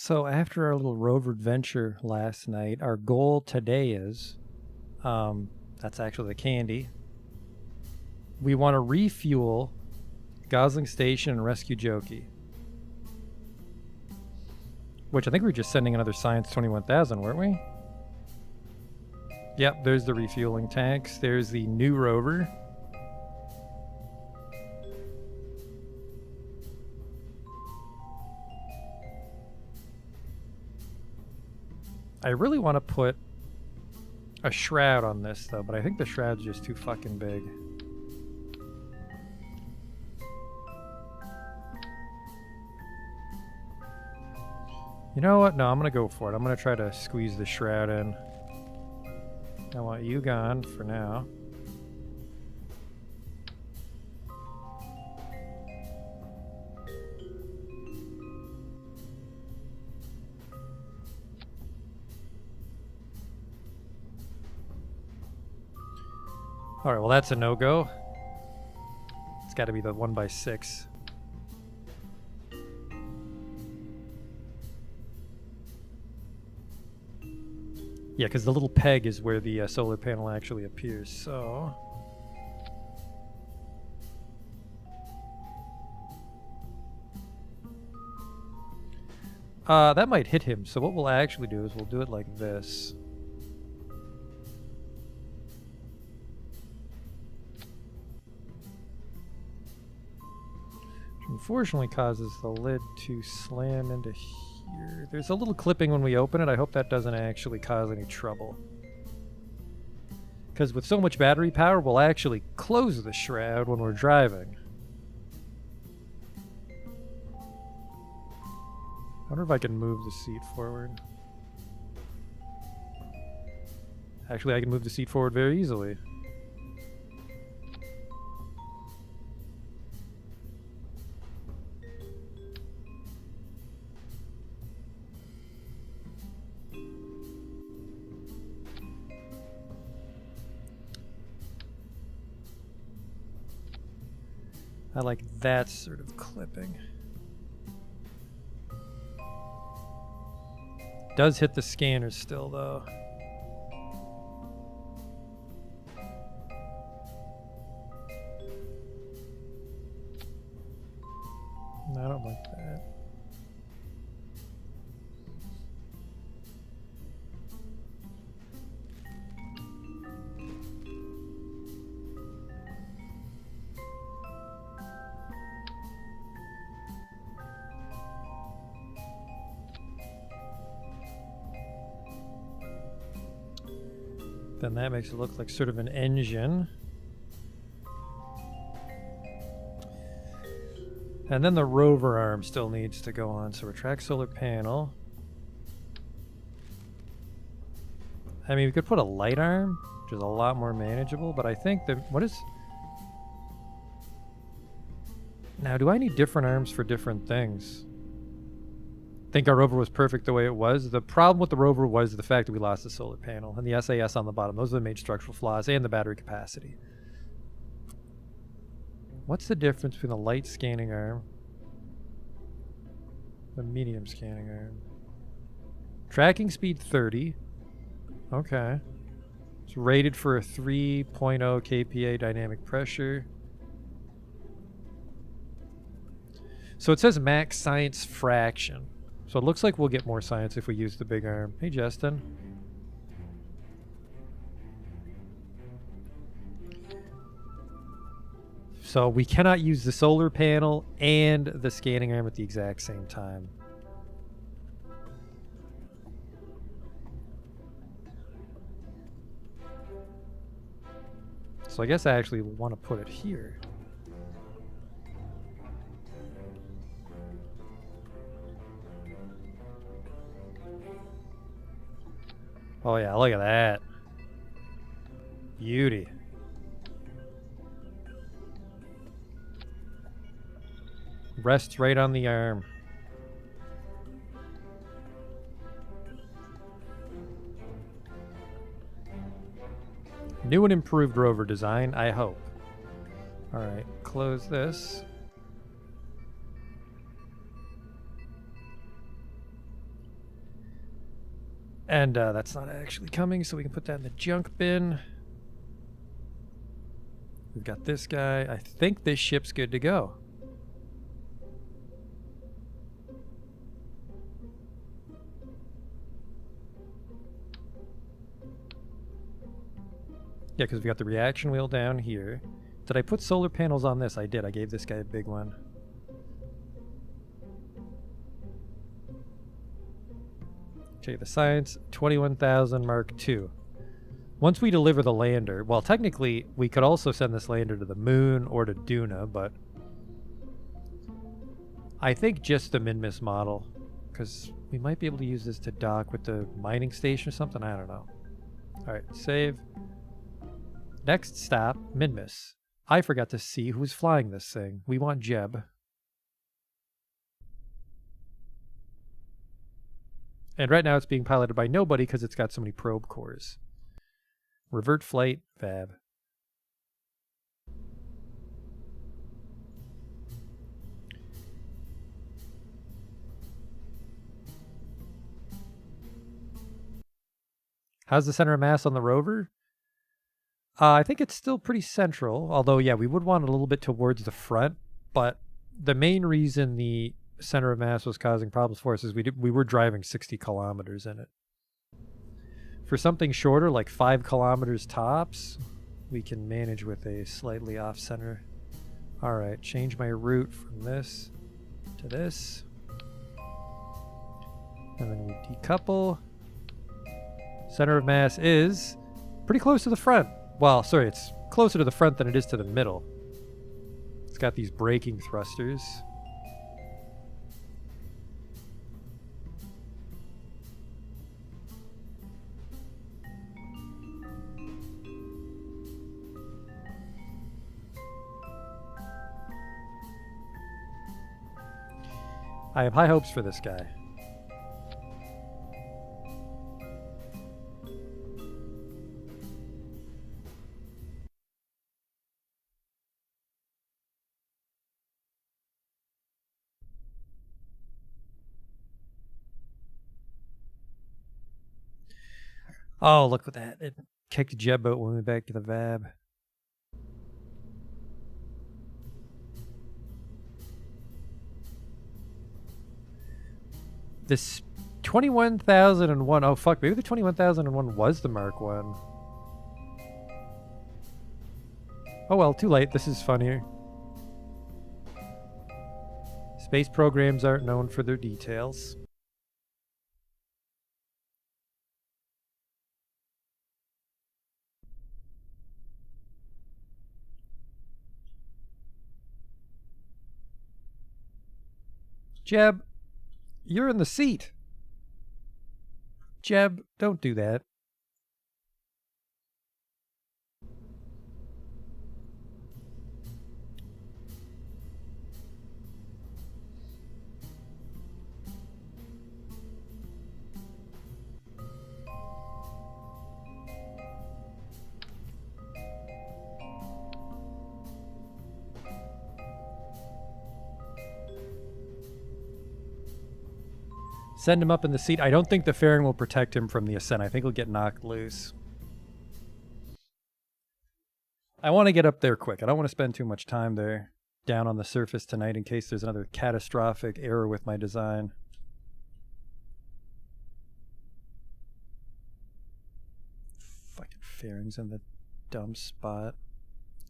So after our little rover adventure last night, our goal today is, that's actually the candy. We want to refuel Gosling Station and rescue Jokey. Which I think we were just sending another Science 21,000, weren't we? Yep, there's the refueling tanks. There's the new rover. I really want to put a shroud on this, though, but I think the shroud's just too fucking big. You know what? No, I'm going to go for it. I'm going to try to squeeze the shroud in. I want you gone for now. Alright, well that's a no-go. It's got to be the 1x6. Yeah, because the little peg is where the solar panel actually appears, so... that might hit him, so what we'll actually do is we'll do it like this. Which unfortunately causes the lid to slam into here. There's a little clipping when we open it. I hope that doesn't actually cause any trouble. Because with so much battery power, we'll actually close the shroud when we're driving. I wonder if I can move the seat forward. Actually, I can move the seat forward very easily. I like that sort of clipping. Does hit the scanner still, though. No, I don't like that. Then that makes it look like sort of an engine. And then the rover arm still needs to go on, so retract solar panel. I mean, we could put a light arm, which is a lot more manageable, but I think that, what is... Now, do I need different arms for different things? I think our rover was perfect the way it was. The problem with the rover was the fact that we lost the solar panel and the SAS on the bottom. Those are the main structural flaws, and the battery capacity. What's the difference between the light scanning arm, the medium scanning arm? Tracking speed 30. Okay. It's rated for a 3.0 kPa dynamic pressure. So it says max science fraction. So it looks like we'll get more science if we use the big arm. Hey, Justin. So we cannot use the solar panel and the scanning arm at the exact same time. So I guess I actually want to put it here. Oh yeah, look at that. Beauty. Rests right on the arm. New and improved rover design, I hope. Alright, close this. And that's not actually coming, so we can put that in the junk bin. We've got this guy. I think this ship's good to go. Yeah, because we got the reaction wheel down here. Did I put solar panels on this? I did. I gave this guy a big one. Okay, the science, 21,000 Mark II. Once we deliver the lander, well, technically, we could also send this lander to the moon or to Duna, but I think just the Minmus model, because we might be able to use this to dock with the mining station or something. I don't know. All right, save. Next stop, Minmus. I forgot to see who's flying this thing. We want Jeb. And right now it's being piloted by nobody because it's got so many probe cores. Revert flight, Vab. How's the center of mass on the rover? I think it's still pretty central, although, yeah, we would want it a little bit towards the front, but the main reason the center of mass was causing problems for us is we were driving 60 kilometers in it. For something shorter, like 5 kilometers tops, we can manage with a slightly off-center. All right, change my route from this to this. And then we decouple. Center of mass is pretty close to the front. Well, sorry, it's closer to the front than it is to the middle. It's got these braking thrusters. I have high hopes for this guy. Oh, look at that. It kicked the jet boat when we went back to the VAB. This 21,001. Oh, fuck. Maybe the 21,001 was the Mark 1. Oh, well, too late. This is funnier. Space programs aren't known for their details. Jeb, you're in the seat. Jeb, don't do that. Send him up in the seat. I don't think the fairing will protect him from the ascent. I think he'll get knocked loose. I want to get up there quick. I don't want to spend too much time there down on the surface tonight in case there's another catastrophic error with my design. Fucking fairings in the dumb spot.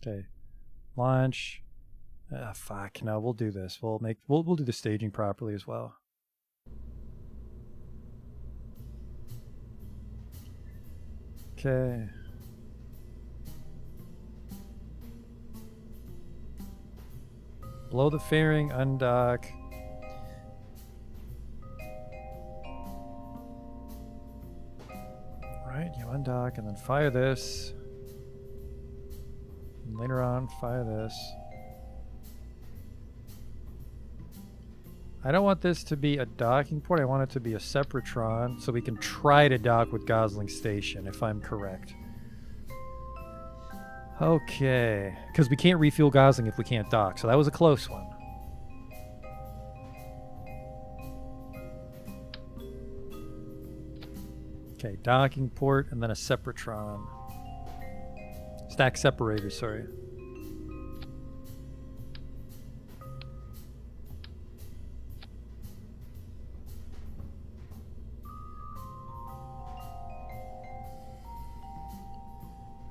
Okay. Launch. Ah, fuck. No, we'll do this. We'll do the staging properly as well. Okay. Blow the fairing, undock. Right, you undock and then fire this. And later on, fire this. I don't want this to be a docking port. I want it to be a Sepratron so we can try to dock with Gosling Station, if I'm correct. Okay. Because we can't refuel Gosling if we can't dock, so that was a close one. Okay, docking port and then a separatron. Stack separator, sorry.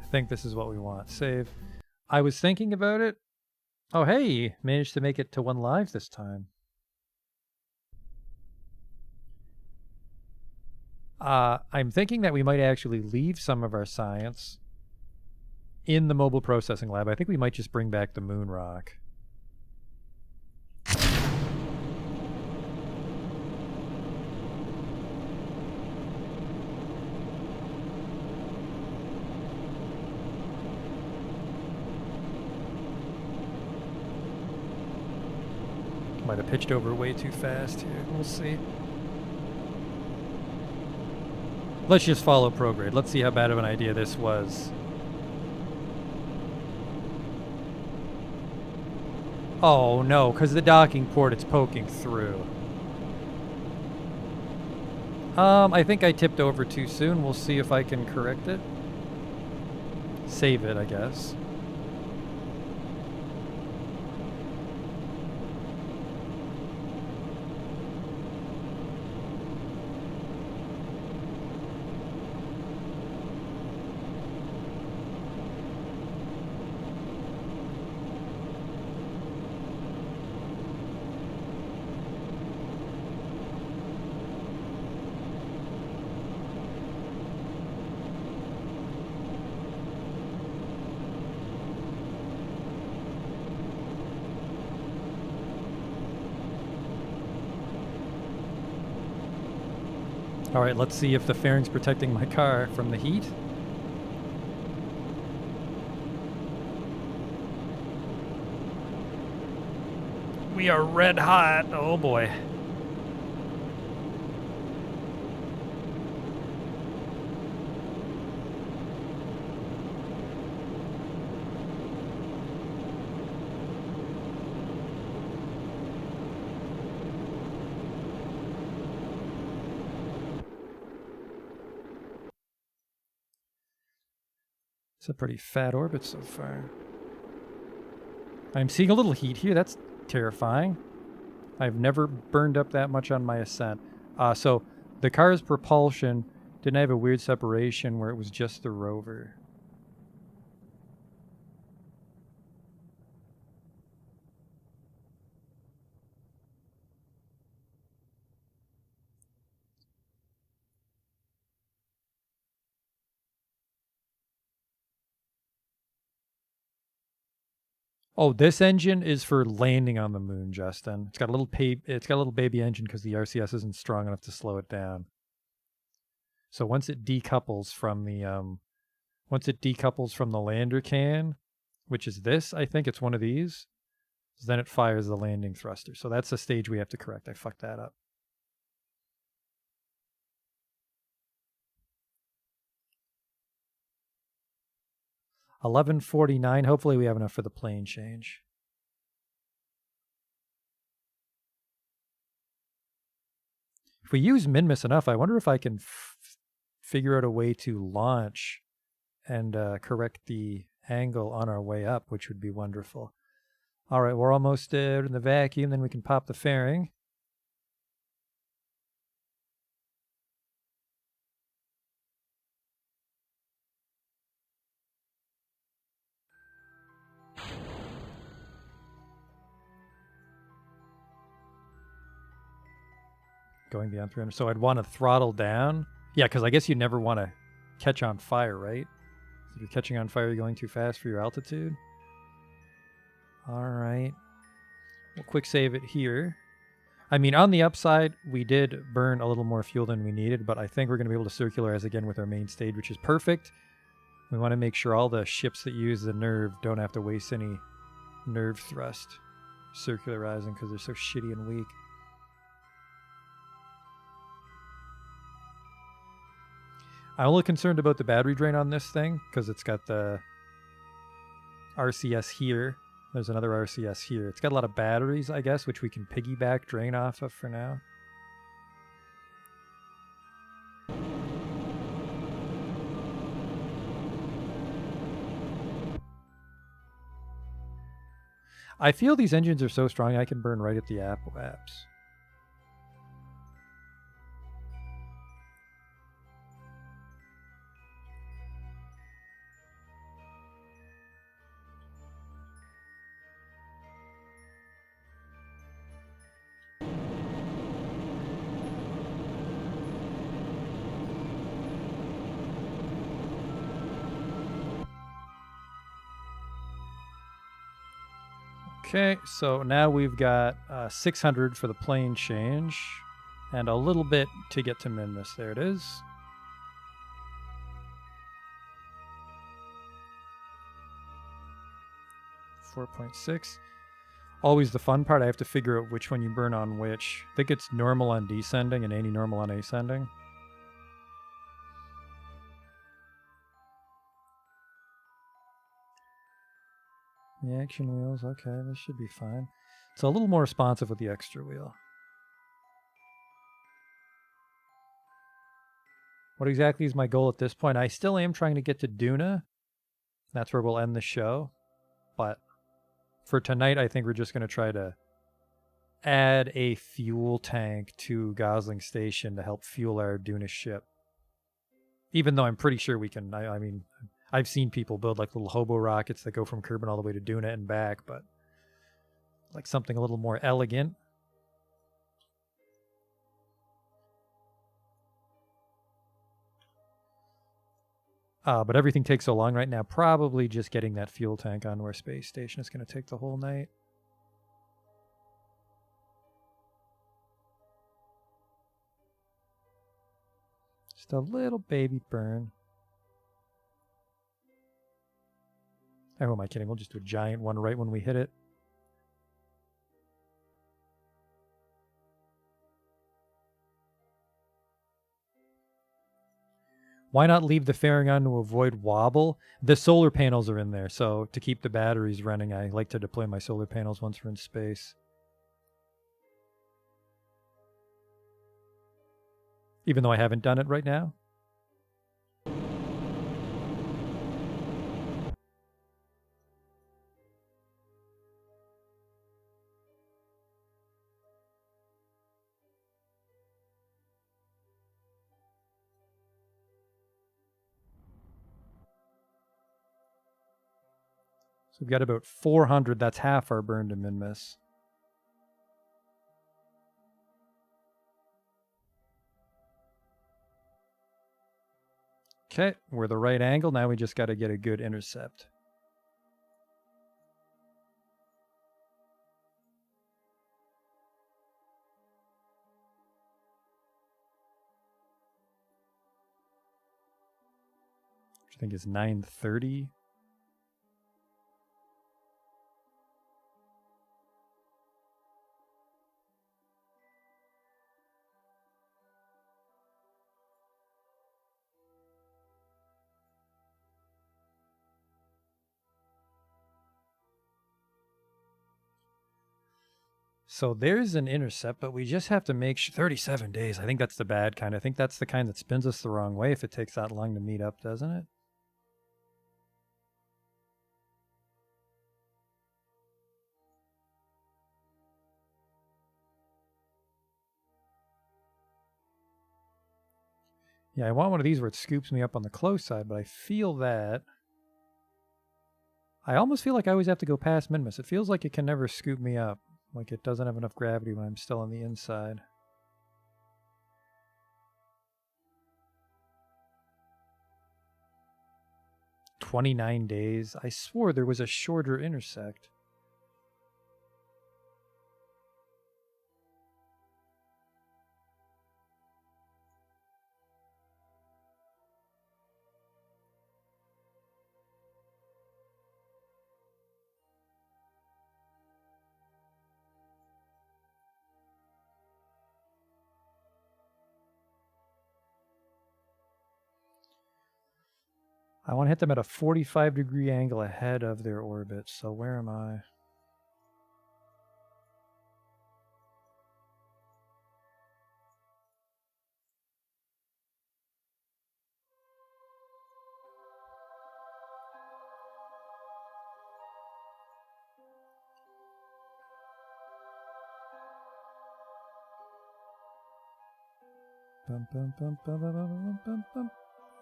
I think this is what we want. Save. I was thinking about it. Oh, hey, managed to make it to 1 live this time. I'm thinking that we might actually leave some of our science in the mobile processing lab. I think we might just bring back the moon rock. Might have pitched over way too fast here. We'll see. Let's just follow prograde. Let's see how bad of an idea this was. Oh no, because the docking port, it's poking through. I think I tipped over too soon. We'll see if I can correct it. Save it, I guess. All right, let's see if the fairing's protecting my car from the heat. We are red hot. Oh boy. It's a pretty fat orbit so far. I'm seeing a little heat here. That's terrifying. I've never burned up that much on my ascent. So the car's propulsion didn't have a weird separation where it was just the rover. Oh, this engine is for landing on the moon, Justin. It's got a little baby engine because the RCS isn't strong enough to slow it down. So once it decouples from the lander can, which is this, I think it's one of these, then it fires the landing thruster. So that's a stage we have to correct. I fucked that up. $11.49. Hopefully we have enough for the plane change. If we use Minmus enough, I wonder if I can figure out a way to launch and correct the angle on our way up, which would be wonderful. All right, we're almost in the vacuum. Then we can pop the fairing. Going beyond 300. So I'd want to throttle down. Yeah, because I guess you never want to catch on fire, right? If you're catching on fire, you're going too fast for your altitude. All right. We'll quick save it here. I mean, on the upside, we did burn a little more fuel than we needed, but I think we're going to be able to circularize again with our main stage, which is perfect. We want to make sure all the ships that use the nerve don't have to waste any nerve thrust circularizing because they're so shitty and weak. I'm a little concerned about the battery drain on this thing because it's got the RCS here. There's another RCS here. It's got a lot of batteries, I guess, which we can piggyback drain off of for now. I feel these engines are so strong I can burn right at the apps. Okay, so now we've got 600 for the plane change, and a little bit to get to Minmus. There it is. $4.6. Always the fun part. I have to figure out which one you burn on which. I think it's normal on descending and anti-normal on ascending. The action wheels, okay, this should be fine. It's a little more responsive with the extra wheel. What exactly is my goal at this point? I still am trying to get to Duna. That's where we'll end the show. But for tonight, I think we're just going to try to add a fuel tank to Gosling Station to help fuel our Duna ship. Even though I'm pretty sure we can, I mean, I've seen people build like little hobo rockets that go from Kerbal all the way to Duna and back, but like something a little more elegant. But everything takes so long right now. Probably just getting that fuel tank onto our space station is going to take the whole night. Just a little baby burn. Oh, who am I kidding? We'll just do a giant one right when we hit it. Why not leave the fairing on to avoid wobble? The solar panels are in there, so to keep the batteries running, I like to deploy my solar panels once we're in space. Even though I haven't done it right now. So we've got about 400. That's half our burn to min-miss. Okay, we're the right angle. Now we just got to get a good intercept. Which I think is 930. So there's an intercept, but we just have to make 37 days. I think that's the bad kind. I think that's the kind that spins us the wrong way if it takes that long to meet up, doesn't it? Yeah, I want one of these where it scoops me up on the close side, but I feel that... I almost feel like I always have to go past Minmus. It feels like it can never scoop me up. Like it doesn't have enough gravity when I'm still on the inside. "29 days? I swore there was a shorter intersect." I want to hit them at a 45-degree angle ahead of their orbit, so where am I? Bum, bum, bum, bum, bum, bum, bum, bum,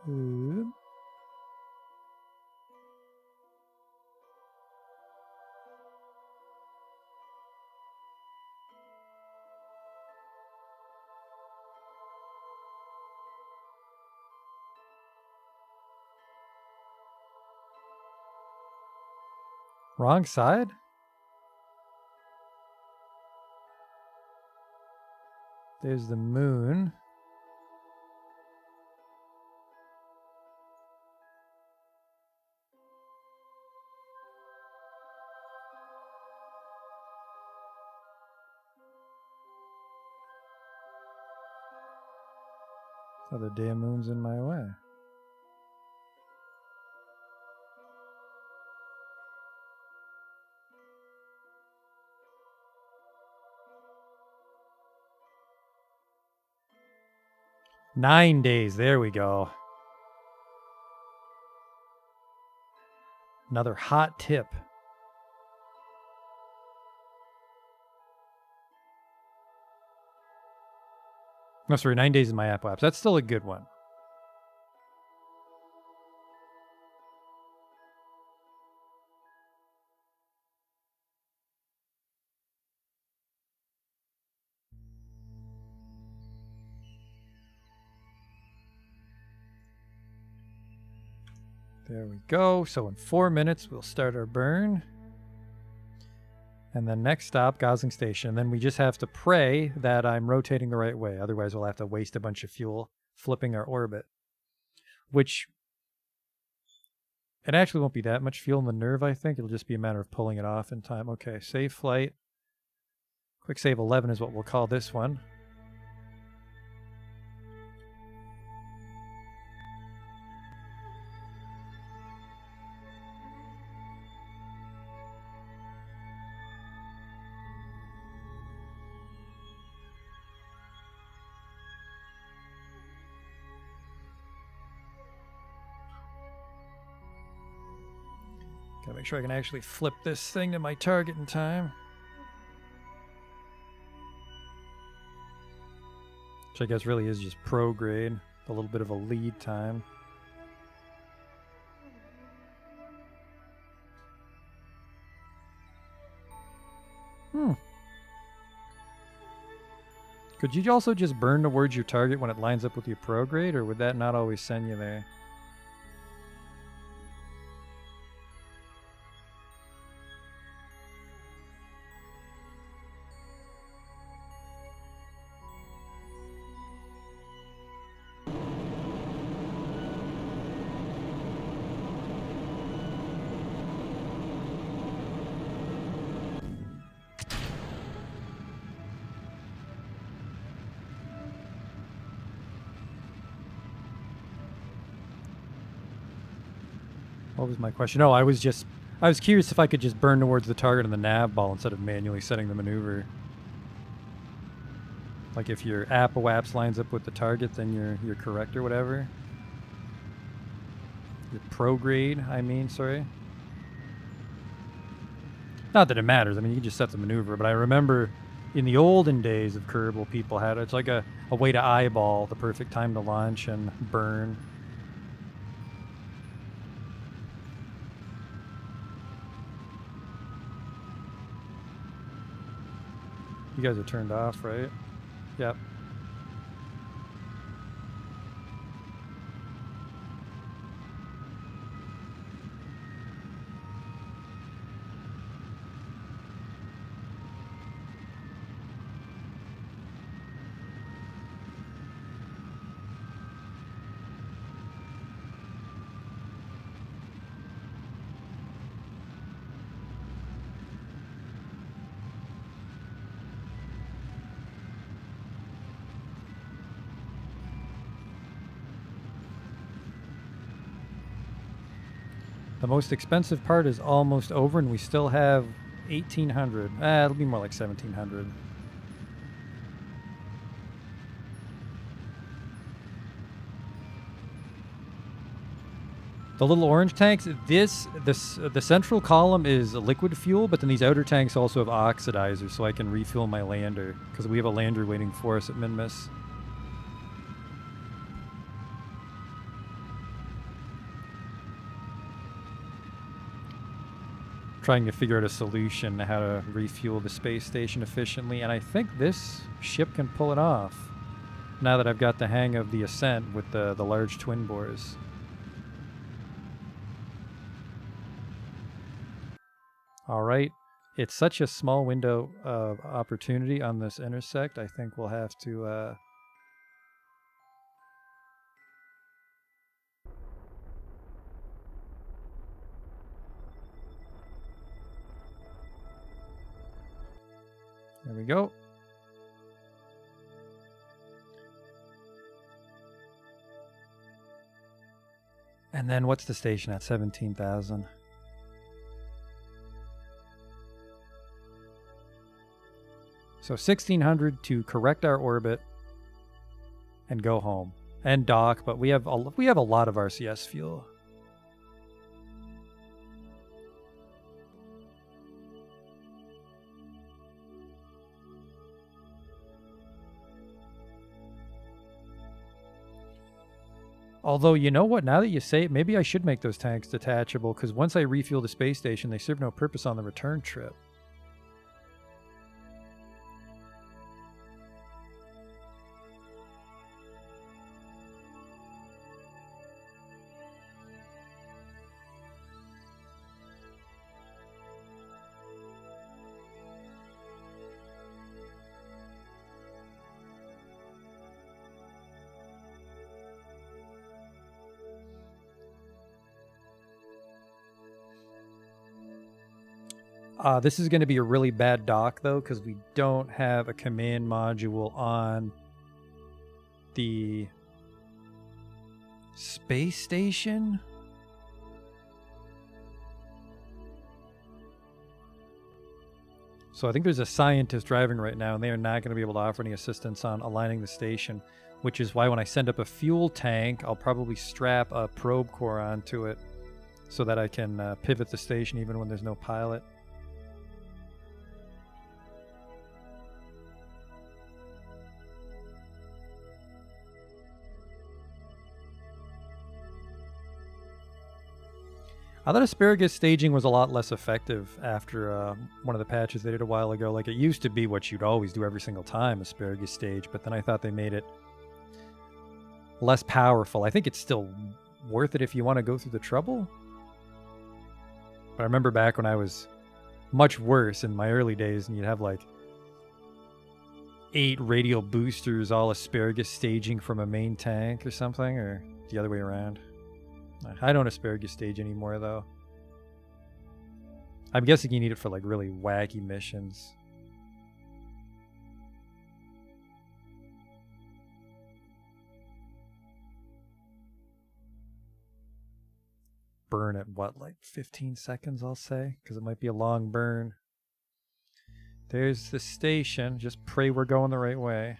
bum. Wrong side? There's the moon. Oh, the damn moon's in my way. Nine days. There we go. Another hot tip. No, sorry, 9 days in my Apple apps. That's still a good one. There we go. So in 4 minutes, we'll start our burn. And then next stop, Gosling Station. And then we just have to pray that I'm rotating the right way. Otherwise, we'll have to waste a bunch of fuel flipping our orbit. Which, it actually won't be that much fuel in the nerve, I think. It'll just be a matter of pulling it off in time. Okay, save flight. Quick save 11 is what we'll call this one. Gotta make sure I can actually flip this thing to my target in time. Which I guess really is just prograde. A little bit of a lead time. Could you also just burn towards your target when it lines up with your prograde, or would that not always send you there? What was my question? Oh, I was curious if I could just burn towards the target on the nav ball instead of manually setting the maneuver. Like if your app lines up with the target, then you're correct or whatever. Your prograde, I mean, sorry. Not that it matters. I mean, you can just set the maneuver, but I remember in the olden days of Kerbal, people had it's like a way to eyeball the perfect time to launch and burn. You guys are turned off, right? Yep. The most expensive part is almost over, and we still have 1,800. It'll be more like 1,700. The little orange tanks, the central column is liquid fuel, but then these outer tanks also have oxidizers, so I can refuel my lander, because we have a lander waiting for us at Minmus. trying to figure out a solution to how to refuel the space station efficiently, and I think this ship can pull it off now that I've got the hang of the ascent with the large twin bores. All right. It's such a small window of opportunity on this intersect. I think we'll have to... There we go. And then what's the station at? 17,000. So 1,600 to correct our orbit and go home and dock, but we have a lot of RCS fuel. Although, you know what? Now that you say it, maybe I should make those tanks detachable, because once I refuel the space station, they serve no purpose on the return trip. This is going to be a really bad dock, though, because we don't have a command module on the space station. So I think there's a scientist driving right now, and they are not going to be able to offer any assistance on aligning the station, which is why when I send up a fuel tank, I'll probably strap a probe core onto it so that I can pivot the station even when there's no pilot. I thought asparagus staging was a lot less effective after one of the patches they did a while ago. Like, it used to be what you'd always do every single time, asparagus stage, but then I thought they made it less powerful. I think it's still worth it if you want to go through the trouble. But I remember back when I was much worse in my early days, and you'd have like 8 radial boosters all asparagus staging from a main tank or something, or the other way around. I don't asparagus stage anymore, though. I'm guessing you need it for like really wacky missions. Burn at what, like 15 seconds, I'll say? Because it might be a long burn. There's the station. Just pray we're going the right way.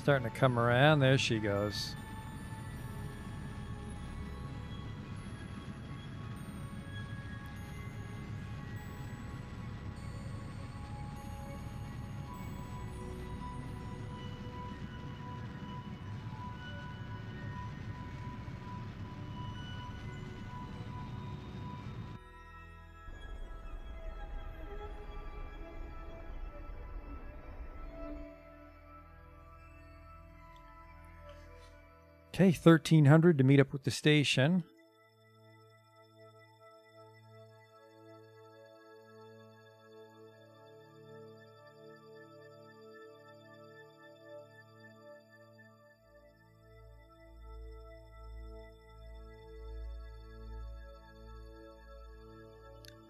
Starting to come around. There she goes. Okay, 1,300 to meet up with the station.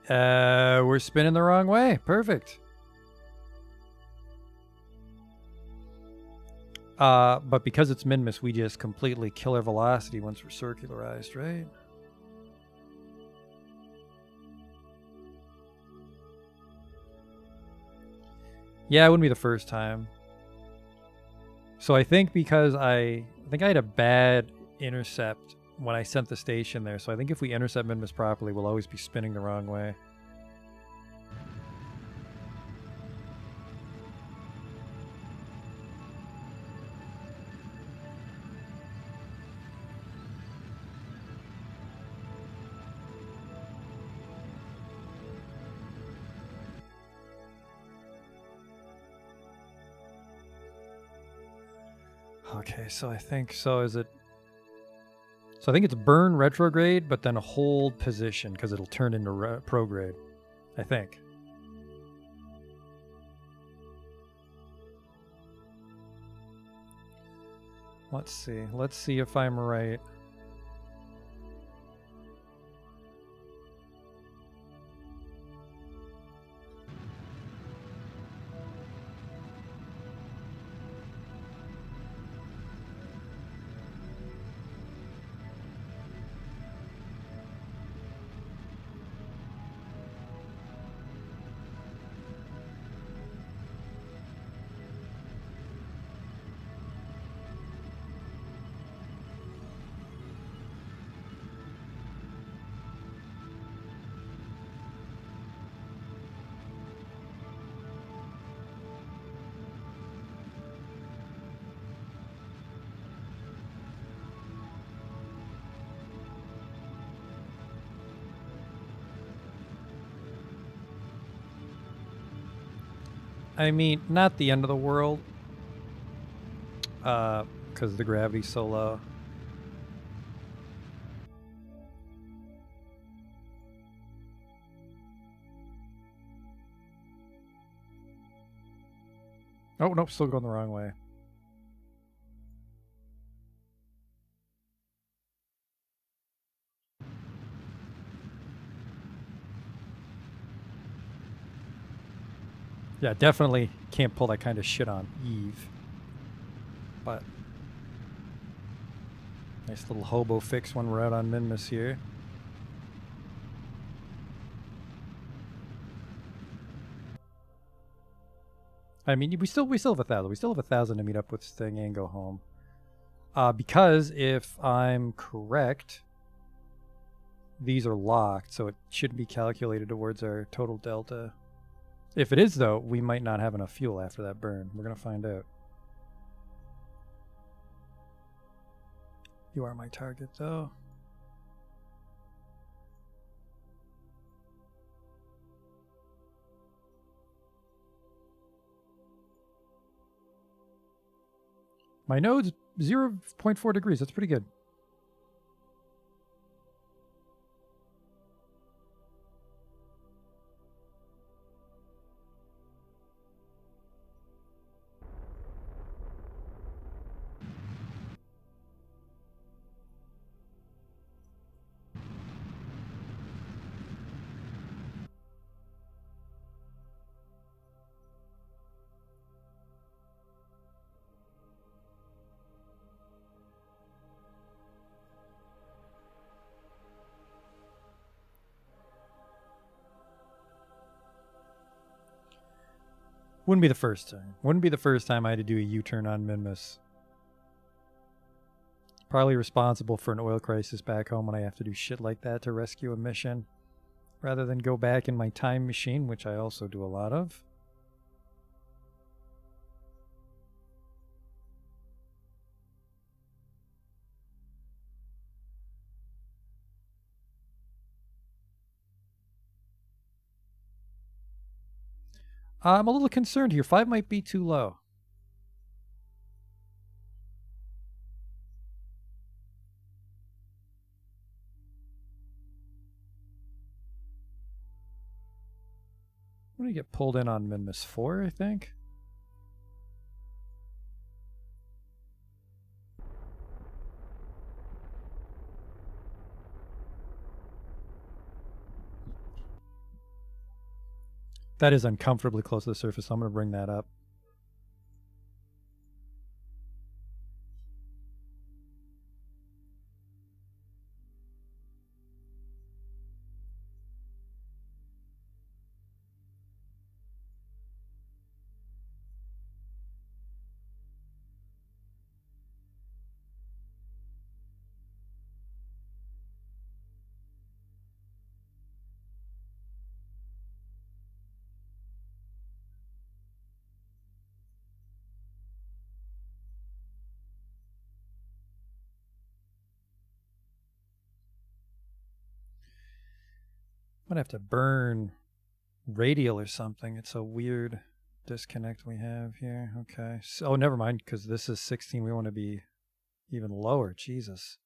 We're spinning the wrong way. Perfect. But because it's Minmus, we just completely kill our velocity once we're circularized, right? Yeah, it wouldn't be the first time. So I think because I think I had a bad intercept when I sent the station there. So I think if we intercept Minmus properly, we'll always be spinning the wrong way. Okay, so I think so. Is it? So I think it's burn retrograde, but then hold position because it'll turn into prograde. I think. Let's see. Let's see if I'm right. I mean, not the end of the world. Because the gravity's so low. Oh, nope, still going the wrong way. Yeah, definitely can't pull that kind of shit on Eve. But nice little hobo fix when we're out on Minmus here. I mean, we still have 1,000. We still have 1,000 to meet up with Sting and go home. Because if I'm correct, these are locked, so it shouldn't be calculated towards our total delta. If it is, though, we might not have enough fuel after that burn. We're going to find out. You are my target, though. My node's 0.4 degrees. That's pretty good. Wouldn't be the first time. Wouldn't be the first time I had to do a U-turn on Minmus. Probably responsible for an oil crisis back home when I have to do shit like that to rescue a mission. Rather than go back in my time machine, which I also do a lot of. I'm a little concerned here. 5 might be too low. What do you get pulled in on Minmus? 4, I think? That is uncomfortably close to the surface, so I'm going to bring that up. I'm going to have to burn radial or something. It's a weird disconnect we have here. Okay. So, oh, never mind, because this is 16. We want to be even lower. Jesus.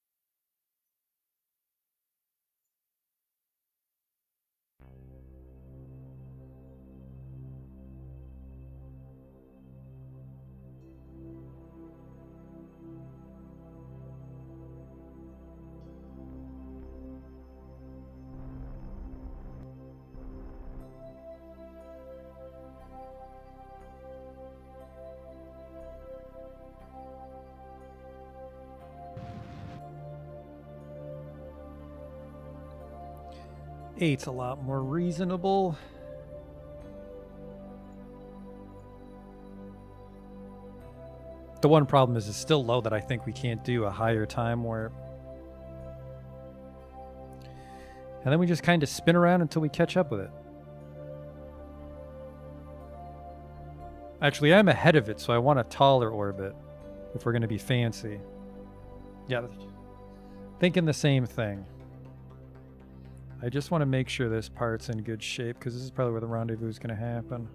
Eight's a lot more reasonable. The one problem is it's still low that I think we can't do a higher time warp. And then we just kind of spin around until we catch up with it. Actually, I'm ahead of it, so I want a taller orbit if we're going to be fancy. Yeah, thinking the same thing. I just want to make sure this part's in good shape, because this is probably where the rendezvous is going to happen.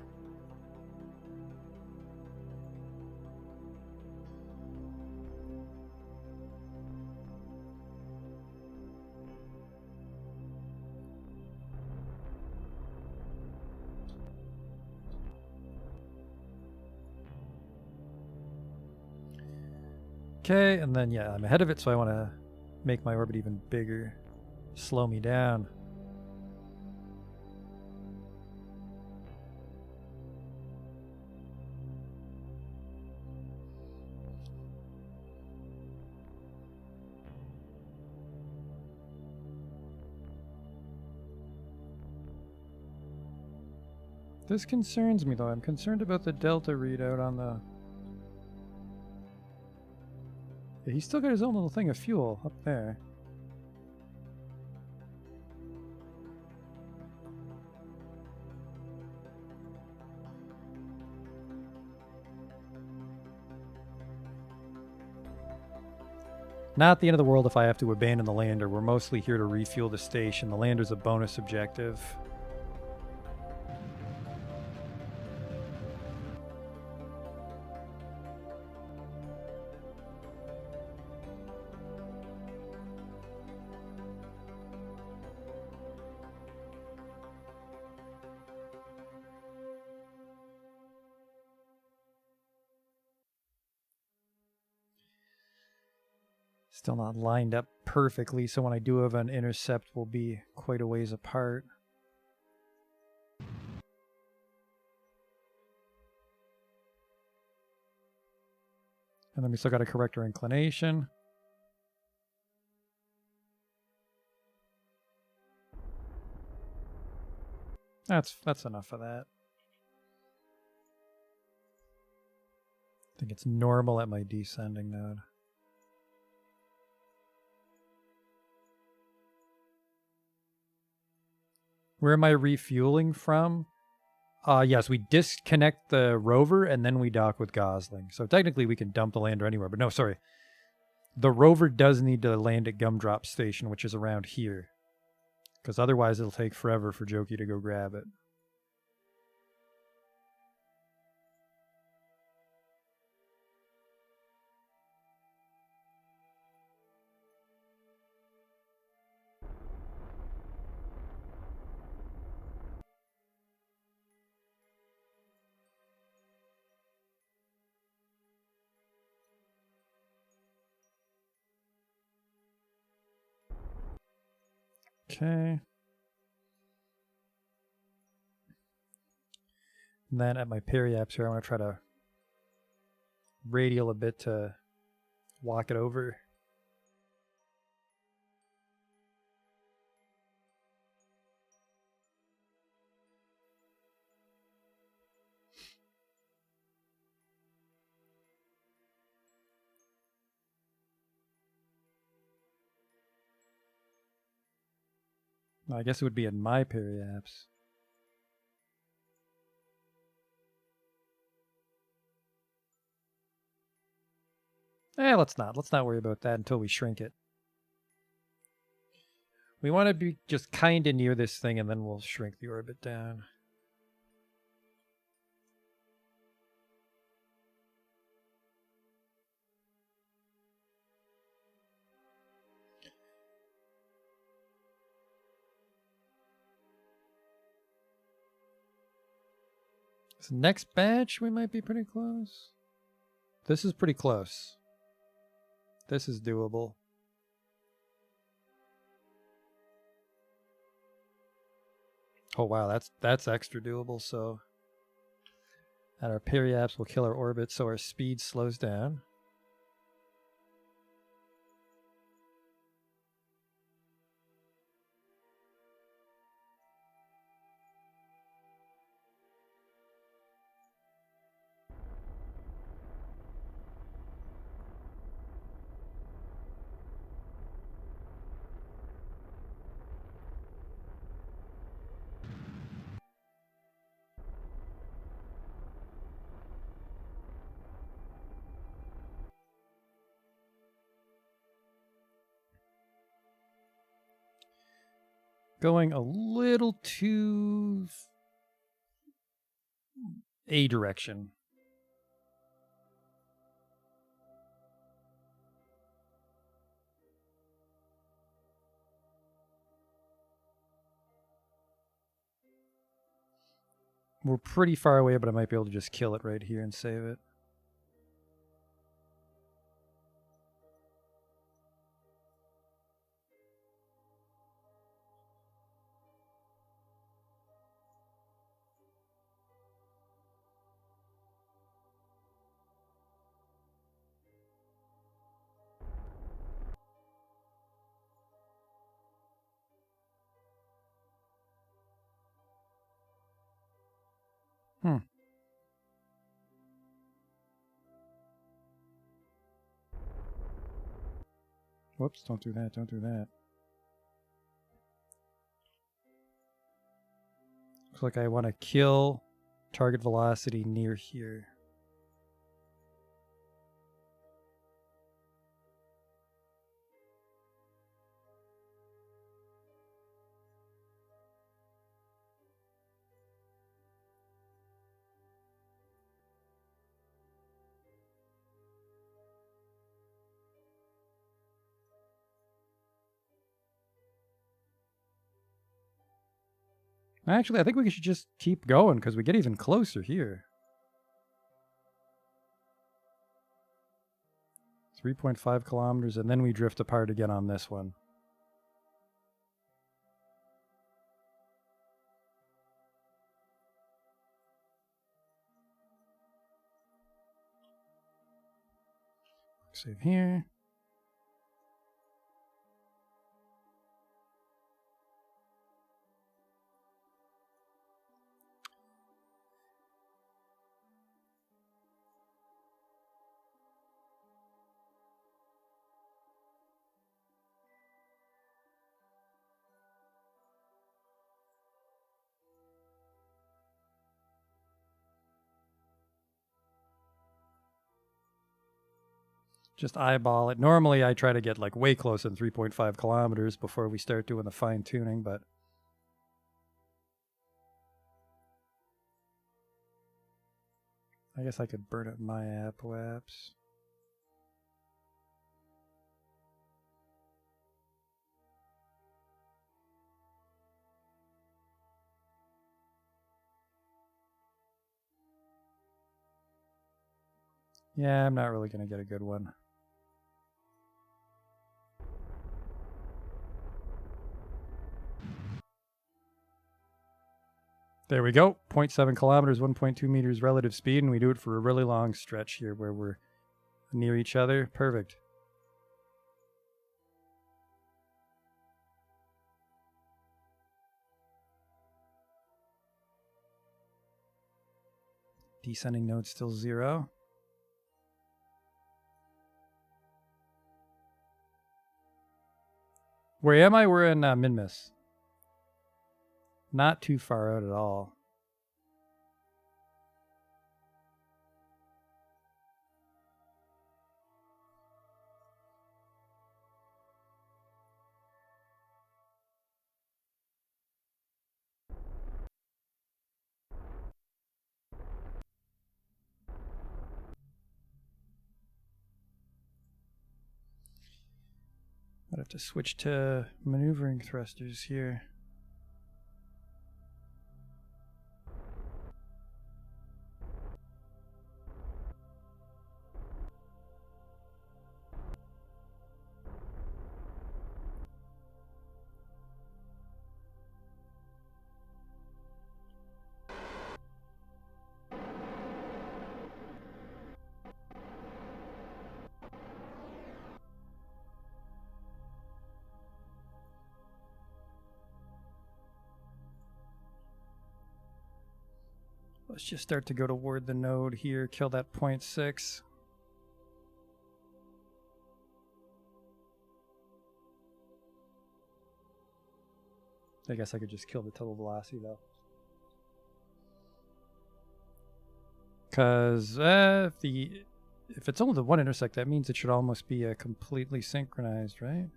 Okay, and then yeah, I'm ahead of it, so I want to make my orbit even bigger. Slow me down. This concerns me, though. I'm concerned about the delta readout on the... Yeah, he's still got his own little thing of fuel up there. Not the end of the world if I have to abandon the lander. We're mostly here to refuel the station. The lander's a bonus objective. Still not lined up perfectly, so when I do have an intercept, we'll be quite a ways apart. And then we still got to correct our inclination. That's enough of that. I think it's normal at my descending node. Where am I refueling from? Yes, we disconnect the rover and then we dock with Gosling. So technically we can dump the lander anywhere, but no, sorry. The rover does need to land at Gumdrop Station, which is around here. Because otherwise it'll take forever for Jokey to go grab it. Okay. And then at my periaps here, I want to try to radial a bit to walk it over. I guess it would be in my periaps. Let's not worry about that until we shrink it. We want to be just kind of near this thing, and then we'll shrink the orbit down. This next batch, we might be pretty close. This is pretty close. This is doable. Oh wow, that's extra doable. So at our periaps, we'll kill our orbit, so our speed slows down. Going a little too A direction. We're pretty far away, but I might be able to just kill it right here and save it. Whoops, don't do that, don't do that. Looks like I want to kill target velocity near here. Actually, I think we should just keep going because we get even closer here. 3.5 kilometers, and then we drift apart again on this one. Save here. Just eyeball it. Normally I try to get like way closer than 3.5 kilometers before we start doing the fine tuning, but I guess I could burn up my apps. Yeah, I'm not really going to get a good one. There we go. 0.7 kilometers, 1.2 meters relative speed, and we do it for a really long stretch here where we're near each other. Perfect. Descending node still 0. Where am I? We're in Minmus. Not too far out at all. I'd have to switch to maneuvering thrusters here. Let's just start to go toward the node here, kill that 0.6. I guess I could just kill the total velocity though. Because if it's only the one intersect, that means it should almost be completely synchronized, right?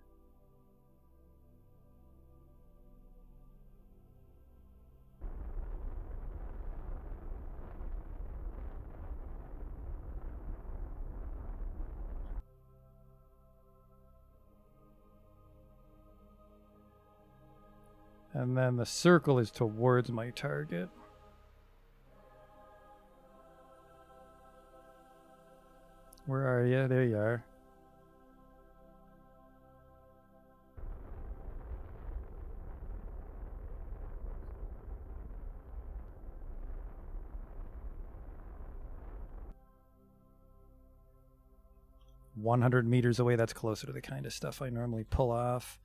And then the circle is towards my target. Where are you? There you are. "100 meters away," that's closer to the kind of stuff I normally pull off.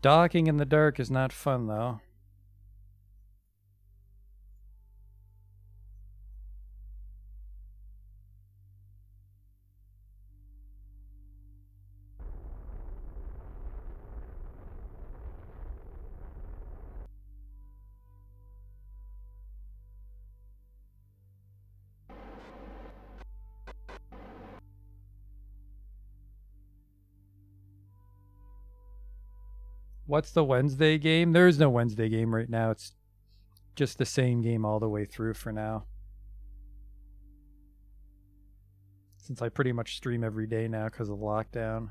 Docking in the dark is not fun, though. What's the Wednesday game? There is no Wednesday game right now. It's just the same game all the way through for now. Since I pretty much stream every day now because of lockdown.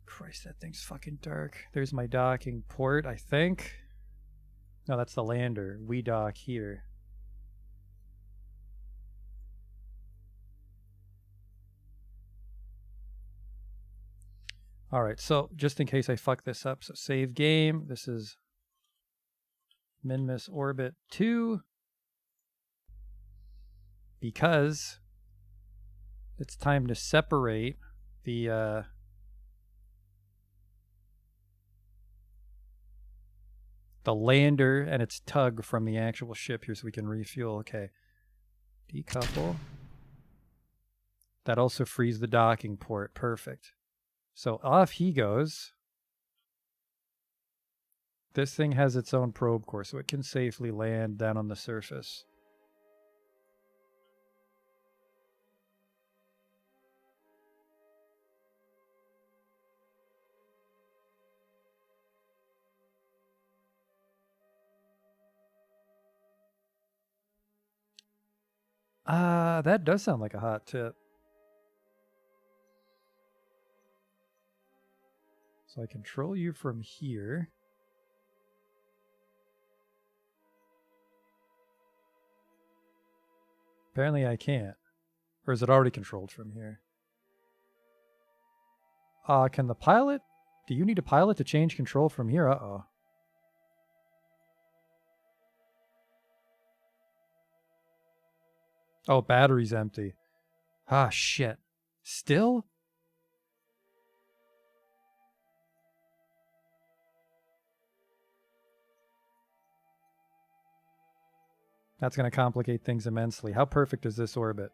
Christ, that thing's fucking dark. There's my docking port, I think. No, that's the lander. We dock here. Alright, so just in case I fuck this up, so save game. This is Minmus Orbit 2. Because it's time to separate the lander and its tug from the actual ship here so we can refuel. Okay. Decouple. That also frees the docking port. Perfect. So off he goes. This thing has its own probe core, so it can safely land down on the surface. That does sound like a hot tip. So I control you from here. Apparently I can't. Or is it already controlled from here? Can the pilot... Do you need a pilot to change control from here? Uh-oh. Oh, battery's empty. Ah, shit. Still? That's going to complicate things immensely. How perfect is this orbit?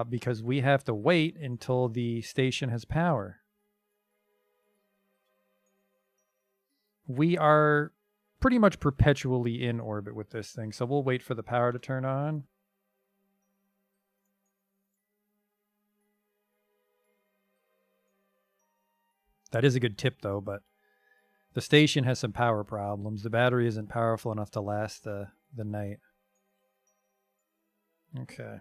Because we have to wait until the station has power. We are pretty much perpetually in orbit with this thing, so we'll wait for the power to turn on. That is a good tip, though, but the station has some power problems. The battery isn't powerful enough to last the night. Okay.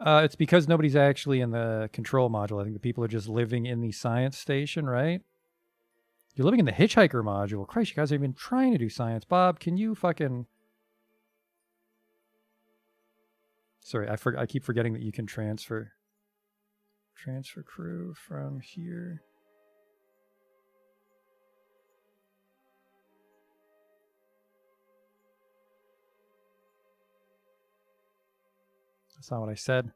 It's because nobody's actually in the control module. I think the people are just living in the science station, right? You're living in the hitchhiker module. Christ, you guys have been trying to do science. Bob, can you fucking... Sorry, I keep forgetting that you can transfer crew from here. That's not what I said.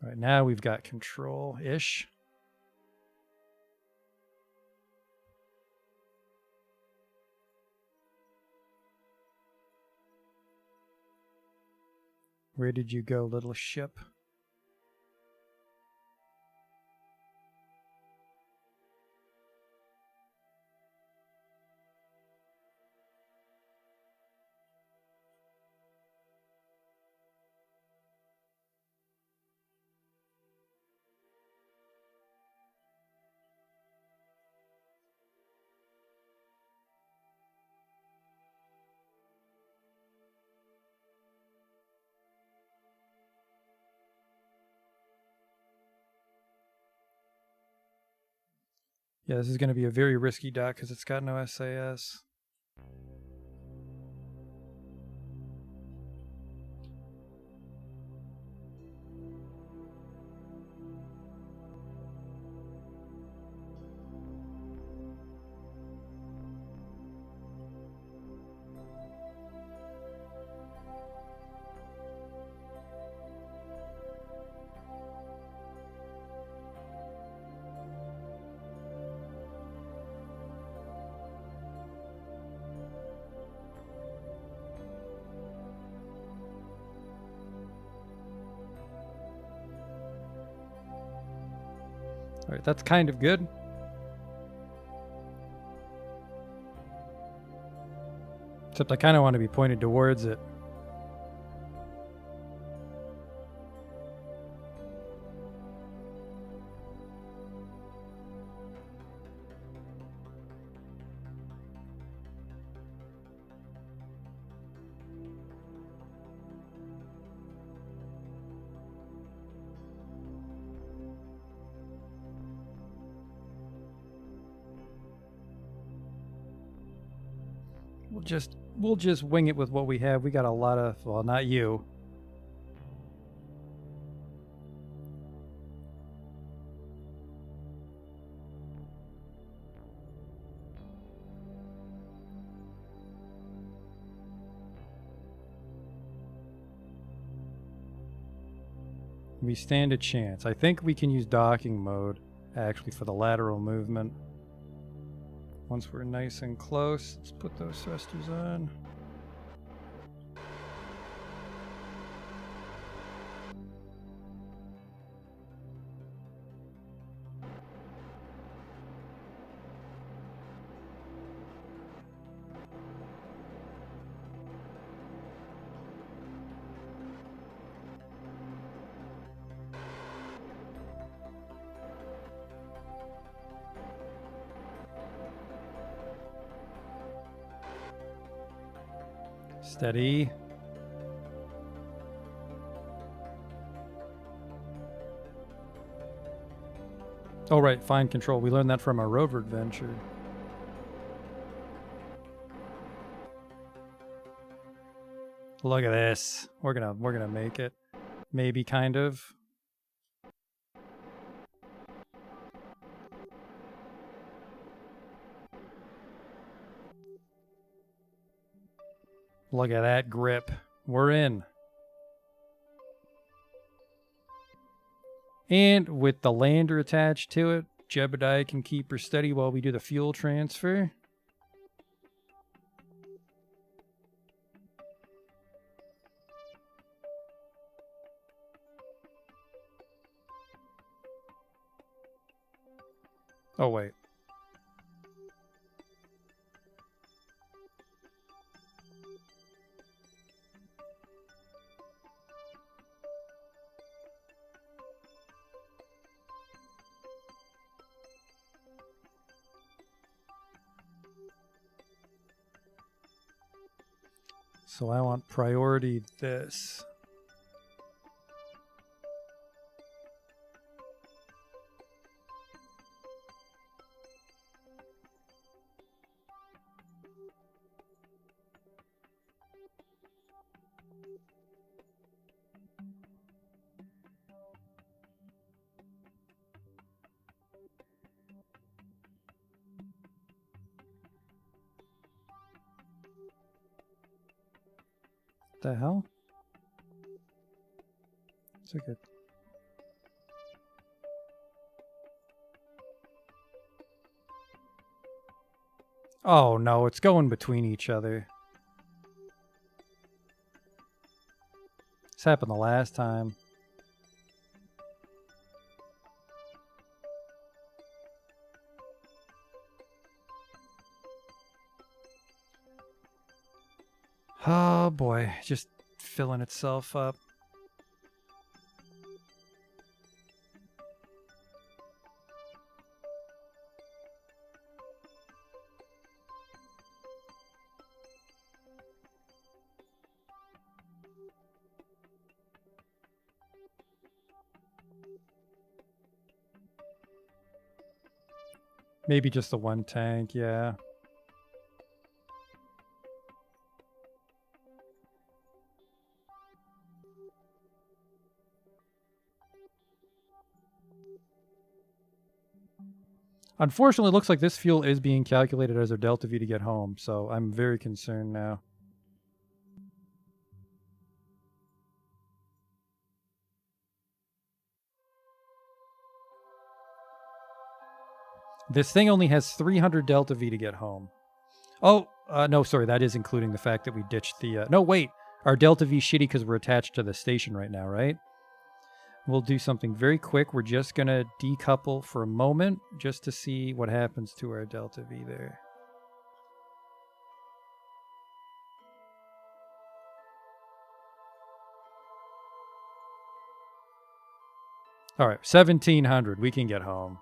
All right, now we've got control-ish. Where did you go, little ship? Yeah, this is going to be a very risky dock because it's got no SAS. All right, that's kind of good. Except I kind of want to be pointed towards it. We'll just wing it with what we have. We got a lot of, well, not you. We stand a chance. I think we can use docking mode actually for the lateral movement. Once we're nice and close, let's put those thrusters on. Steady. Oh, right, fine control. We learned that from our rover adventure. Look at this. We're gonna make it. Maybe, kind of. Look at that grip. We're in. And with the lander attached to it, Jebediah can keep her steady while we do the fuel transfer. Oh, wait. So I want priority this. The hell? It's okay. Oh no, it's going between each other. This happened the last time. Oh boy, just filling itself up. Maybe just the one tank, yeah. Unfortunately, it looks like this fuel is being calculated as our delta V to get home, so I'm very concerned now. This thing only has 300 delta V to get home. Oh, no, sorry, that is including the fact that we ditched the... no, wait, our delta V shitty because we're attached to the station right now, right? We'll do something very quick. We're just going to decouple for a moment just to see what happens to our delta V there. All right, 1,700. We can get home.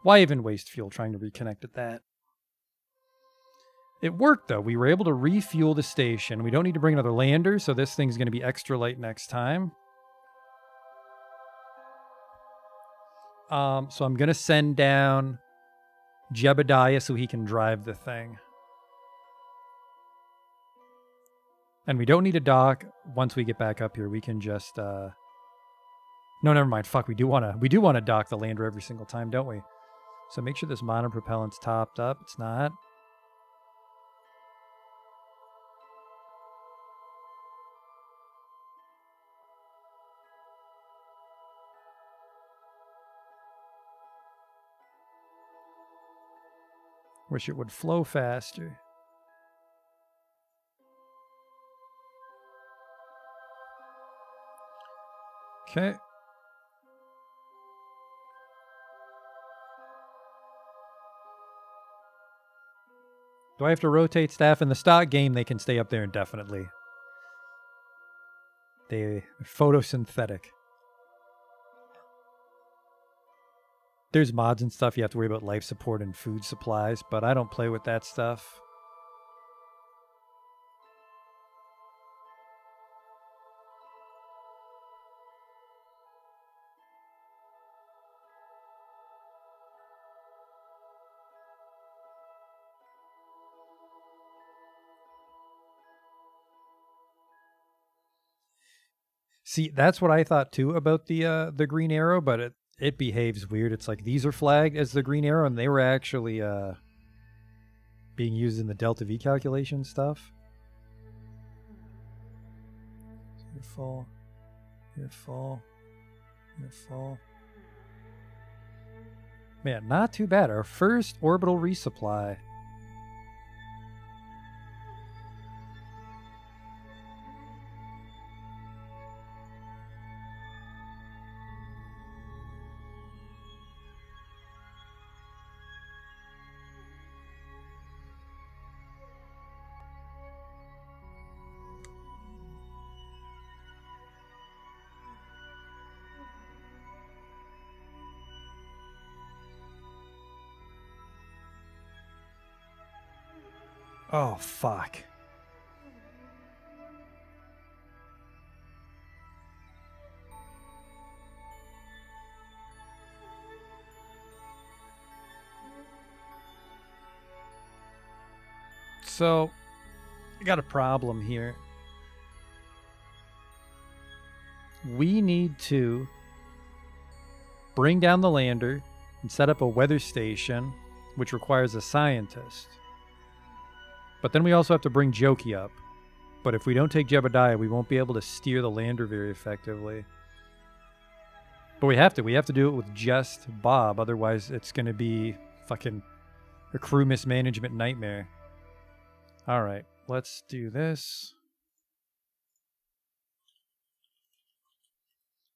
Why even waste fuel trying to reconnect at that? It worked, though. We were able to refuel the station. We don't need to bring another lander, so this thing's going to be extra light next time. So I'm going to send down Jebediah so he can drive the thing. And we don't need a dock. Once we get back up here, we can just... No, never mind. Fuck, we do want to dock the lander every single time, don't we? So make sure this monopropellant's topped up. It's not. Wish it would flow faster. Okay. Do I have to rotate staff? In the stock game, they can stay up there indefinitely. They're photosynthetic. There's mods and stuff you have to worry about life support and food supplies, but I don't play with that stuff. See, that's what I thought too about the green arrow, but it behaves weird. It's like these are flagged as the green arrow, and they were actually being used in the delta V calculation stuff. You're full. You're full. You're full. Man, not too bad. Our first orbital resupply. Oh, fuck. So, I got a problem here. We need to bring down the lander and set up a weather station, which requires a scientist. But then we also have to bring Jokey up. But if we don't take Jebediah, we won't be able to steer the lander very effectively. But we have to. We have to do it with just Bob. Otherwise, it's going to be fucking a crew mismanagement nightmare. All right, let's do this.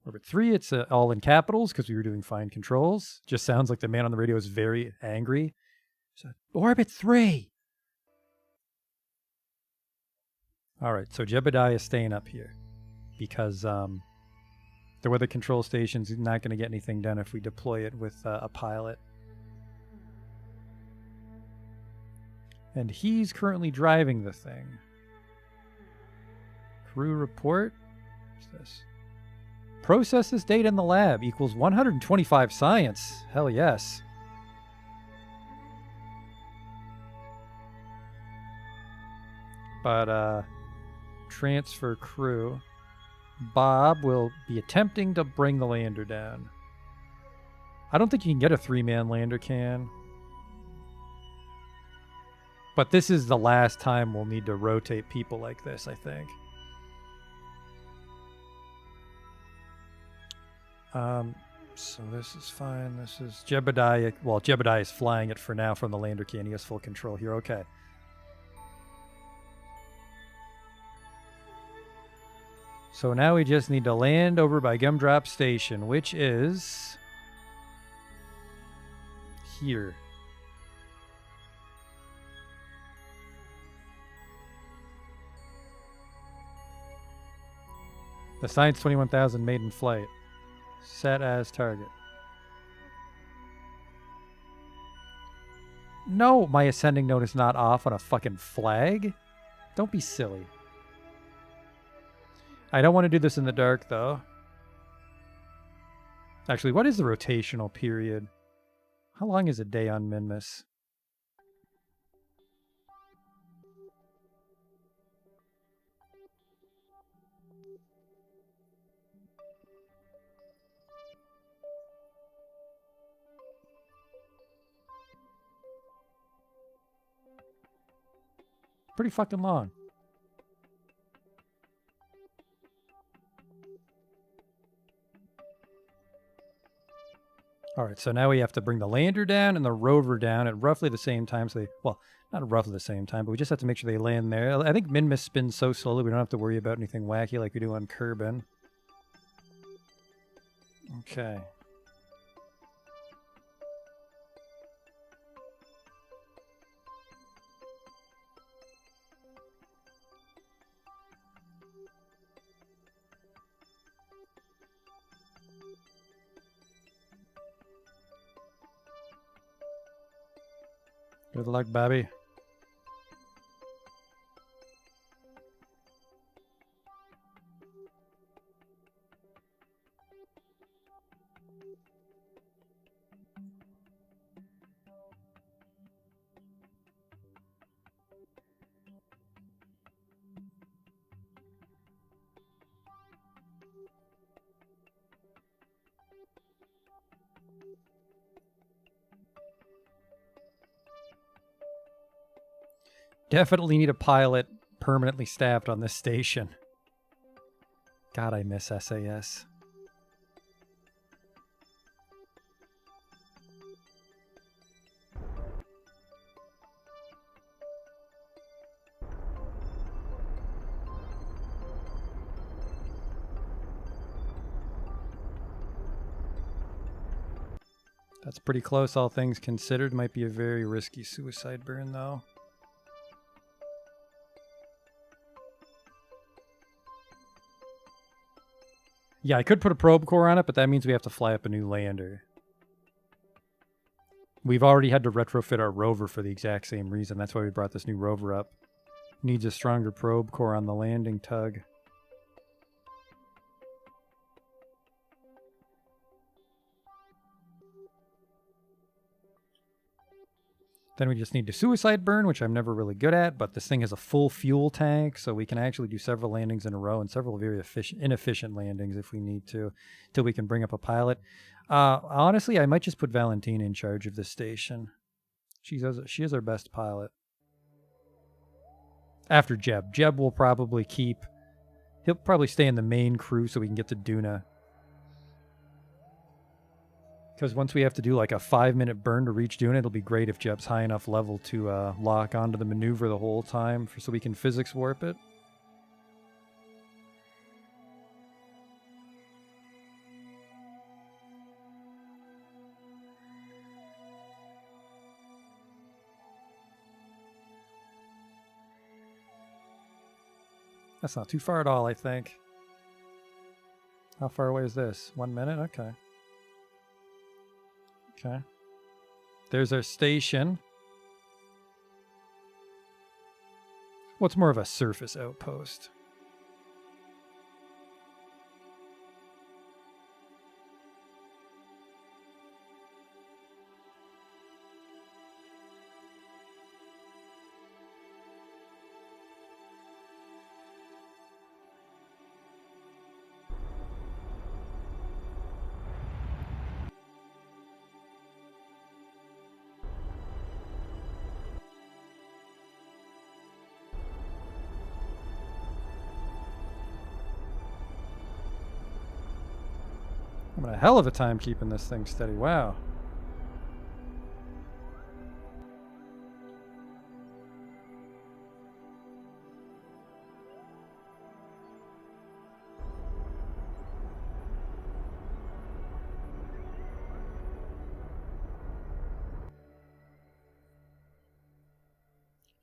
Orbit 3, it's all in capitals because we were doing fine controls. Just sounds like the man on the radio is very angry. So, Orbit 3! Alright, so Jebediah is staying up here. Because the weather control station's not going to get anything done if we deploy it with a pilot. And he's currently driving the thing. Crew report. What's this? Process this data in the lab equals 125 science. Hell yes. But, transfer crew. Bob will be attempting to bring the lander down. I don't think you can get a 3-man lander, can. But this is the last time we'll need to rotate people like this, I think. So this is fine. This is Jebediah. Well, Jebediah is flying it for now from the lander can. He has full control here. Okay. So now we just need to land over by Gumdrop Station, which is here. The Science 21,000 maiden flight. Set as target. No, my ascending node is not off on a fucking flag. Don't be silly. I don't want to do this in the dark, though. Actually, what is the rotational period? How long is a day on Minmus? Pretty fucking long. Alright, so now we have to bring the lander down and the rover down at roughly the same time. So they, well, not roughly the same time, but we just have to make sure they land there. I think Minmus spins so slowly we don't have to worry about anything wacky like we do on Kerbal. Okay. Good luck, Bobby. Definitely need a pilot permanently staffed on this station. God, I miss SAS. That's pretty close, all things considered. Might be a very risky suicide burn, though. Yeah, I could put a probe core on it, but that means we have to fly up a new lander. We've already had to retrofit our rover for the exact same reason. That's why we brought this new rover up. Needs a stronger probe core on the landing tug. Then we just need to suicide burn, which I'm never really good at, but this thing has a full fuel tank, so we can actually do several landings in a row and several very inefficient landings if we need to, till we can bring up a pilot. Honestly, I might just put Valentina in charge of this station. She is our best pilot. After Jeb. Jeb will probably he'll probably stay in the main crew so we can get to Duna. Because once we have to do like a 5-minute burn to reach Duna, it'll be great if Jeb's high enough level to lock onto the maneuver the whole time so we can physics warp it. That's not too far at all, I think. How far away is this? 1 minute? Okay. Okay. There's our station. What's more of a surface outpost? I'm having a hell of a time keeping this thing steady. Wow.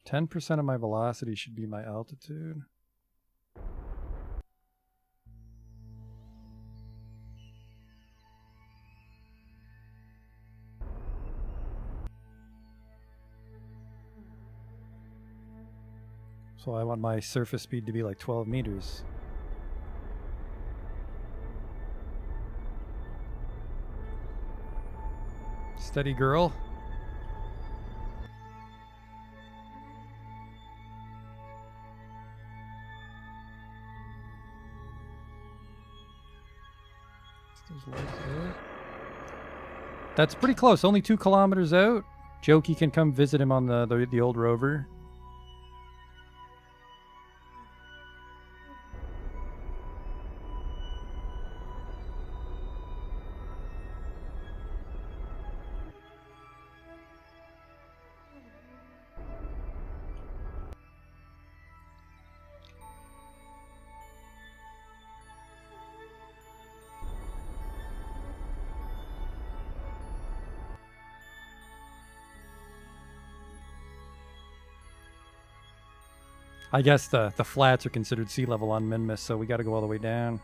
%10 of my velocity should be my altitude. So I want my surface speed to be like 12 meters. Steady, girl. That's pretty close. Only 2 kilometers out. Jokey can come visit him on the old rover. I guess the flats are considered sea level on Minmus, so we got to go all the way down.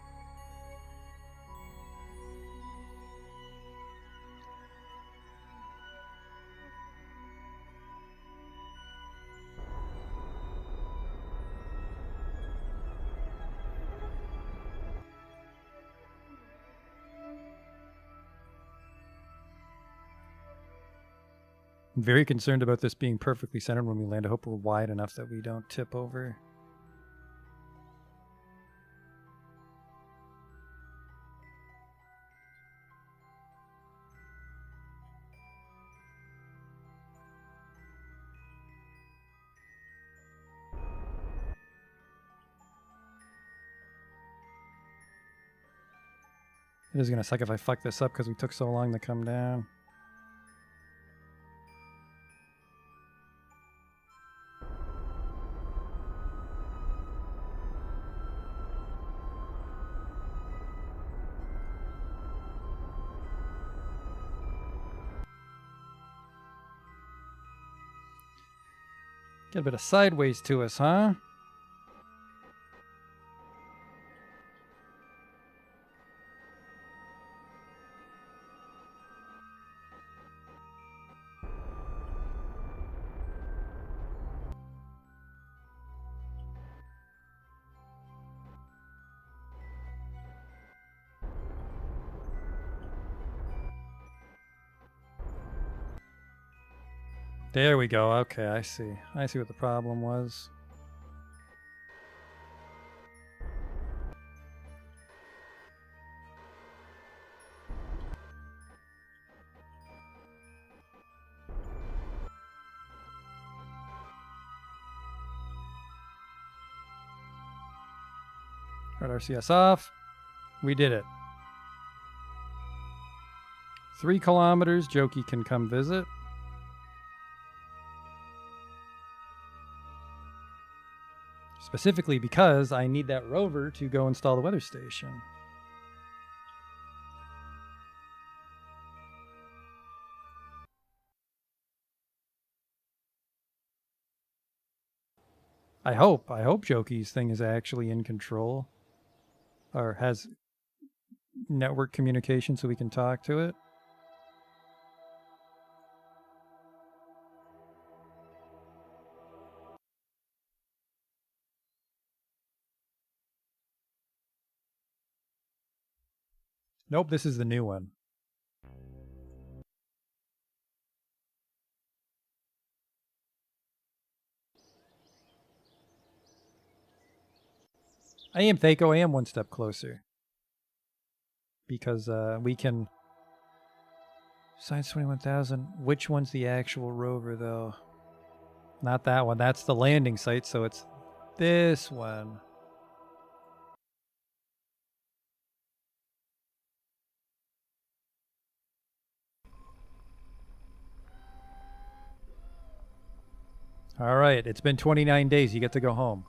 I'm very concerned about this being perfectly centered when we land. I hope we're wide enough that we don't tip over. It is going to suck if I fuck this up because we took so long to come down. Get a bit of sideways to us, huh? There we go. Okay, I see. I see what the problem was. Right, RCS off. We did it. 3 kilometers. Jokey can come visit. Specifically because I need that rover to go install the weather station. I hope Jokey's thing is actually in control. Or has network communication so we can talk to it. Nope, this is the new one. I am Thaco, I am one step closer. Because we can... Science 21,000. Which one's the actual rover, though? Not that one. That's the landing site, so it's this one. All right, it's been 29 days. You get to go home.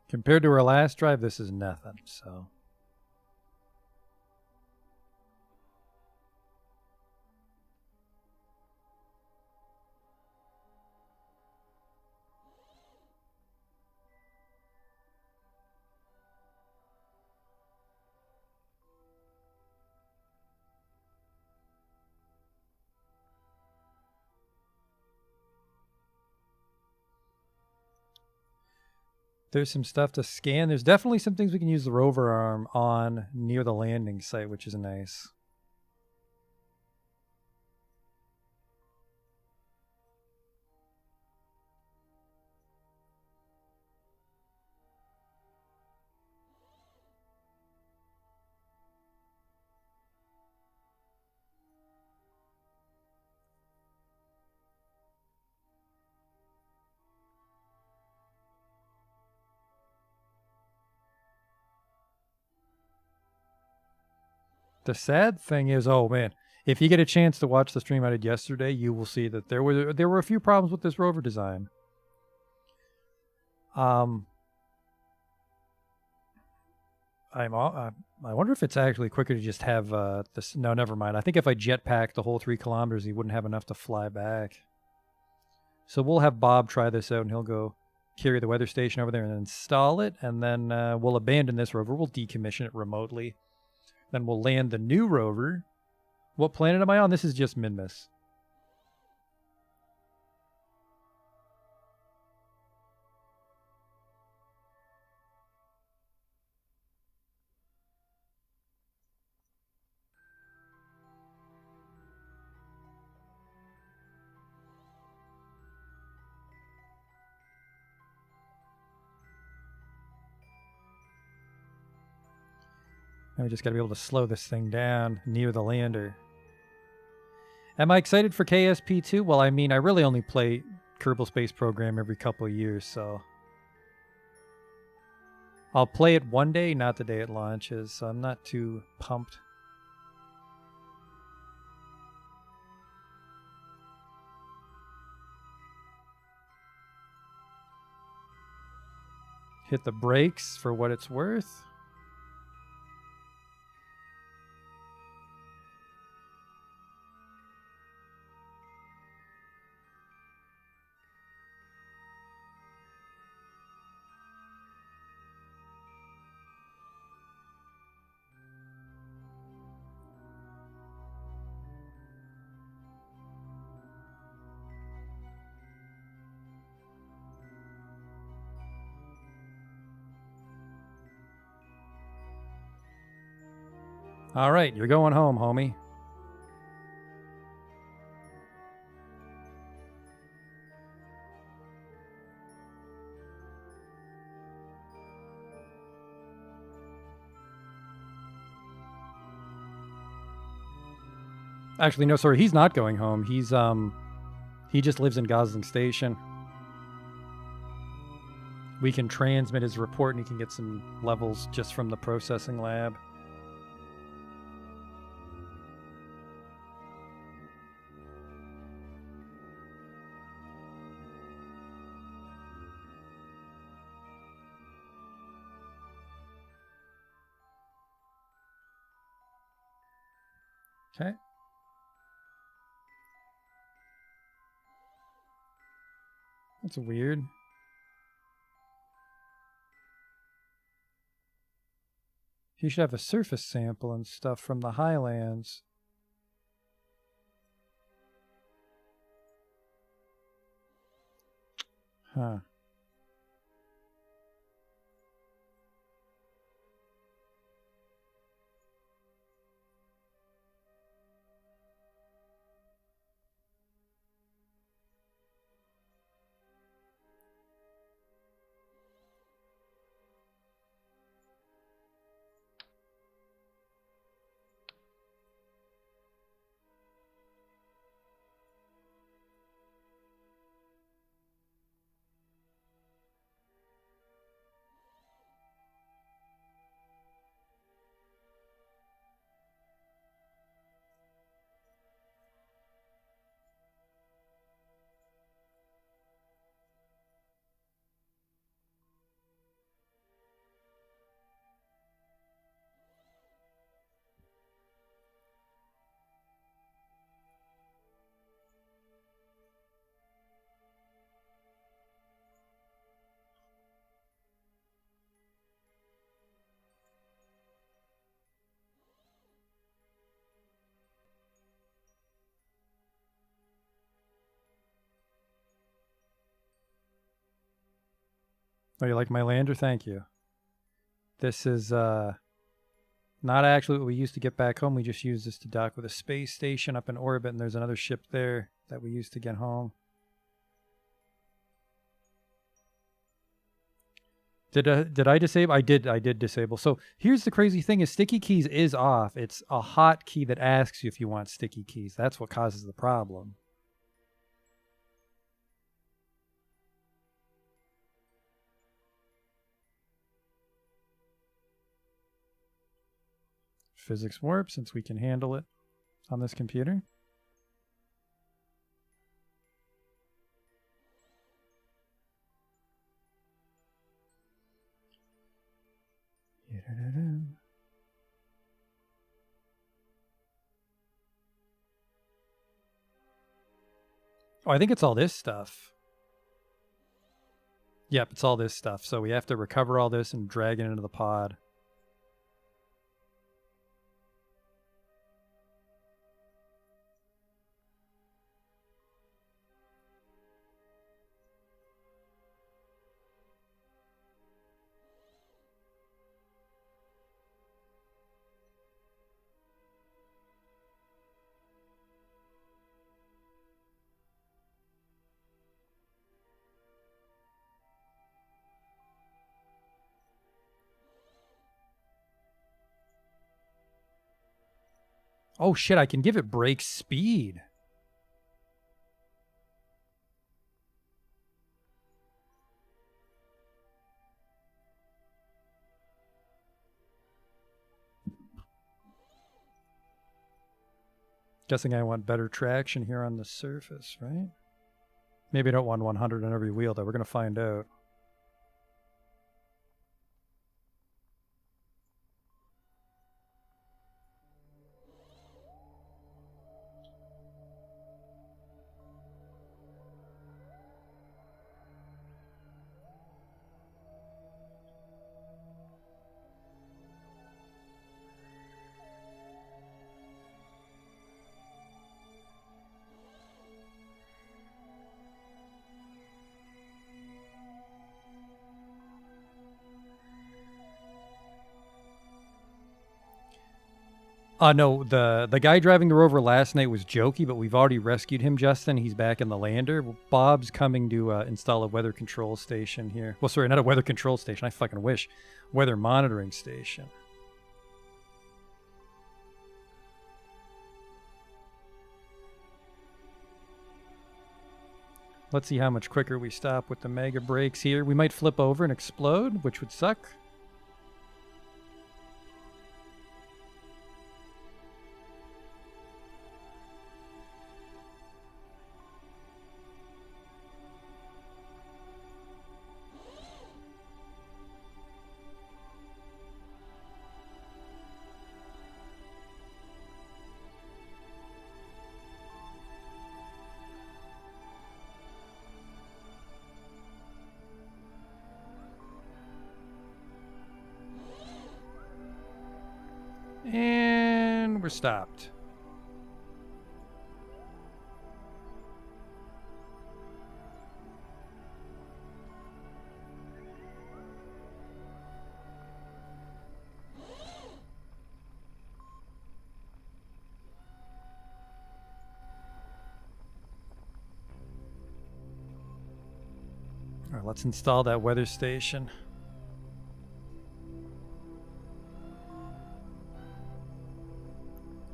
Compared to our last drive, this is nothing, so... – There's some stuff to scan. There's definitely some things we can use the rover arm on near the landing site, which is nice. The sad thing is, oh man, if you get a chance to watch the stream I did yesterday, you will see that there were a few problems with this rover design. I wonder if it's actually quicker to just have this. No, never mind. I think if I jetpack the whole 3 kilometers, he wouldn't have enough to fly back. So we'll have Bob try this out, and he'll go carry the weather station over there and install it, and then we'll abandon this rover. We'll decommission it remotely. Then we'll land the new rover. What planet am I on? This is just Minmus. Now we just got to be able to slow this thing down near the lander. Am I excited for KSP2? Well, I mean, I really only play Kerbal Space Program every couple of years, so I'll play it one day, not the day it launches, so I'm not too pumped. Hit the brakes for what it's worth. All right, you're going home, homie. Actually, no, sorry, he's not going home. He just lives in Gosling Station. We can transmit his report and he can get some levels just from the processing lab. Okay. That's weird. He should have a surface sample and stuff from the highlands. Huh. Oh, you like my lander? Thank you. This is not actually what we used to get back home. We just use this to dock with a space station up in orbit, and there's another ship there that we used to get home. Did I disable? I did disable. So here's the crazy thing: is sticky keys is off. It's a hot key that asks you if you want sticky keys. That's what causes the problem. Physics warp, since we can handle it on this computer. Oh, I think it's all this stuff. Yep, it's all this stuff. So we have to recover all this and drag it into the pod. Oh shit, I can give it brake speed. Guessing I want better traction here on the surface, right? Maybe I don't want 100 on every wheel, though. We're going to find out. No, the guy driving the rover last night was jokey, but we've already rescued him, Justin. He's back in the lander. Bob's coming to install a weather control station here. Well, sorry, not a weather control station. I fucking wish. Weather monitoring station. Let's see how much quicker we stop with the mega brakes here. We might flip over and explode, which would suck. And we're stopped. All right, let's install that weather station.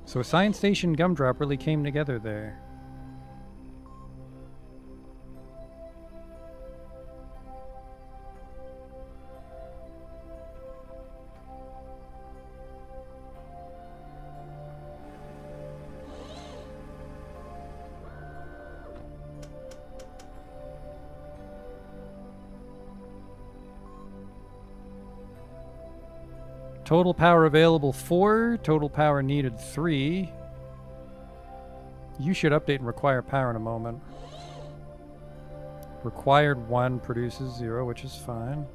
So Science Station Gumdrop really came together there. Total power available 4, total power needed 3. You should update and require power in a moment. Required 1 produces 0, which is fine.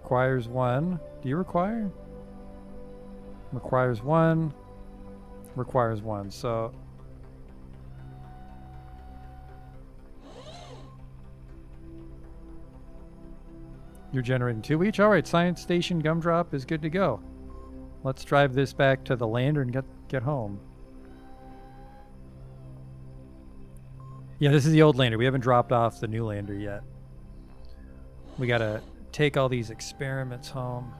Requires 1. Do you require? Requires 1. Requires 1. So You're generating 2 each? Alright, Science Station Gumdrop is good to go. Let's drive this back to the lander and get home. Yeah, this is the old lander. We haven't dropped off the new lander yet. We gotta take all these experiments home.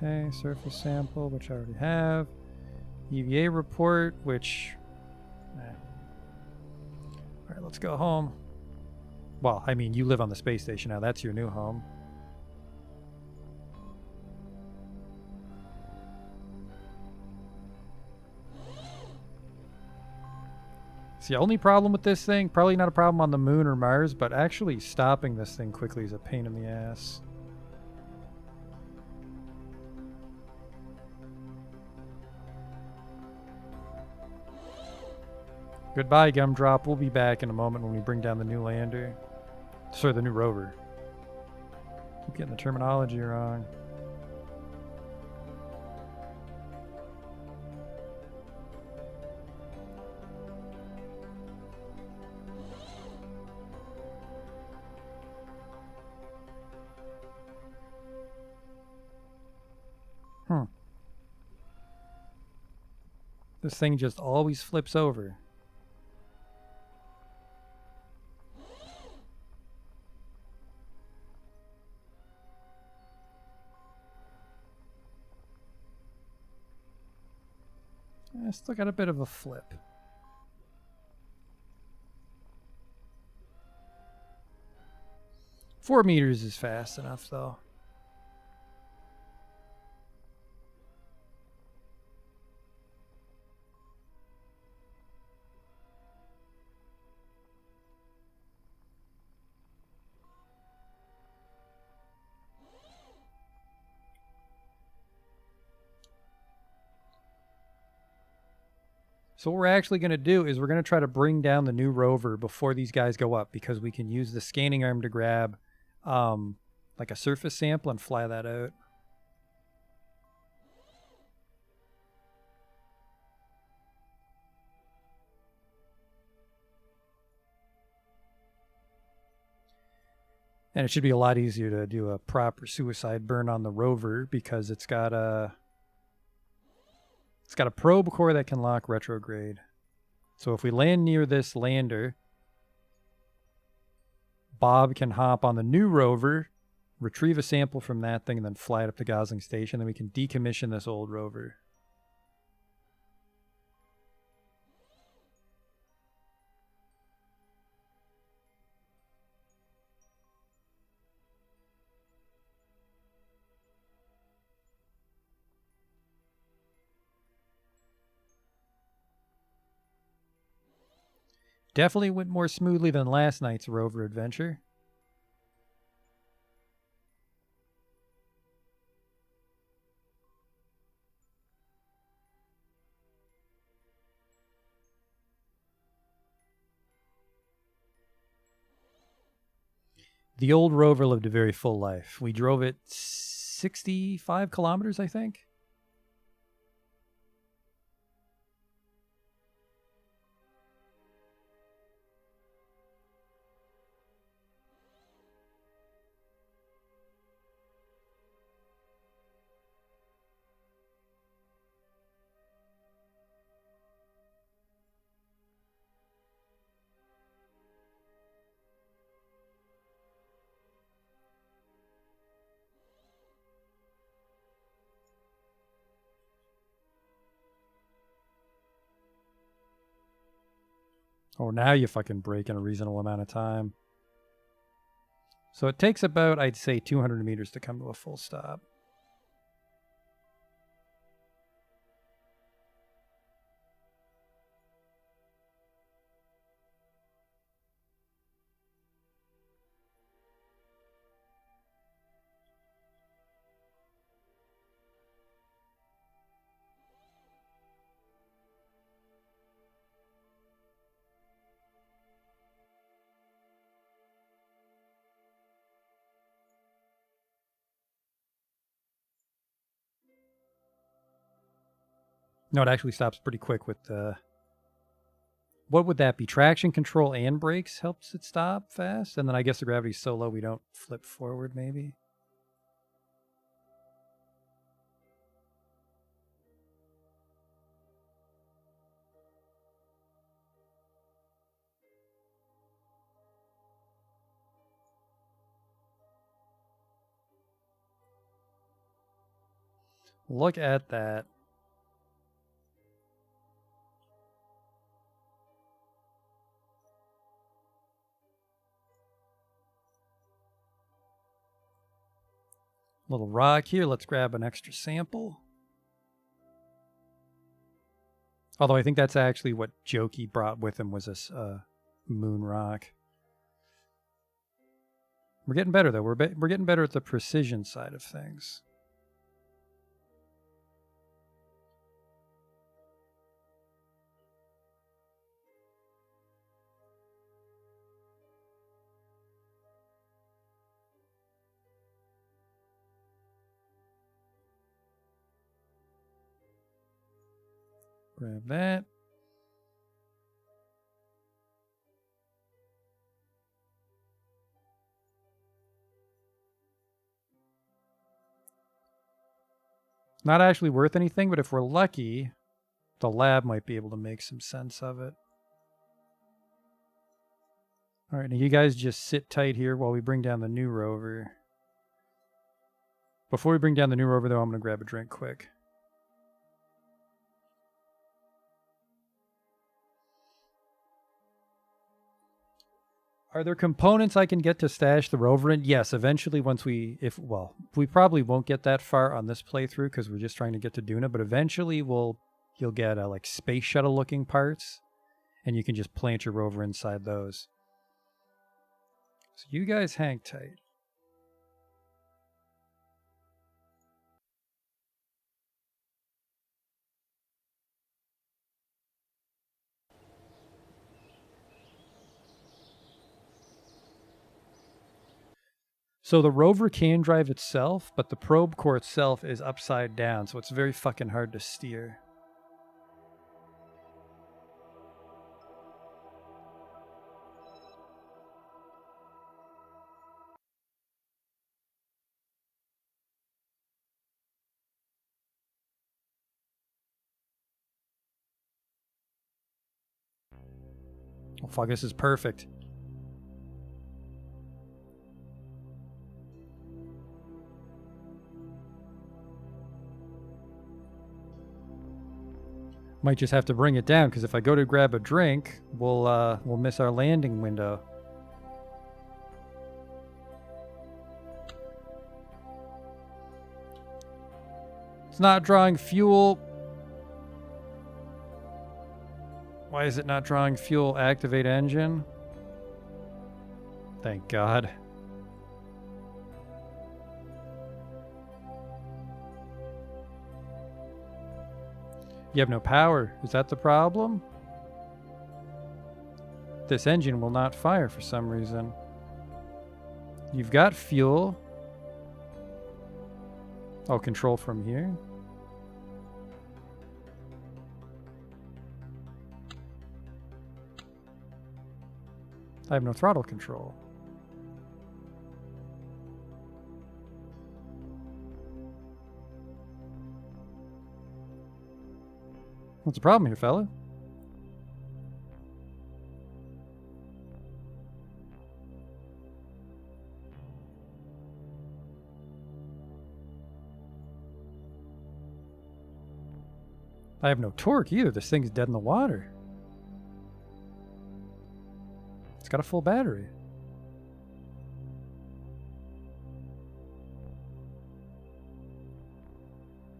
Okay, surface sample, which I already have. EVA report, which... Alright, let's go home. Well, I mean, you live on the space station now. That's your new home. See, the only problem with this thing, probably not a problem on the moon or Mars, but actually stopping this thing quickly is a pain in the ass. Goodbye, Gumdrop. We'll be back in a moment when we bring down the new lander. Sorry, the new rover. Keep getting the terminology wrong. This thing just always flips over. I still got a bit of a flip. Four meters is fast enough, though. So what we're actually going to do is we're going to try to bring down the new rover before these guys go up, because we can use the scanning arm to grab like a surface sample and fly that out. And it should be a lot easier to do a proper suicide burn on the rover because it's got a probe core that can lock retrograde. So if we land near this lander, Bob can hop on the new rover, retrieve a sample from that thing, and then fly it up to Gosling Station. Then we can decommission this old rover. Definitely went more smoothly than last night's rover adventure. The old rover lived a very full life. We drove it 65 kilometers, I think. Oh, now you fucking brake in a reasonable amount of time. So it takes about, I'd say, 200 meters to come to a full stop. No, it actually stops pretty quick with the... What would that be? Traction control and brakes helps it stop fast? And then I guess the gravity's so low we don't flip forward, maybe? Look at that. Little rock here. Let's grab an extra sample. Although I think that's actually what Jokey brought with him was this moon rock. We're getting better though. We're getting better at the precision side of things. Grab that. Not actually worth anything, but if we're lucky, the lab might be able to make some sense of it. All right, now you guys just sit tight here while we bring down the new rover. Before we bring down the new rover, though, I'm going to grab a drink quick. Are there components I can get to stash the rover in? Yes, eventually once we probably won't get that far on this playthrough because we're just trying to get to Duna, but eventually you'll get like space shuttle looking parts and you can just plant your rover inside those. So you guys hang tight. So the rover can drive itself, but the probe core itself is upside down, so it's very fucking hard to steer. Oh fuck, this is perfect. Might just have to bring it down, because if I go to grab a drink, we'll miss our landing window. It's not drawing fuel. Why is it not drawing fuel? Activate engine. Thank God. You have no power. Is that the problem? This engine will not fire for some reason. You've got fuel. Oh, control from here. I have no throttle control. What's the problem here, fella? I have no torque either. This thing's dead in the water. It's got a full battery.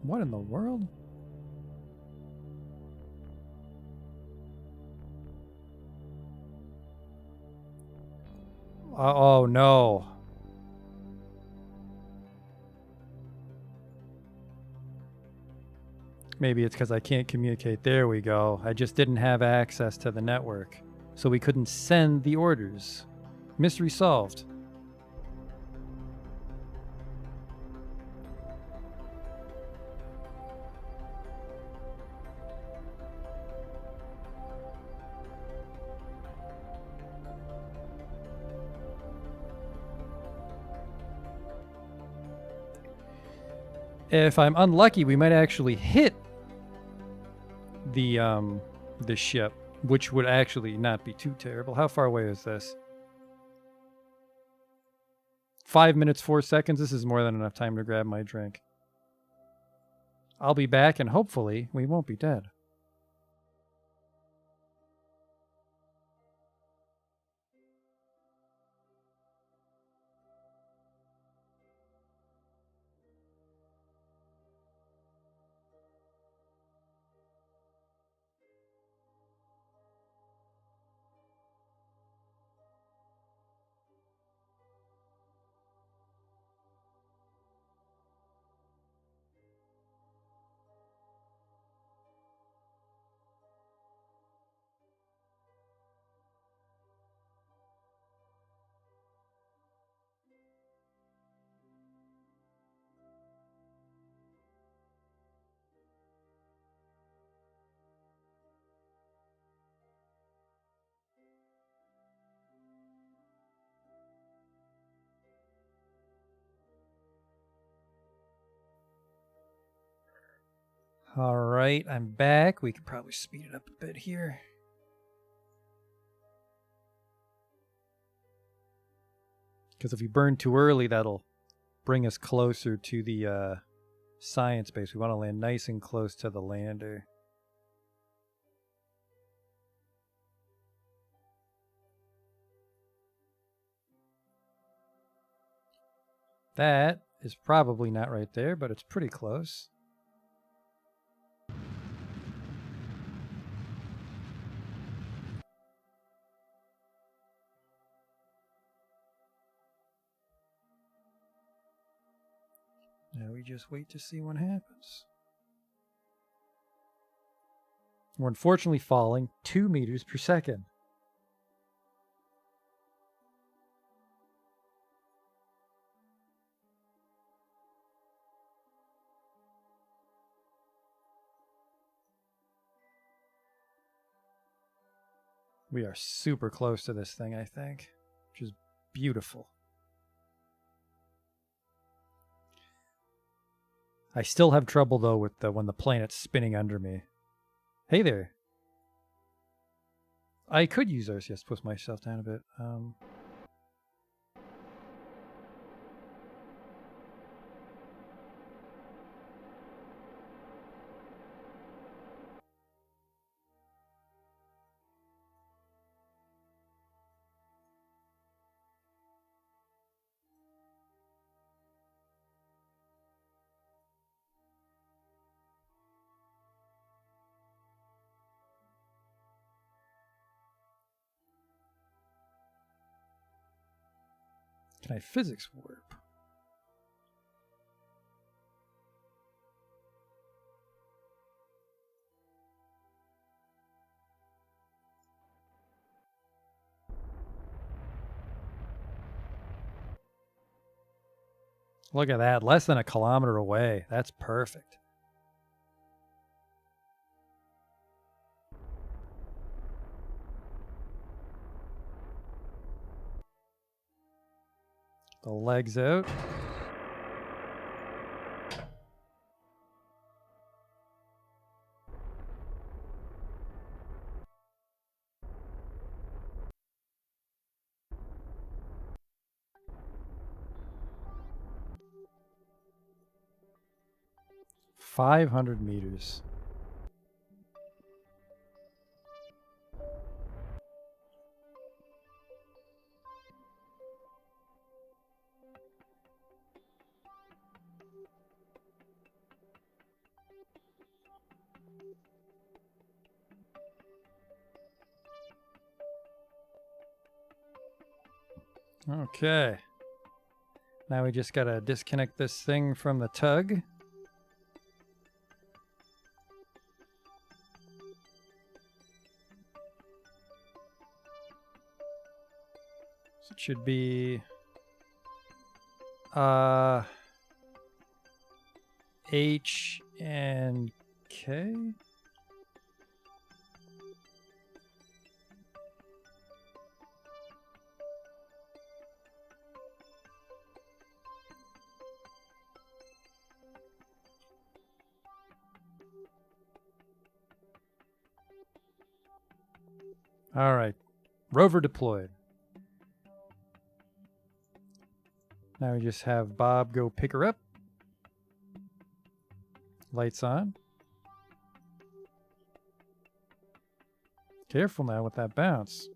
What in the world? Oh no. Maybe it's because I can't communicate. There we go. I just didn't have access to the network, so we couldn't send the orders. Mystery solved. If I'm unlucky, we might actually hit the ship, which would actually not be too terrible. How far away is this? 5 minutes, 4 seconds. This is more than enough time to grab my drink. I'll be back, and hopefully we won't be dead. All right, I'm back. We can probably speed it up a bit here. Because if we burn too early, that'll bring us closer to the science base. We want to land nice and close to the lander. That is probably not right there, but it's pretty close. Now we just wait to see what happens. We're unfortunately falling 2 meters per second. We are super close to this thing, I think, which is beautiful. I still have trouble, though, with when the planet's spinning under me. Hey there. I could use RCS to push myself down a bit. Can I physics warp? Look at that, less than a kilometer away. That's perfect. The legs out. $500 meters. Okay. Now we just gotta disconnect this thing from the tug. So it should be H and K. All right. Rover deployed. Now we just have Bob go pick her up. Lights on. Careful now with that bounce.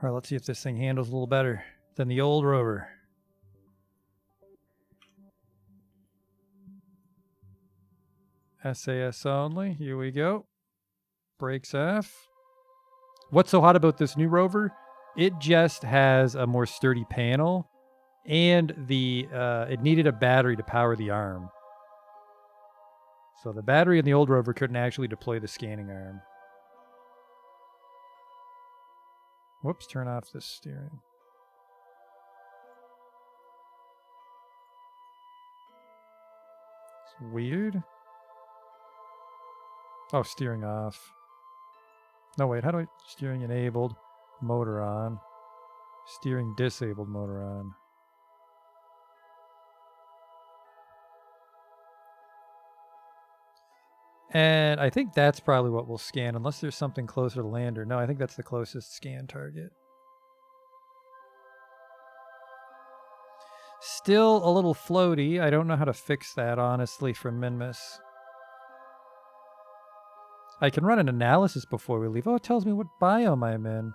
All right, let's see if this thing handles a little better than the old rover. SAS only. Here we go. Brakes off. What's so hot about this new rover? It just has a more sturdy panel, and it needed a battery to power the arm. So the battery in the old rover couldn't actually deploy the scanning arm. Whoops, turn off the steering. It's weird. Oh, steering off. No, wait, how do I... Steering enabled, motor on. Steering disabled, motor on. And I think that's probably what we'll scan, unless there's something closer to lander. No, I think that's the closest scan target. Still a little floaty. I don't know how to fix that, honestly, from Minmus. I can run an analysis before we leave. Oh, it tells me what biome I'm in.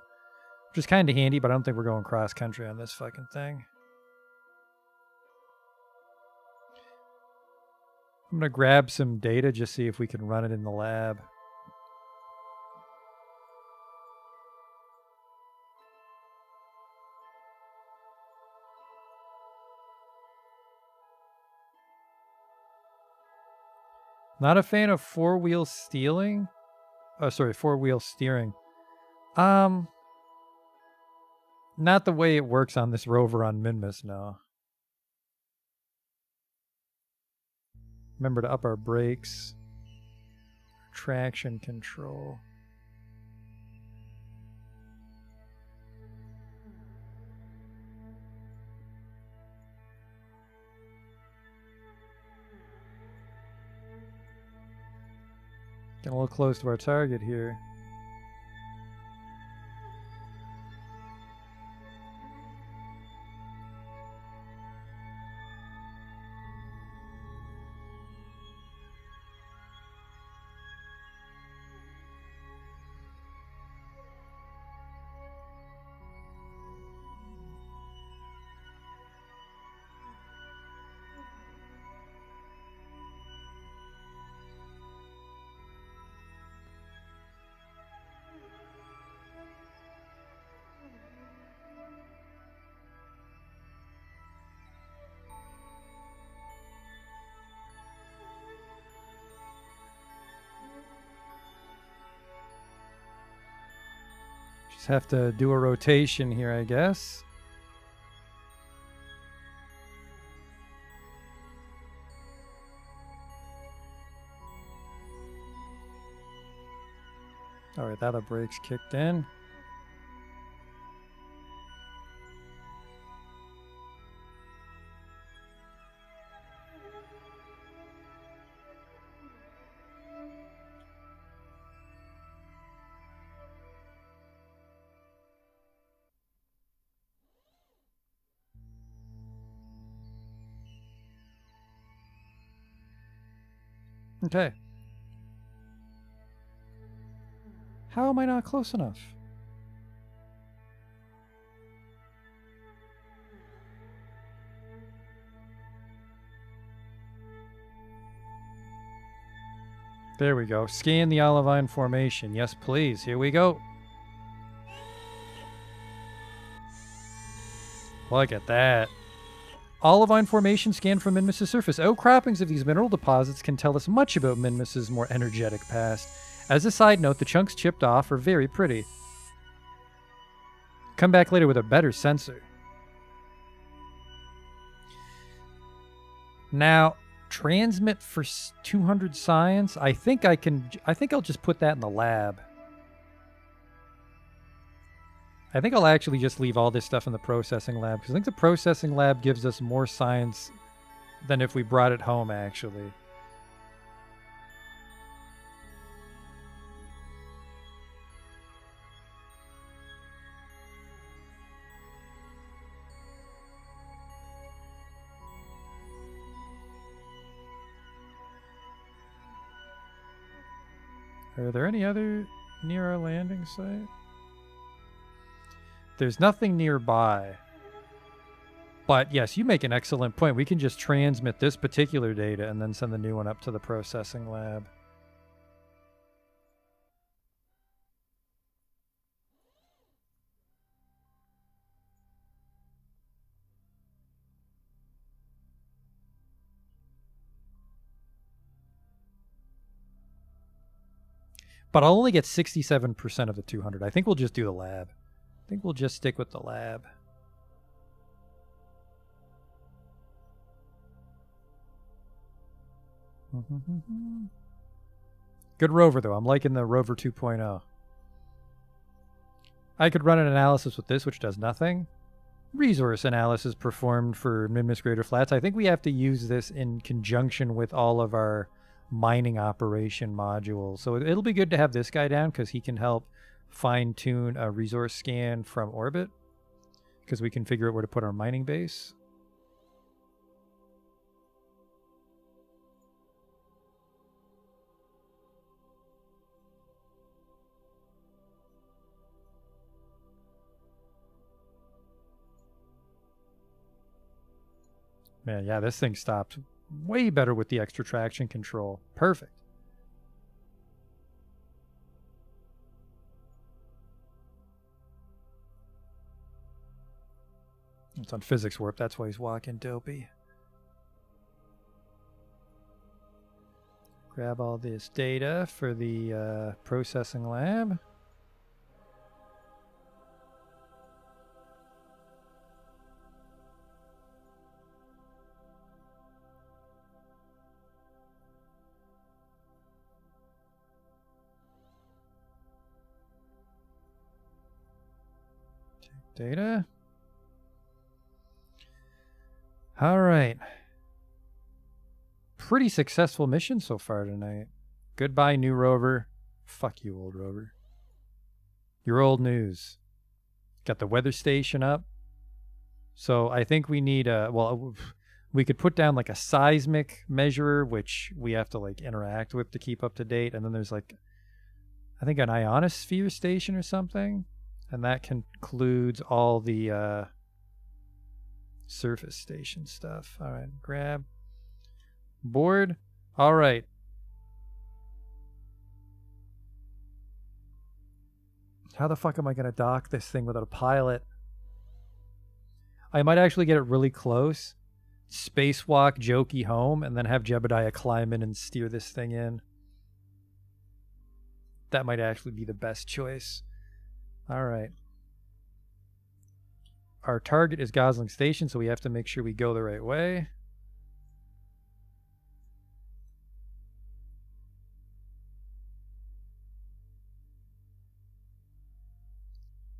Which is kind of handy, but I don't think we're going cross-country on this fucking thing. I'm going to grab some data, just see if we can run it in the lab. Not a fan of four-wheel steering. Oh, sorry, four-wheel steering. Not the way it works on this rover on Minmus, no. Remember to up our brakes. Traction control. Getting a little close to our target here. Just have to do a rotation here, I guess. All right, that the brakes kicked in. Okay. How am I not close enough? There we go. Scan the olivine formation. Yes, please. Here we go. Look at that. Olivine formation scanned from Minmus's surface. Outcroppings of these mineral deposits can tell us much about Minmus's more energetic past. As a side note, the chunks chipped off are very pretty. Come back later with a better sensor. Now, transmit for 200 science. I think I'll just put that in the lab. I think I'll actually just leave all this stuff in the processing lab, because I think the processing lab gives us more science than if we brought it home, actually. Are there any other near our landing site? There's nothing nearby. But yes, you make an excellent point. We can just transmit this particular data and then send the new one up to the processing lab. But I'll only get 67% of the 200. I think we'll just do the lab. I think we'll just stick with the lab. Good rover, though. I'm liking the rover 2.0. I could run an analysis with this, which does nothing. Resource analysis performed for Minmus Greater Flats. I think we have to use this in conjunction with all of our mining operation modules. So it'll be good to have this guy down, because he can help fine-tune a resource scan from orbit, because we can figure out where to put our mining base. Man, yeah, this thing stopped way better with the extra traction control. Perfect. It's on physics warp. That's why he's walking dopey. Grab all this data for the processing lab. Take data. All right. Pretty successful mission so far tonight. Goodbye, new rover. Fuck you, old rover. You're old news. Got the weather station up. So I think we need a... Well, we could put down like a seismic measurer, which we have to like interact with to keep up to date. And then there's like, I think an ionosphere station or something. And that concludes all the... surface station stuff. All right, grab board. All right. How the fuck am I going to dock this thing without a pilot? I might actually get it really close, spacewalk Jokey home, and then have Jebediah climb in and steer this thing in. That might actually be the best choice. All right. Our target is Gosling Station, so we have to make sure we go the right way.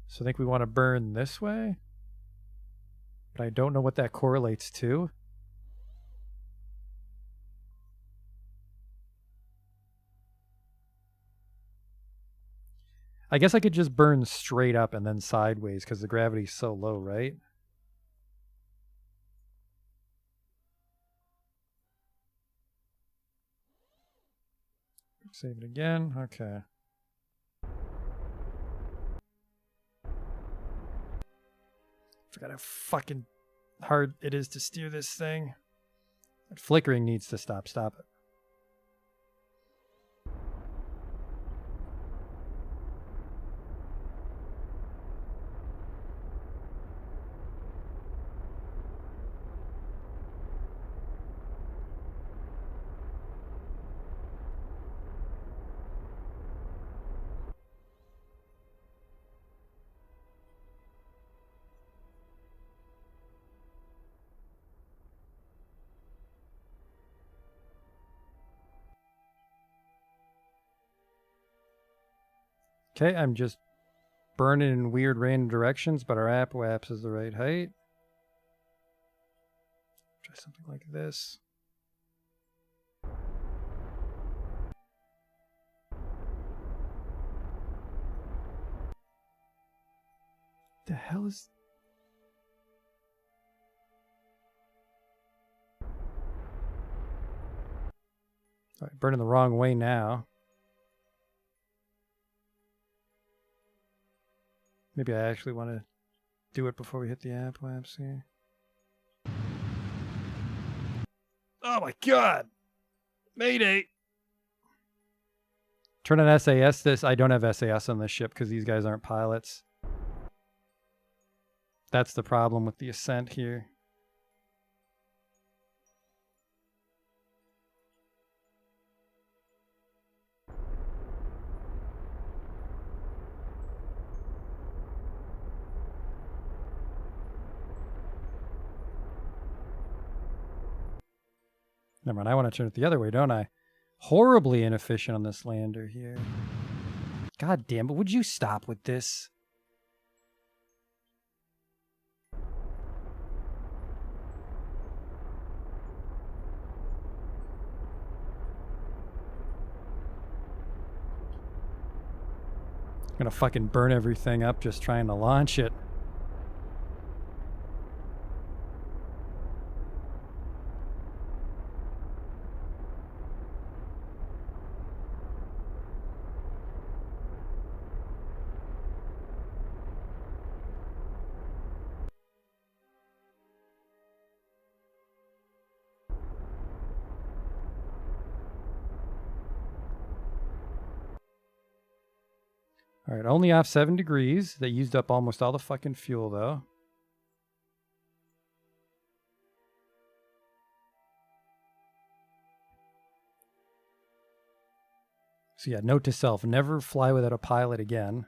So I think we want to burn this way. But I don't know what that correlates to. I guess I could just burn straight up and then sideways because the gravity's so low, right? Save it again. Okay. Forgot how fucking hard it is to steer this thing. That flickering needs to stop. Stop it. Okay, I'm just burning in weird random directions, but our apoapse is the right height. Try something like this. The hell is... All right, burning the wrong way now. Maybe I actually want to do it before we hit the apoapse here. Oh my god! Mayday! Turn on SAS this. I don't have SAS on this ship because these guys aren't pilots. That's the problem with the ascent here. Never mind, I want to turn it the other way, don't I? Horribly inefficient on this lander here. God damn it, would you stop with this? I'm gonna fucking burn everything up just trying to launch it. All right, only off 7 degrees. They used up almost all the fucking fuel, though. So yeah, note to self, never fly without a pilot again.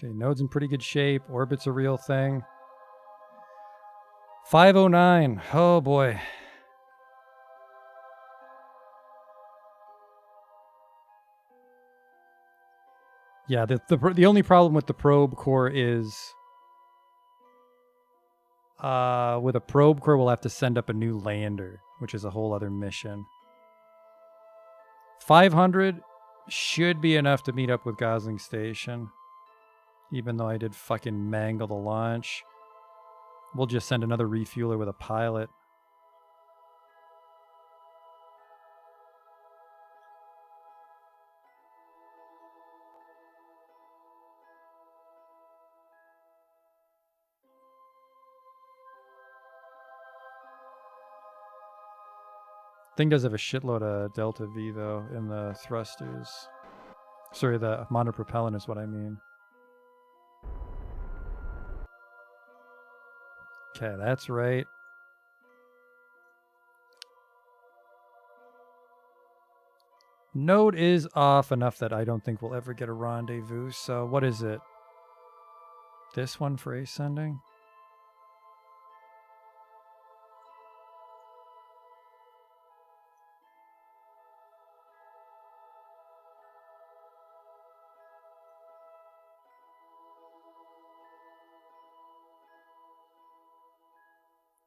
Okay, node's in pretty good shape. Orbit's a real thing. 509. Oh boy. Yeah, the only problem with the probe core is with a probe core we'll have to send up a new lander, which is a whole other mission. 500 should be enough to meet up with Gosling Station. Even though I did fucking mangle the launch. We'll just send another refueler with a pilot. Thing does have a shitload of Delta V, though, in the thrusters. Sorry, the monopropellant is what I mean. Okay, that's right. Node is off enough that I don't think we'll ever get a rendezvous. So what is it? This one for ascending?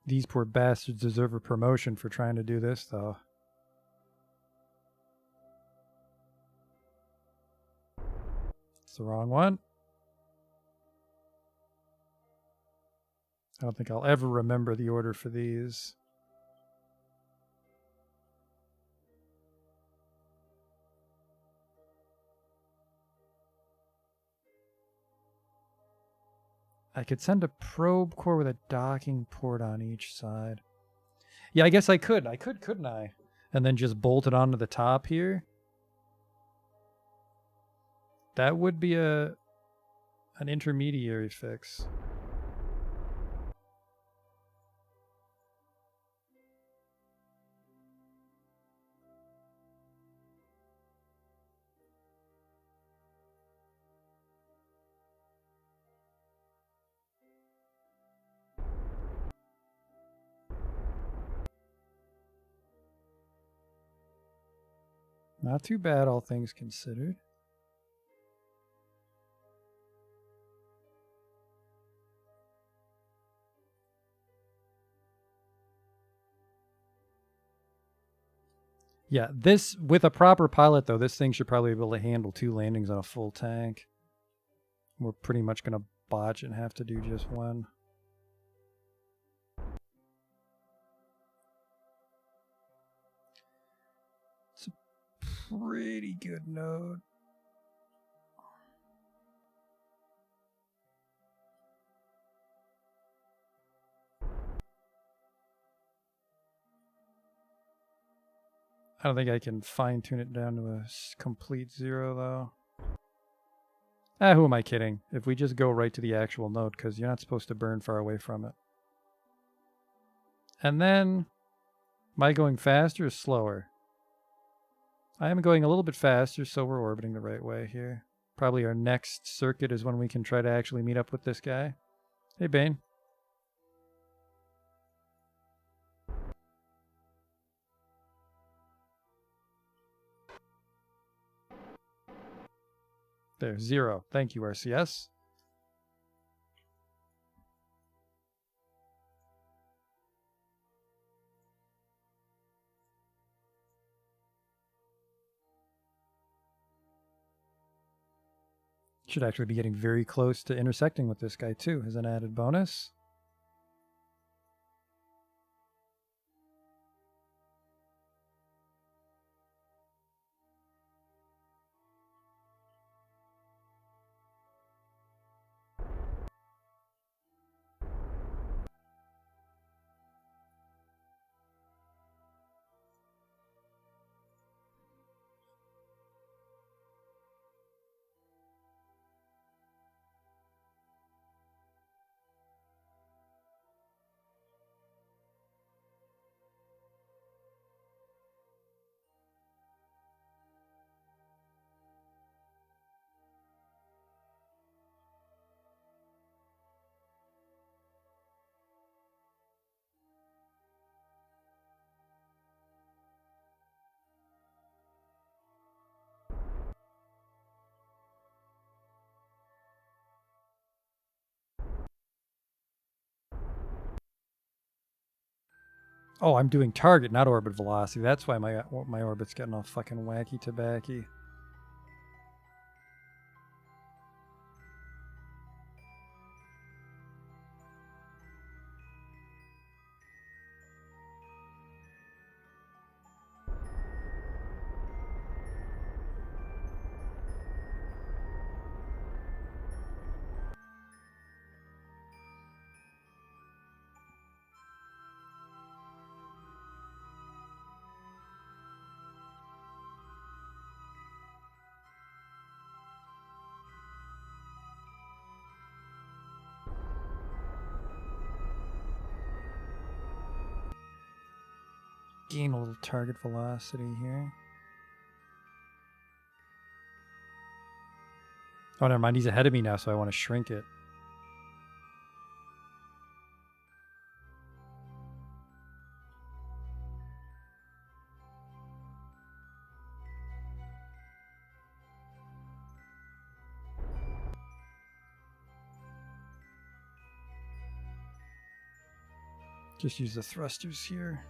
These poor bastards deserve a promotion for trying to do this, though. It's the wrong one. I don't think I'll ever remember the order for these. I could send a probe core with a docking port on each side. Yeah, I guess I could. I could, couldn't I? And then just bolt it onto the top here. That would be an intermediary fix. Not too bad, all things considered. Yeah, this, with a proper pilot, though, this thing should probably be able to handle 2 landings on a full tank. We're pretty much going to botch and have to do just one. It's a pretty good node. I don't think I can fine-tune it down to a complete 0, though. Who am I kidding? If we just go right to the actual node, because you're not supposed to burn far away from it. And then, am I going faster or slower? I am going a little bit faster, so we're orbiting the right way here. Probably our next circuit is when we can try to actually meet up with this guy. Hey, Bane. There, 0. Thank you, RCS. Should actually be getting very close to intersecting with this guy, too, as an added bonus. Oh, I'm doing target, not orbit velocity. That's why my orbit's getting all fucking wacky tobacky. Gain a little target velocity here. Oh, never mind. He's ahead of me now, so I want to shrink it. Just use the thrusters here.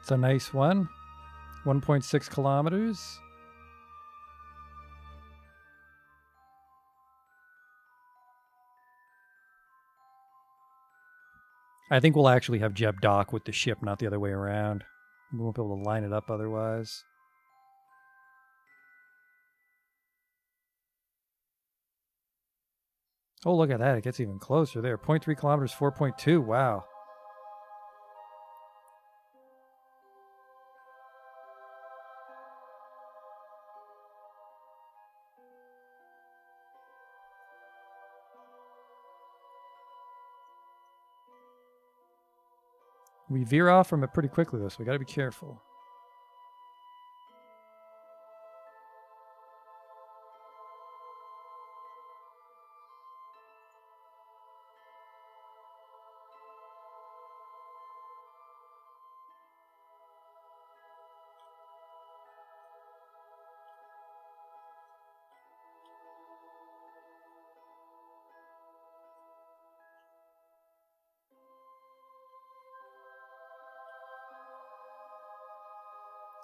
It's a nice one. 1.6 kilometers. I think we'll actually have Jeb dock with the ship, not the other way around. We won't be able to line it up otherwise. Oh, look at that. It gets even closer there. 0.3 kilometers, 4.2. Wow. We veer off from it pretty quickly, though, so we got to be careful.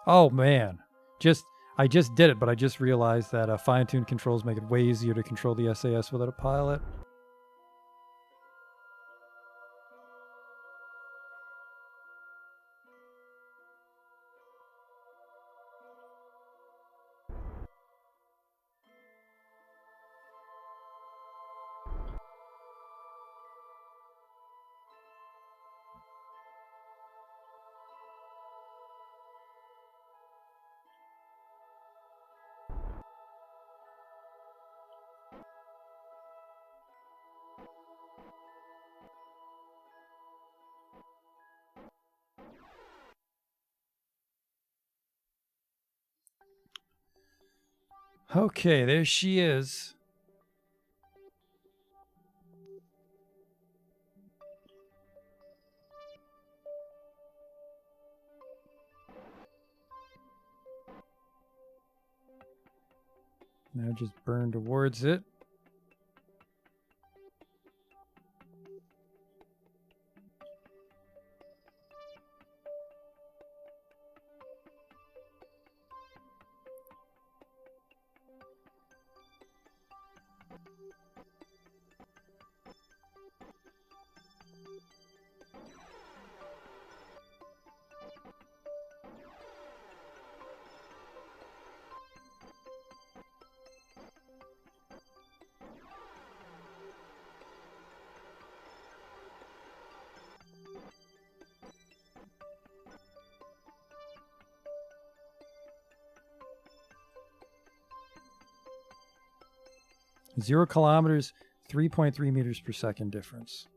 Oh, man. I just did it, but I just realized that fine-tuned controls make it way easier to control the SAS without a pilot. Okay, there she is. Now just burn towards it. Zero kilometers, 3.3 meters per second difference.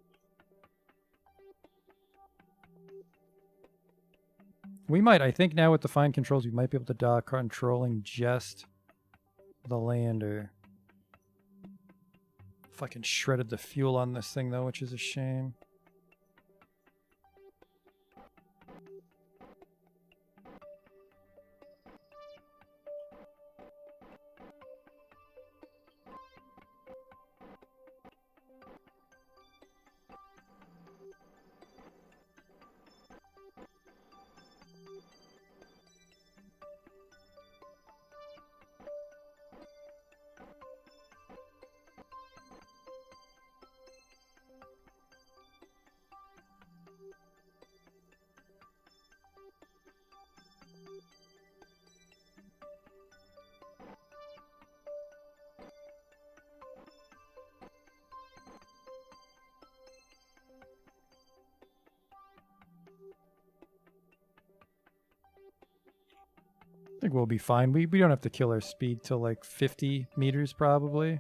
We might, I think now with the fine controls, we might be able to dock controlling just the lander. Fucking shredded the fuel on this thing though, which is a shame. I think we'll be fine. We don't have to kill our speed till like 50 meters probably.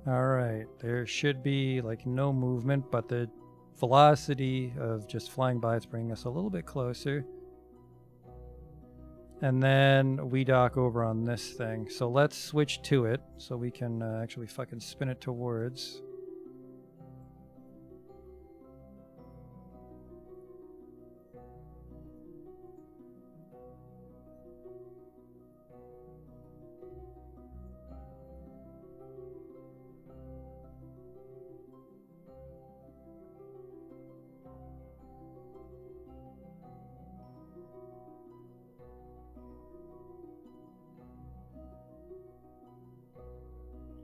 Alright, there should be like no movement, but the velocity of just flying by is bringing us a little bit closer. And then we dock over on this thing. So let's switch to it so we can actually fucking spin it towards.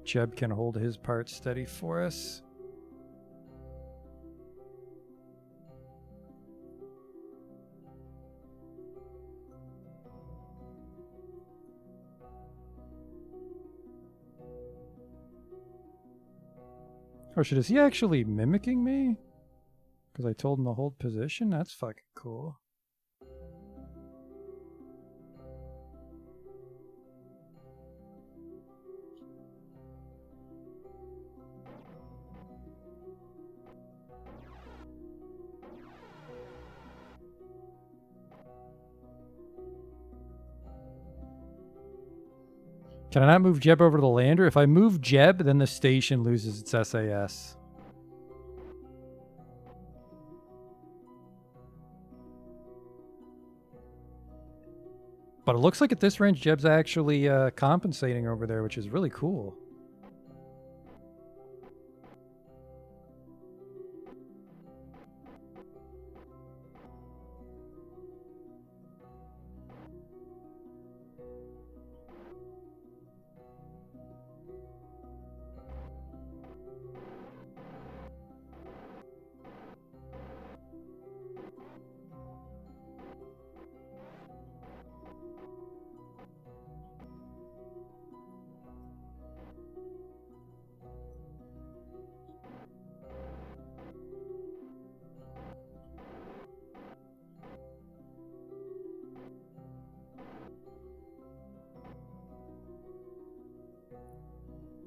Jeb can hold his part steady for us. Oh shit, is he actually mimicking me? Because I told him to hold position? That's fucking cool. Can I not move Jeb over to the lander? If I move Jeb, then the station loses its SAS. But it looks like at this range, Jeb's actually compensating over there, which is really cool.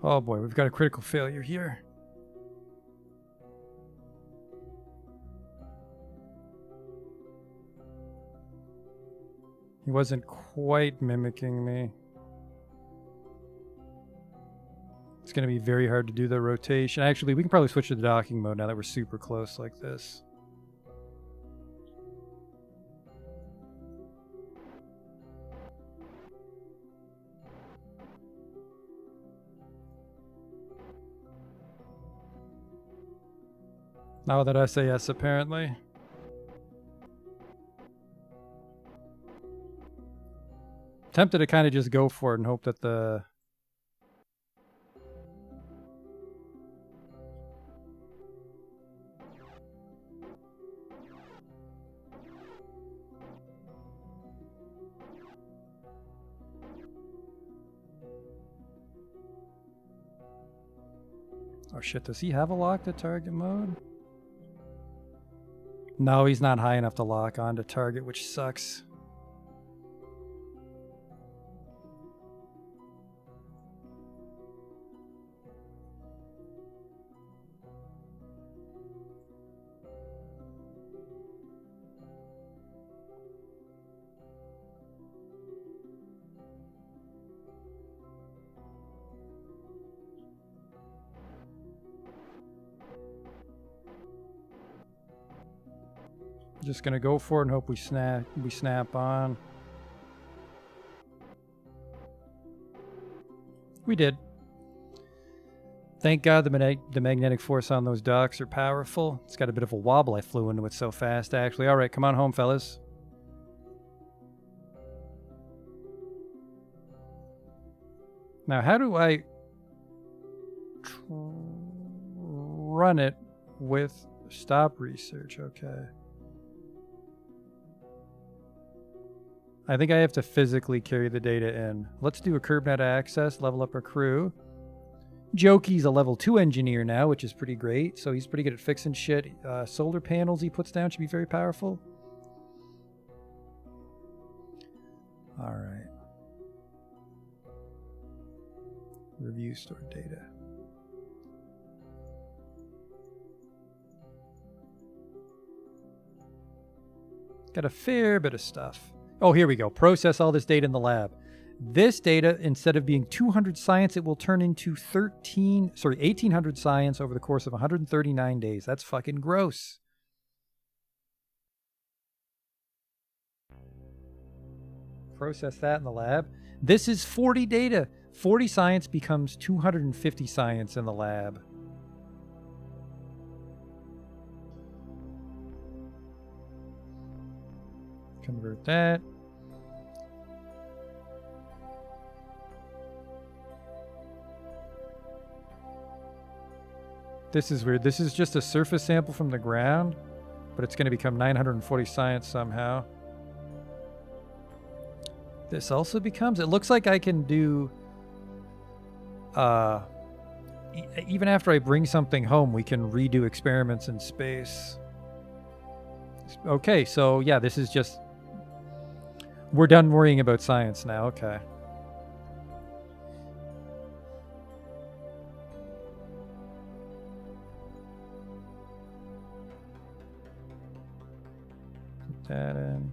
Oh boy, we've got a critical failure here. He wasn't quite mimicking me. It's going to be very hard to do the rotation. Actually, we can probably switch to the docking mode now that we're super close like this. Now that SAS, apparently. Tempted to kind of just go for it and hope that the... Oh shit, does he have a lock to target mode? No, he's not high enough to lock onto target, which sucks. Just gonna go for it and hope we snap on. We did. Thank God the magnetic force on those docks are powerful. It's got a bit of a wobble. I flew into it so fast, actually. All right, come on home, fellas. Now, how do I run it with stop research? Okay. I think I have to physically carry the data in. Let's do a CurbNet access, level up our crew. Jokey's a level 2 engineer now, which is pretty great. So he's pretty good at fixing shit. Solar panels he puts down should be very powerful. All right. Review stored data. Got a fair bit of stuff. Oh, here we go. Process all this data in the lab. This data, instead of being 200 science, it will turn into 1,800 science over the course of 139 days. That's fucking gross. Process that in the lab. This is 40 data. 40 science becomes 250 science in the lab. Convert that. This is weird. This is just a surface sample from the ground, but it's going to become 940 science somehow. This also becomes... It looks like I can do... even after I bring something home, we can redo experiments in space. Okay, so yeah, this is just... We're done worrying about science now. Okay. Put that in.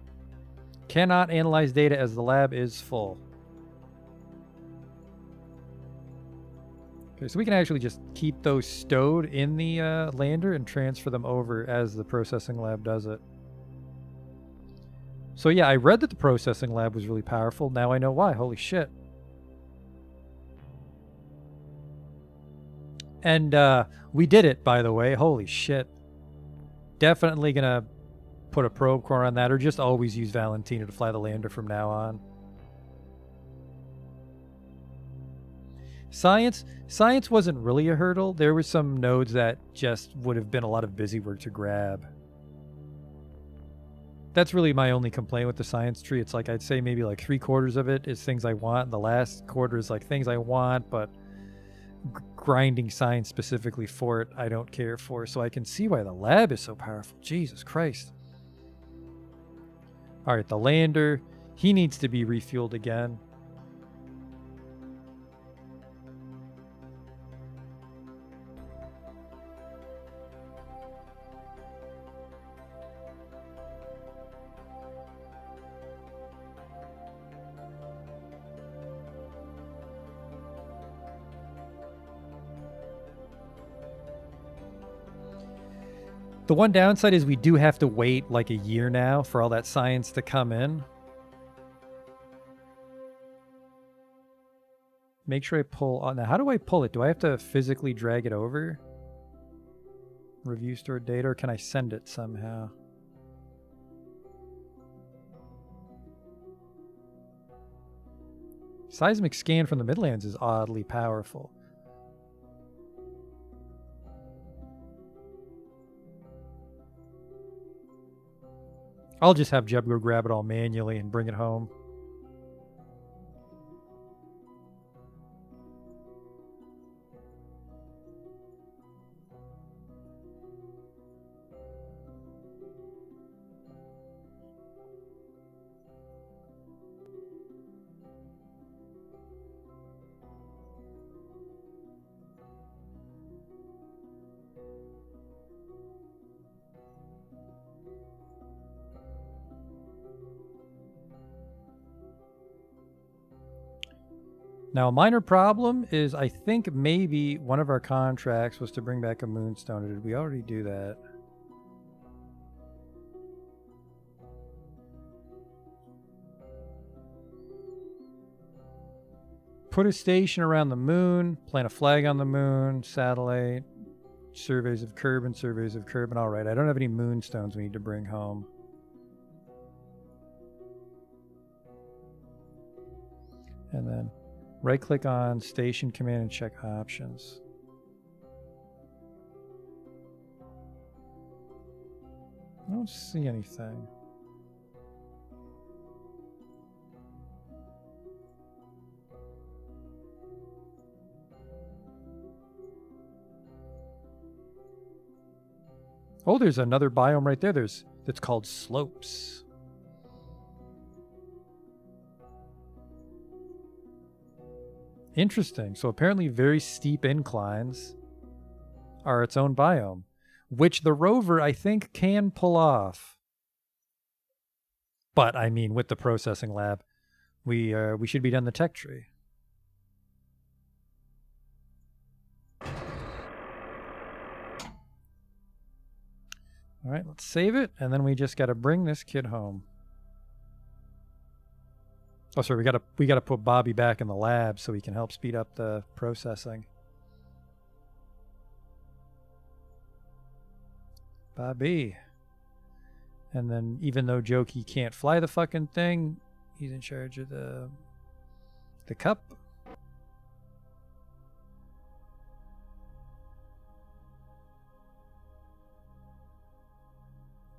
Cannot analyze data as the lab is full. Okay, so we can actually just keep those stowed in the lander and transfer them over as the processing lab does it. So yeah, I read that the processing lab was really powerful. Now I know why. Holy shit. And we did it, by the way. Holy shit. Definitely gonna put a probe core on that, or just always use Valentina to fly the lander from now on. Science wasn't really a hurdle. There were some nodes that just would have been a lot of busy work to grab. That's really my only complaint with the science tree. It's like, I'd say maybe like 3/4 of it is things I want, and the last quarter is like things I want, but grinding science specifically for it, I don't care for. So I can see why the lab is so powerful. Jesus Christ. All right, the lander, he needs to be refueled again. The one downside is we do have to wait like a year now for all that science to come in. Make sure I pull on. Now, how do I pull it? Do I have to physically drag it over? Review stored data, or can I send it somehow? Seismic scan from the Midlands is oddly powerful. I'll just have Jeb go grab it all manually and bring it home. Now, a minor problem is I think maybe one of our contracts was to bring back a moonstone. Or did we already do that? Put a station around the moon, plant a flag on the moon, satellite, surveys of Kerbal, surveys of Kerbal. All right, I don't have any moonstones we need to bring home. And then right-click on Station Command and check options. I don't see anything. Oh, there's another biome right there. That's called slopes. Interesting. So apparently very steep inclines are its own biome, which the rover, I think, can pull off. But I mean, with the processing lab, we should be done the tech tree. All right, let's save it, and then we just got to bring this kid home. Oh, sorry, we got to put Bobby back in the lab so he can help speed up the processing. Bobby. And then even though Jokey can't fly the fucking thing, he's in charge of the cup.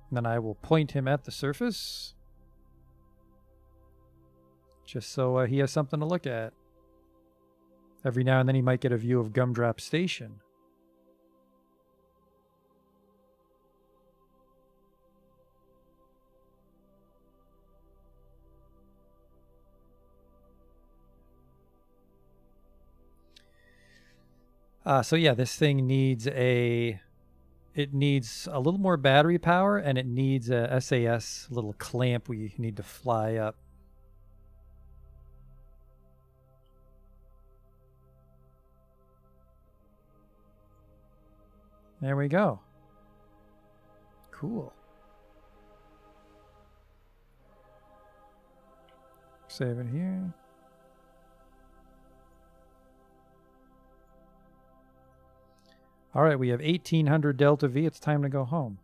And then I will point him at the surface. Just so he has something to look at. Every now and then he might get a view of Gumdrop Station. So yeah, this thing needs it needs a little more battery power, and it needs a SAS little clamp we need to fly up. There we go. Cool. Save it here. All right, we have 1800 Delta V. It's time to go home.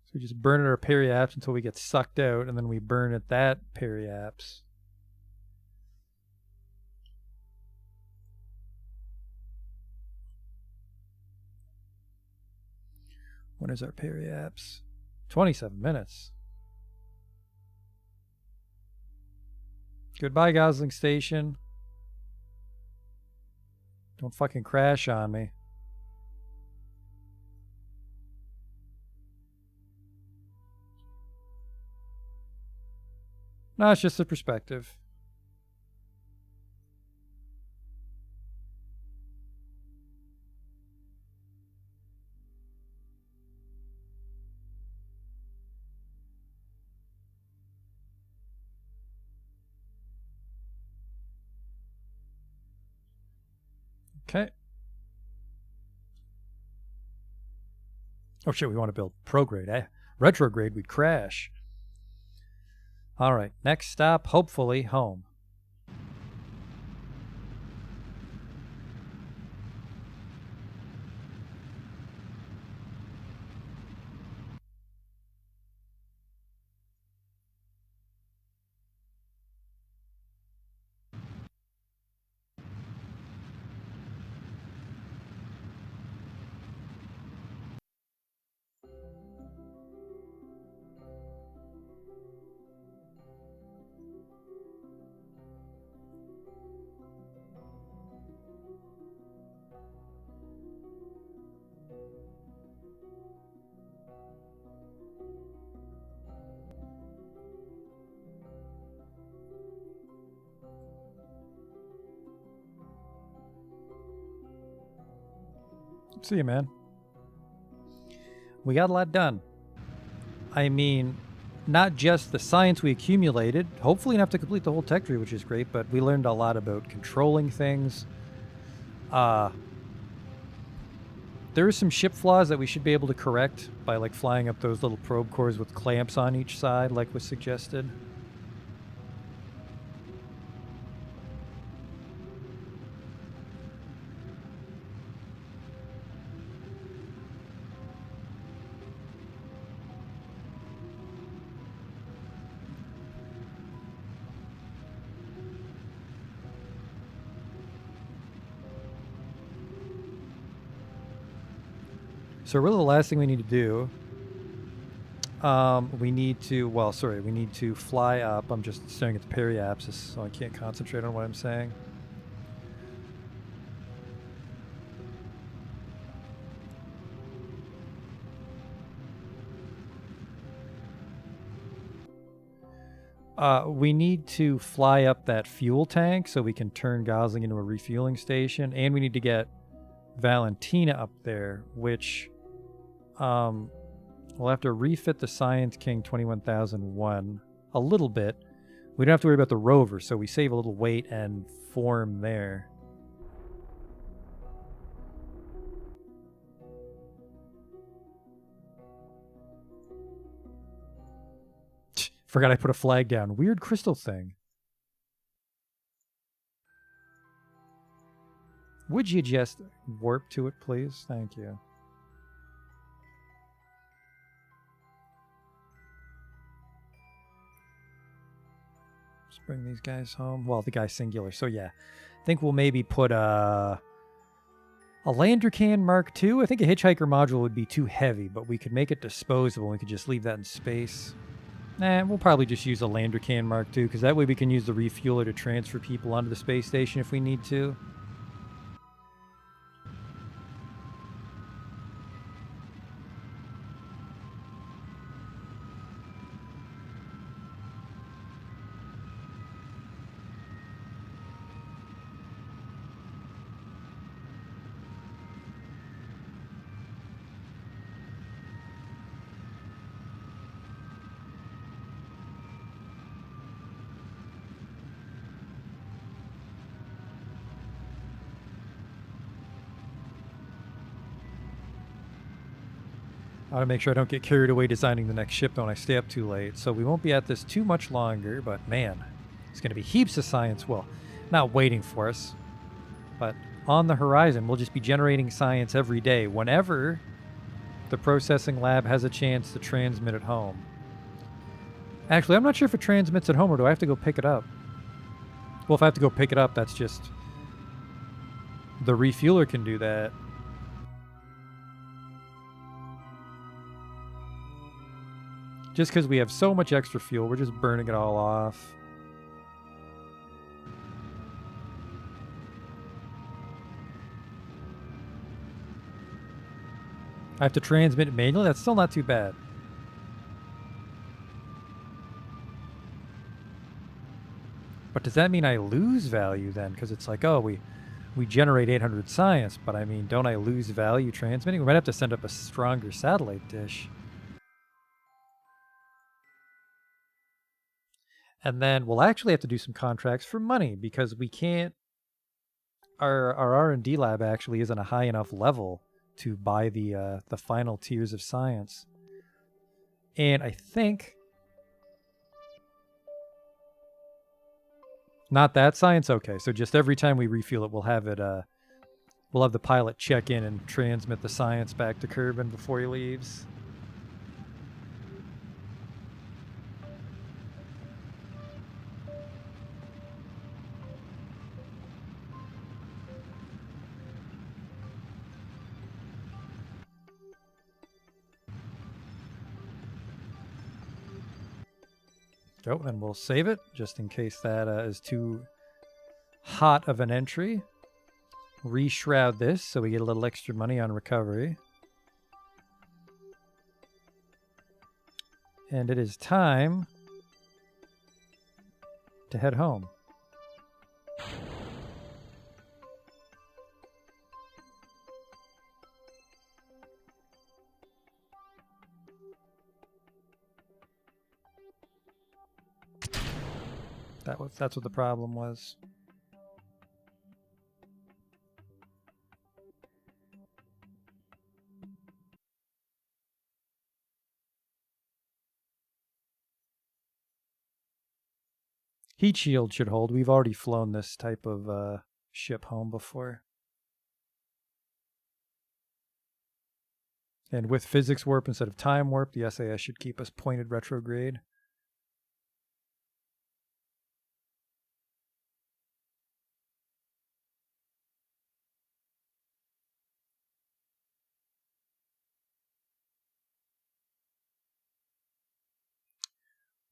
So we just burn at our periaps until we get sucked out, and then we burn at that periaps. When is our periaps? 27 minutes. Goodbye, Gosling Station. Don't fucking crash on me. No, it's just a perspective. Okay. Oh shit, we want to build prograde, eh? Retrograde, we'd crash. All right, next stop, hopefully home. See you, man. We got a lot done. I mean, not just the science we accumulated, hopefully enough to complete the whole tech tree, which is great, but we learned a lot about controlling things. There are some ship flaws that we should be able to correct by like flying up those little probe cores with clamps on each side, like was suggested. So really the last thing we need to do, we need to fly up. I'm just staring at the periapsis, so I can't concentrate on what I'm saying. We need to fly up that fuel tank so we can turn Gosling into a refueling station, and we need to get Valentina up there, which we'll have to refit the Science King 21001 a little bit. We don't have to worry about the rover, so we save a little weight and form there. Forgot I put a flag down. Weird crystal thing. Would you just warp to it, please? Thank you. Let's bring these guys home. Well, the guy's singular, so yeah. I think we'll maybe put a Landrican Mark II. I think a Hitchhiker module would be too heavy, but we could make it disposable. We could just leave that in space. Nah, we'll probably just use a Landrican Mark II, because that way we can use the refueler to transfer people onto the space station if we need to. I want to make sure I don't get carried away designing the next ship when I stay up too late. So we won't be at this too much longer, but man, it's going to be heaps of science. Well, not waiting for us, but on the horizon. We'll just be generating science every day whenever the processing lab has a chance to transmit at home. Actually, I'm not sure if it transmits at home or do I have to go pick it up? Well, if I have to go pick it up, that's just... the refueler can do that. Just because we have so much extra fuel, we're just burning it all off. I have to transmit manually? That's still not too bad. But does that mean I lose value then? Because it's like, oh, we generate 800 science, but I mean, don't I lose value transmitting? We might have to send up a stronger satellite dish. And then we'll actually have to do some contracts for money because we can't... Our R&D lab actually isn't a high enough level to buy the final tiers of science. And I think... Not that science? Okay, so just every time we refuel it, we'll have it... we'll have the pilot check in and transmit the science back to Kerbal before he leaves. Go, and we'll save it, just in case that is too hot of an entry. Reshroud this, so we get a little extra money on recovery. And it is time to head home. That's what the problem was. Heat shield should hold. We've already flown this type of ship home before. And with physics warp instead of time warp, the SAS should keep us pointed retrograde.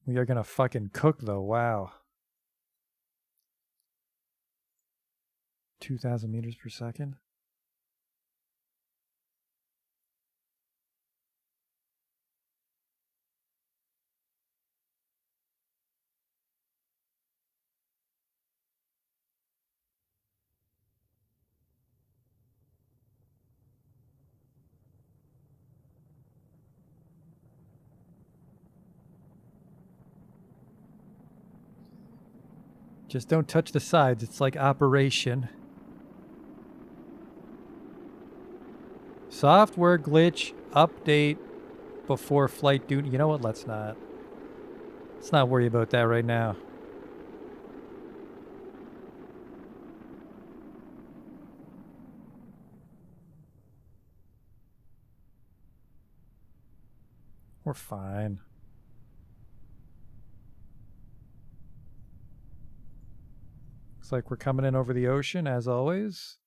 We are gonna fucking cook though, wow. 2,000 meters per second? Just don't touch the sides. It's like Operation. Software glitch update before flight duty. You know what? Let's not worry about that right now. We're fine. Looks like we're coming in over the ocean as always.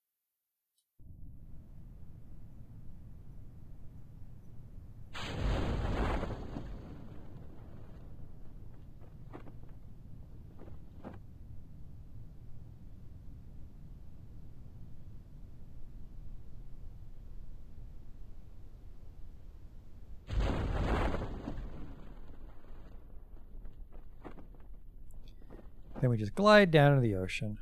Then we just glide down into the ocean.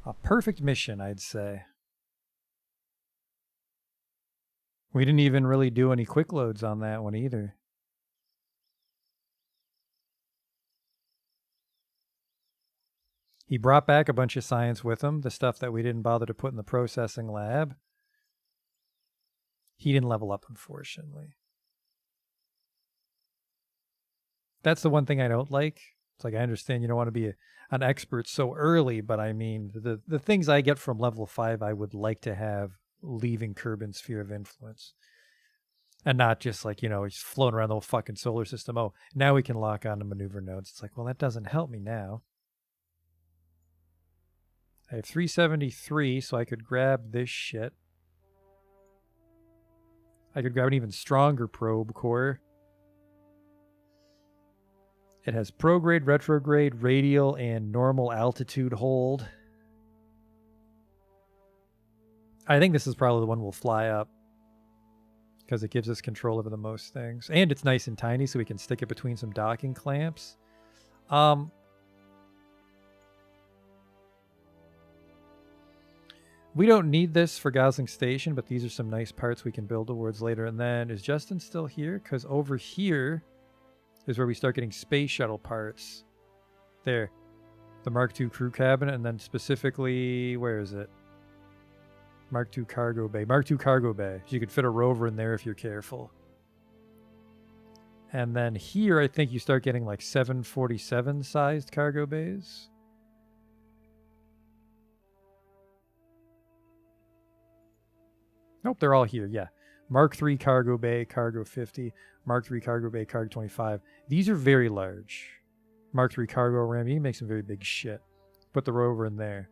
A perfect mission, I'd say. We didn't even really do any quick loads on that one either. He brought back a bunch of science with him, the stuff that we didn't bother to put in the processing lab. He didn't level up, unfortunately. That's the one thing I don't like. It's like, I understand you don't want to be an expert so early, but I mean, the things I get from level 5, I would like to have leaving Kerbin's sphere of influence. And not just like, he's floating around the whole fucking solar system. Oh, now we can lock on to maneuver nodes. It's like, well, that doesn't help me now. I have 373, so I could grab this shit. I could grab an even stronger probe core. It has prograde, retrograde, radial, and normal altitude hold. I think this is probably the one we'll fly up, because it gives us control over the most things. And it's nice and tiny, so we can stick it between some docking clamps. We don't need this for Gosling Station, but these are some nice parts we can build towards later. And then, is Justin still here? Because over here is where we start getting space shuttle parts. There. The Mark II crew cabin, and then specifically, where is it? Mark II cargo bay. Mark II cargo bay. So you could fit a rover in there if you're careful. And then here, I think you start getting like 747 sized cargo bays. Nope, they're all here, yeah. Mark III cargo bay, cargo 50. Mark III cargo bay, cargo 25. These are very large. Mark III cargo ram, you can make some very big shit. Put the rover in there.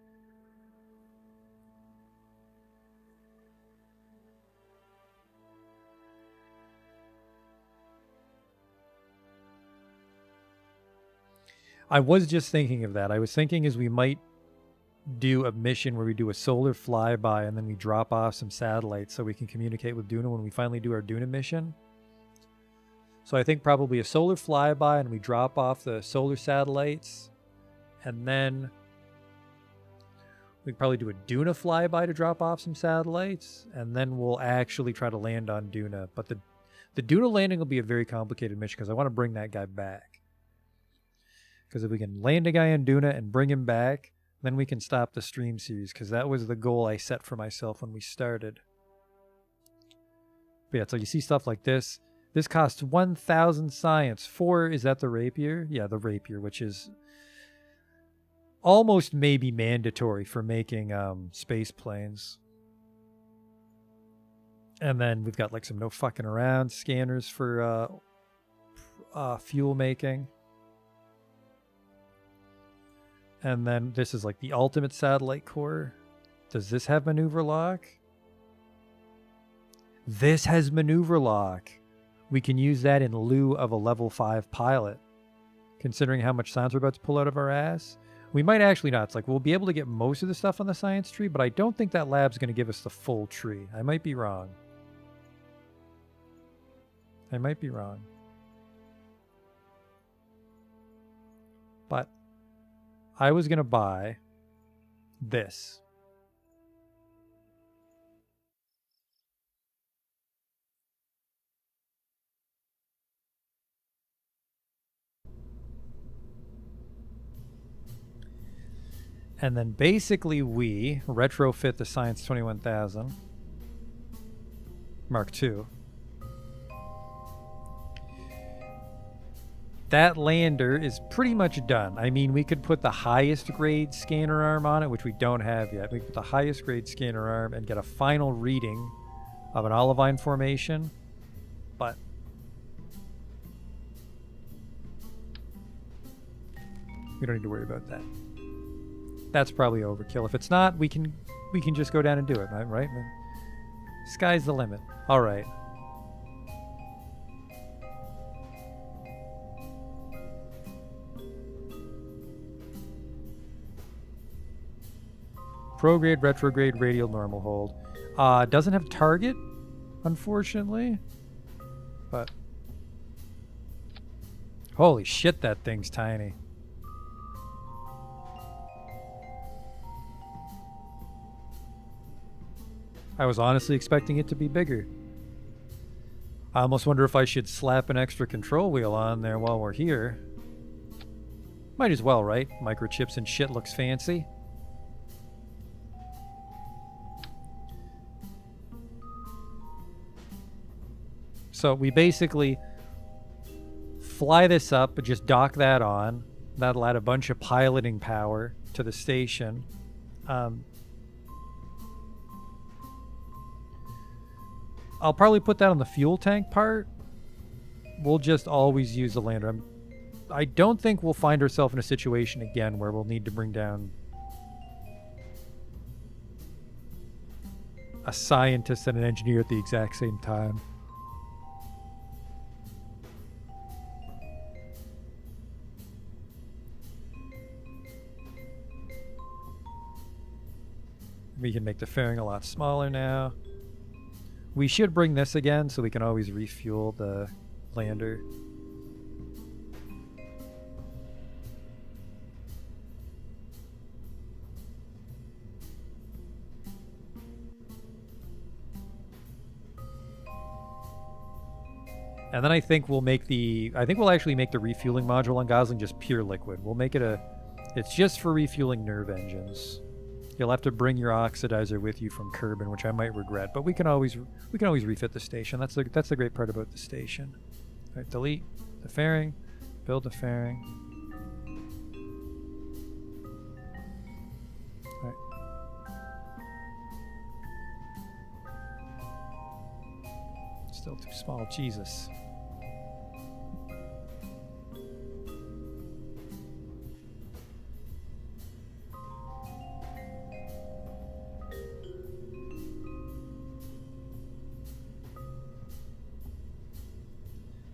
I was just thinking of that. I was thinking as we might do a mission where we do a solar flyby and then we drop off some satellites so we can communicate with Duna when we finally do our Duna mission. So I think probably a solar flyby and we drop off the solar satellites, and then we can probably do a Duna flyby to drop off some satellites, and then we'll actually try to land on Duna. But the Duna landing will be a very complicated mission because I want to bring that guy back. Because if we can land a guy on Duna and bring him back, then we can stop the stream series, because that was the goal I set for myself when we started. But yeah, so you see stuff like this. This costs 1,000 science. 4, is that the rapier? Yeah, the rapier, which is almost maybe mandatory for making space planes. And then we've got like some no fucking around scanners for fuel making. And then this is like the ultimate satellite core. Does this have maneuver lock? This has maneuver lock. We can use that in lieu of a level 5 pilot. Considering how much science we're about to pull out of our ass. We might actually not. It's like we'll be able to get most of the stuff on the science tree, but I don't think that lab's going to give us the full tree. I might be wrong. I might be wrong. But I was going to buy this. And then basically we retrofit the Science 21000 Mark II. That lander is pretty much done. I mean, we could put the highest grade scanner arm on it, which we don't have yet. We could put the highest grade scanner arm and get a final reading of an olivine formation. But we don't need to worry about that. That's probably overkill. If it's not, we can just go down and do it, right? Sky's the limit. All right. Prograde, retrograde, radial, normal hold. Doesn't have target, unfortunately. But holy shit, that thing's tiny. I was honestly expecting it to be bigger. I almost wonder if I should slap an extra control wheel on there while we're here. Might as well, right? Microchips and shit looks fancy. So we basically fly this up, but just dock that on. That'll add a bunch of piloting power to the station. I'll probably put that on the fuel tank part. We'll just always use the lander. I don't think we'll find ourselves in a situation again where we'll need to bring down a scientist and an engineer at the exact same time. We can make the fairing a lot smaller now. We should bring this again so we can always refuel the lander. And then I think we'll actually make the refueling module on Gosling just pure liquid. We'll make it it's just for refueling nerve engines. You'll have to bring your oxidizer with you from Kerbal, which I might regret, but we can always refit the station. That's the great part about the station. All right, delete the fairing, build the fairing. All right. Still too small, Jesus.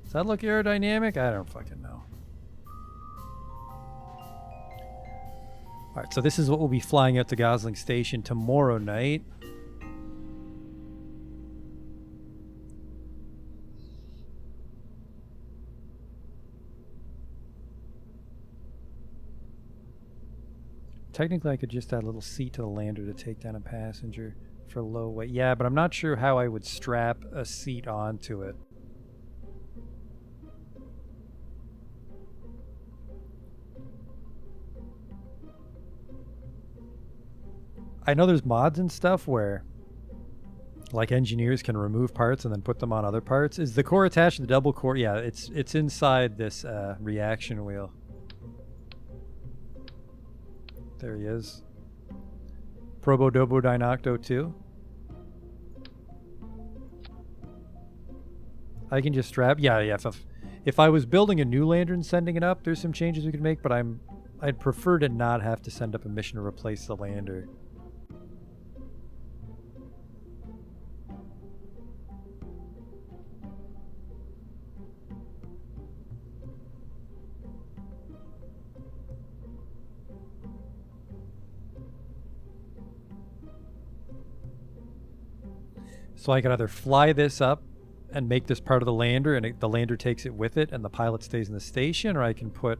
Does that look aerodynamic? I don't fucking know. Alright, so this is what we'll be flying out to Gosling Station tomorrow night. Technically, I could just add a little seat to the lander to take down a passenger for low weight. Yeah, but I'm not sure how I would strap a seat onto it. I know there's mods and stuff where like engineers can remove parts and then put them on other parts. Is the core attached to the double core? Yeah, it's inside this reaction wheel. There he is. Probo Dobo Dynocto 2. I can just strap. Yeah, yeah. If I was building a new lander and sending it up, there's some changes we could make, but I'd prefer to not have to send up a mission to replace the lander. So I could either fly this up and make this part of the lander, and the lander takes it with it, and the pilot stays in the station, or I can put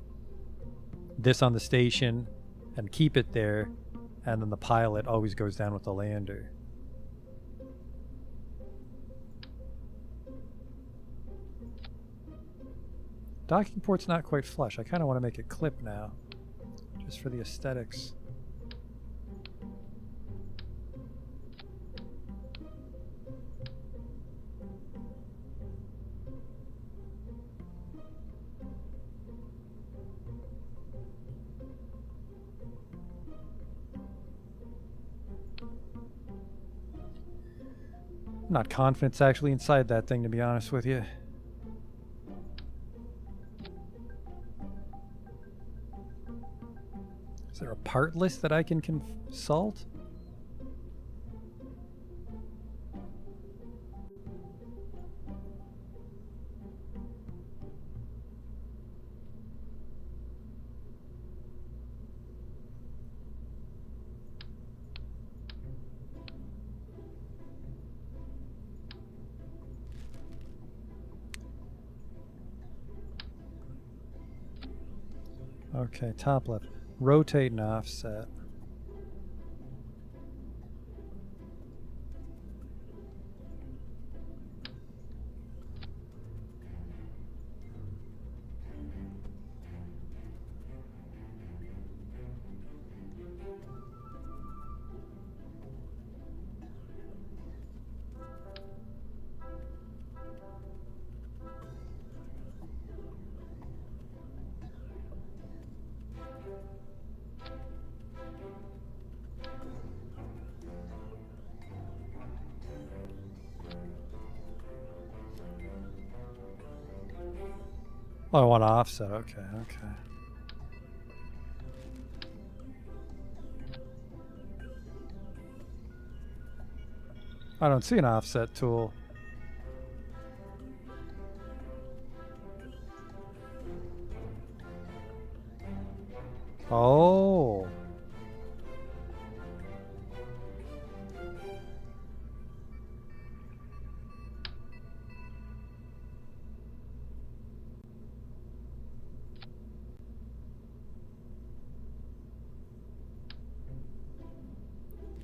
this on the station and keep it there, and then the pilot always goes down with the lander. Docking port's not quite flush. I kind of want to make it clip now, just for the aesthetics. I'm not confident it's actually inside that thing, to be honest with you. Is there a part list that I can consult? Okay, top left. Rotate and offset. Oh, I want to offset. Okay, okay. I don't see an offset tool. Oh.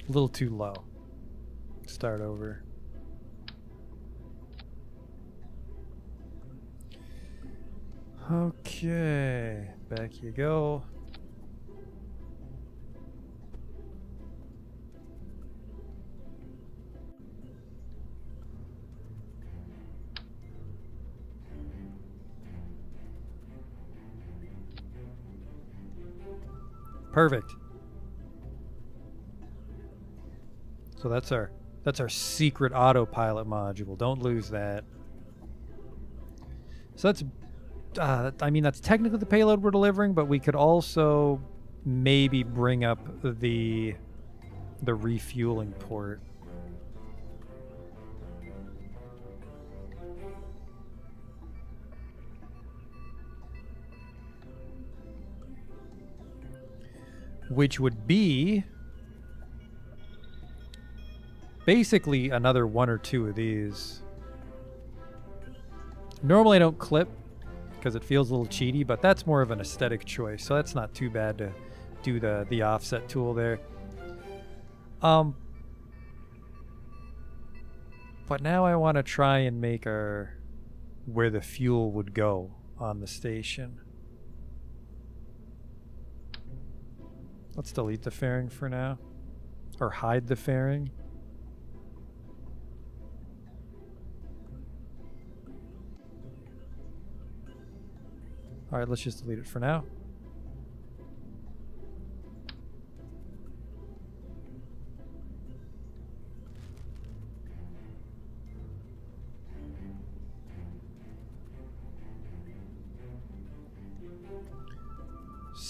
A little too low. Start over. Okay, back you go. Perfect. So that's our secret autopilot module. Don't lose that. So that's I mean, that's technically the payload we're delivering, but we could also maybe bring up the refueling port. Which would be basically another one or two of these. Normally I don't clip because it feels a little cheaty, but that's more of an aesthetic choice, so that's not too bad to do the offset tool there. But now I want to try and make where the fuel would go on the station. Let's delete the fairing for now, or hide the fairing. All right, let's just delete it for now.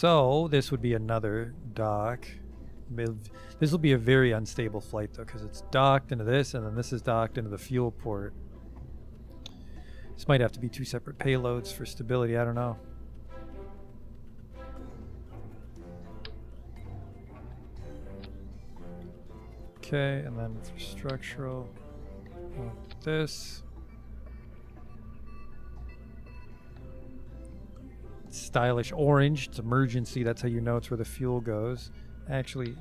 So this would be another dock. This will be a very unstable flight though, because it's docked into this, and then this is docked into the fuel port. This might have to be two separate payloads for stability, I don't know. Okay, and then for structural, this. Stylish orange, it's emergency, that's how you know it's where the fuel goes. Actually,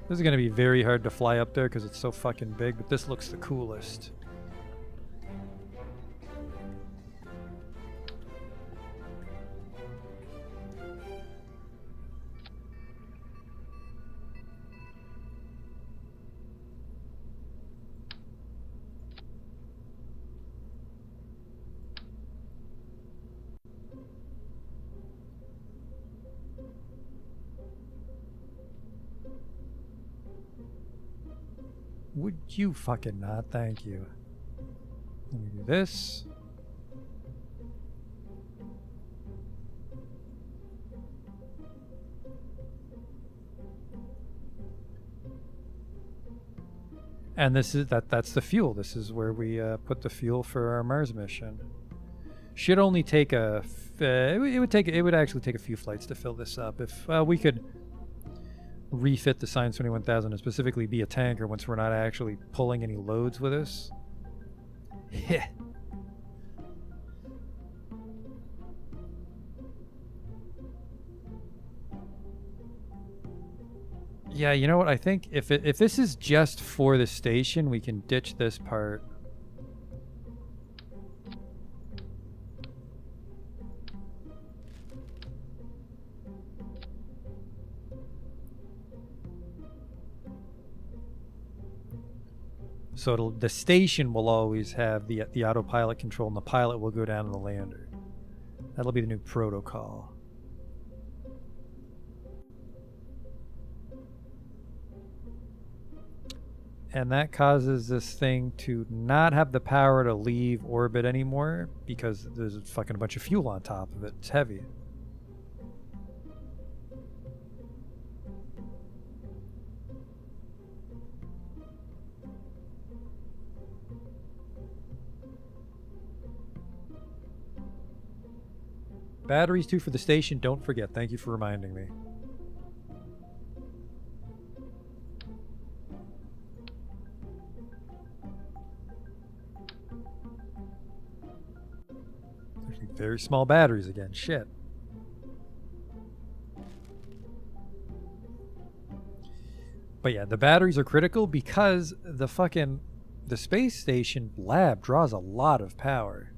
this is going to be very hard to fly up there because it's so fucking big, but this looks the coolest. Would you fucking not? Thank you. Let me do this. And this is that's the fuel. This is where we put the fuel for our Mars mission. Should only take a it would actually take a few flights to fill this up. If we could refit the Science 21000 and specifically be a tanker once we're not actually pulling any loads with us. Heh. Yeah, you know what? I think if this is just for the station, we can ditch this part. So the station will always have the autopilot control, and the pilot will go down to the lander. That'll be the new protocol. And that causes this thing to not have the power to leave orbit anymore because there's fucking a bunch of fuel on top of it. It's heavy. Batteries too for the station, don't forget. Thank you for reminding me. Very small batteries again. Shit. But yeah, the batteries are critical because the space station lab draws a lot of power.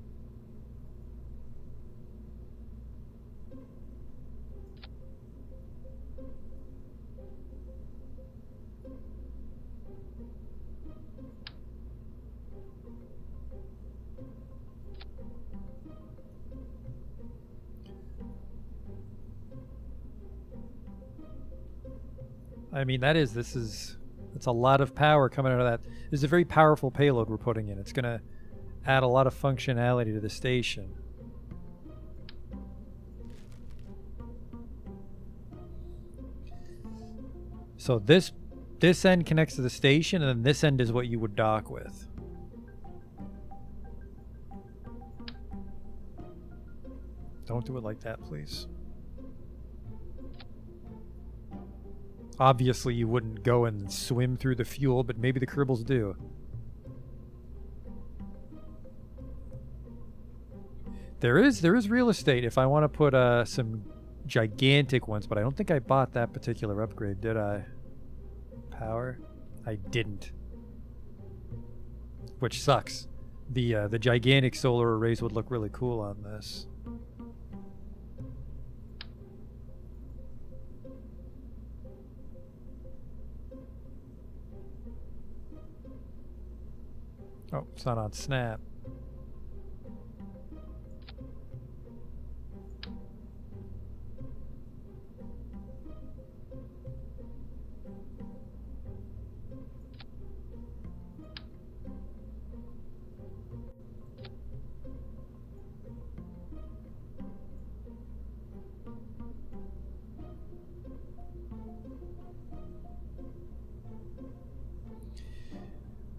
I mean, it's a lot of power coming out of that. This is a very powerful payload we're putting in. It's going to add a lot of functionality to the station. So this end connects to the station, and then this end is what you would dock with. Don't do it like that, please. Obviously, you wouldn't go and swim through the fuel, but maybe the Kerbals do. There is real estate if I want to put some gigantic ones, but I don't think I bought that particular upgrade, did I? Power? I didn't. Which sucks. The gigantic solar arrays would look really cool on this. Oh, it's not on snap.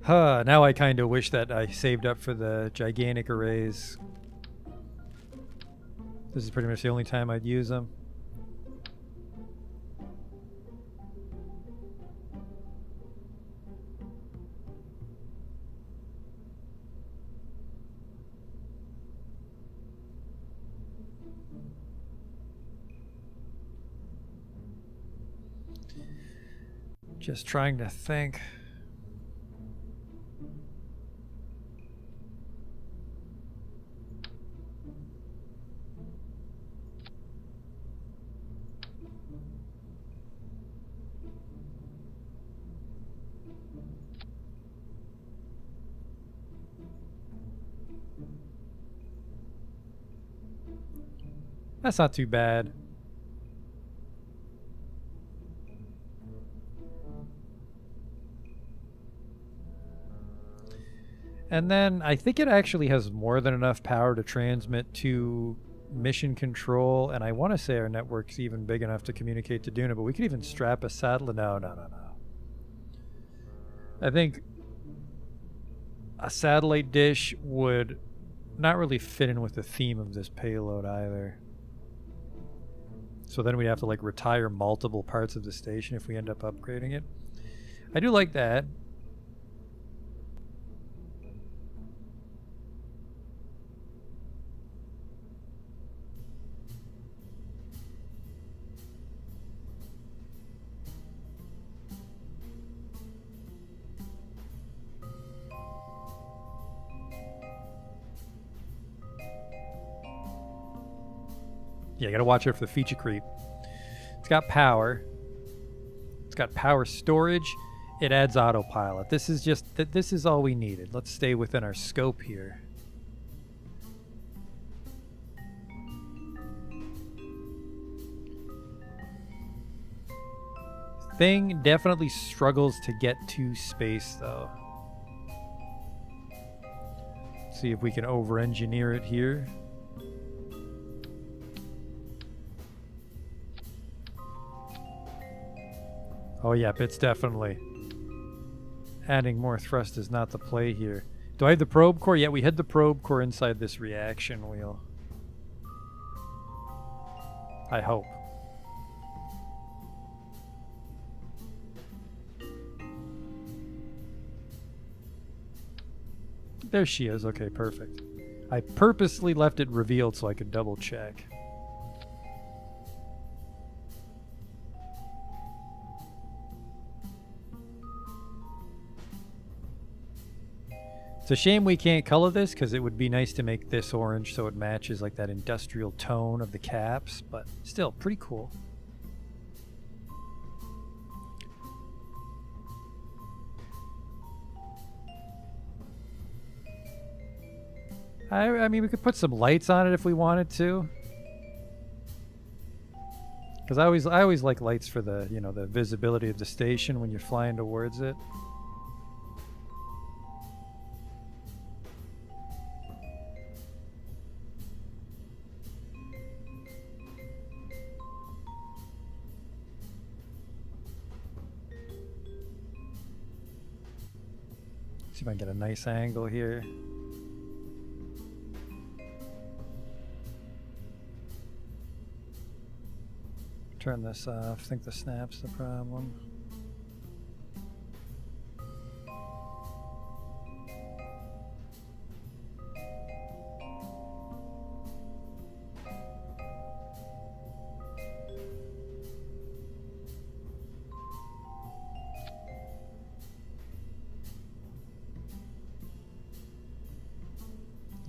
Huh, now I kind of wish that I saved up for the gigantic arrays. This is pretty much the only time I'd use them. Just trying to think. That's not too bad. And then I think it actually has more than enough power to transmit to mission control, and I want to say our network's even big enough to communicate to Duna, but we could even strap a satellite. No. I think a satellite dish would not really fit in with the theme of this payload either. So then we'd have to like retire multiple parts of the station if we end up upgrading it. I do like that. Yeah, you gotta watch out for the feature creep. It's got power. It's got power storage. It adds autopilot. This is all we needed. Let's stay within our scope here. Thing definitely struggles to get to space though. See if we can over-engineer it here. Oh yeah, it's definitely. Adding more thrust is not the play here. Do I have the probe core? Yeah, we had the probe core inside this reaction wheel. I hope. There she is. Okay, perfect. I purposely left it revealed so I could double check. It's a shame we can't color this because it would be nice to make this orange so it matches like that industrial tone of the caps, but still pretty cool. I mean, we could put some lights on it if we wanted to. Because I always like lights for the, you know, the visibility of the station when you're flying towards it. See if I can get a nice angle here. Turn this off. I think the snap's the problem.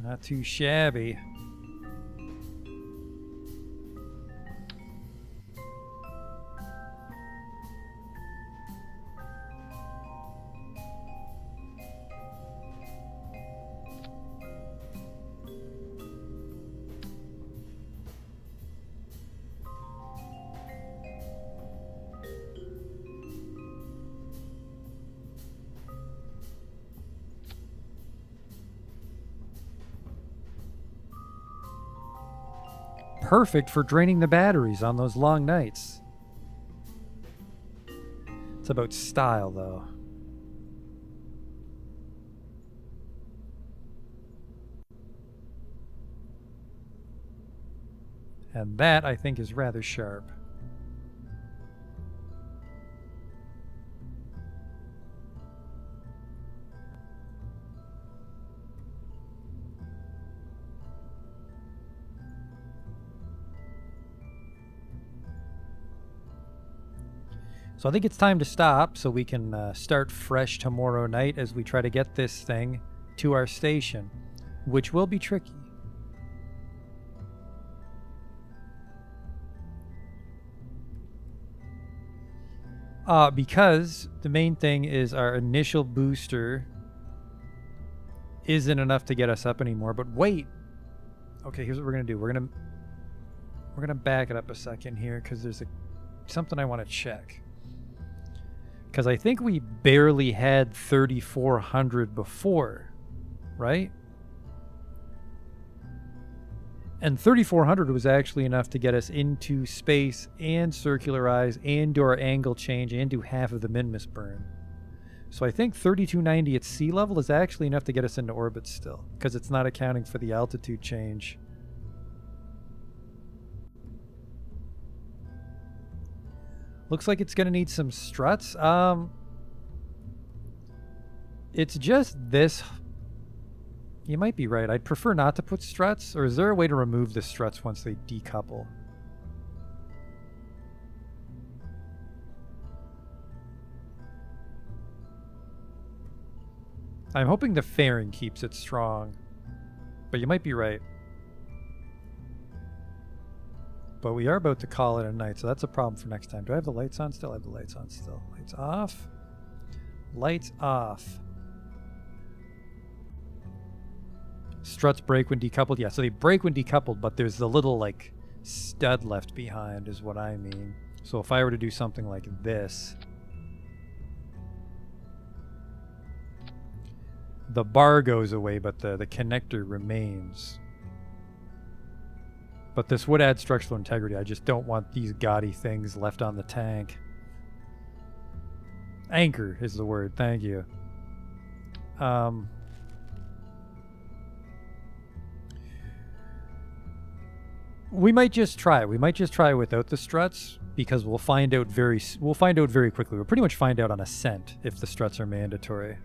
Not too shabby. Perfect for draining the batteries on those long nights. It's about style, though. And that, I think, is rather sharp. So I think it's time to stop so we can start fresh tomorrow night as we try to get this thing to our station, which will be tricky. Because the main thing is our initial booster isn't enough to get us up anymore. But wait. Okay, here's what we're gonna do. We're gonna back it up a second here because there's something I want to check. Because I think we barely had 3,400 before, right? And 3,400 was actually enough to get us into space and circularize and do our angle change and do half of the Minmus burn. So I think 3,290 at sea level is actually enough to get us into orbit still, because it's not accounting for the altitude change. Looks like it's going to need some struts. It's just this. You might be right. I'd prefer not to put struts. Or is there a way to remove the struts once they decouple? I'm hoping the fairing keeps it strong. But you might be right. But we are about to call it a night, so that's a problem for next time. Do I have the lights on still? I have the lights on still. Lights off. Lights off. Struts break when decoupled. Yeah, so they break when decoupled, but there's the little, like, stud left behind is what I mean. So if I were to do something like this, the bar goes away, but the connector remains. But this would add structural integrity. I just don't want these gaudy things left on the tank. Anchor is the word. Thank you. We might just try. We might just try without the struts because we'll find out very quickly. We'll pretty much find out on ascent if the struts are mandatory.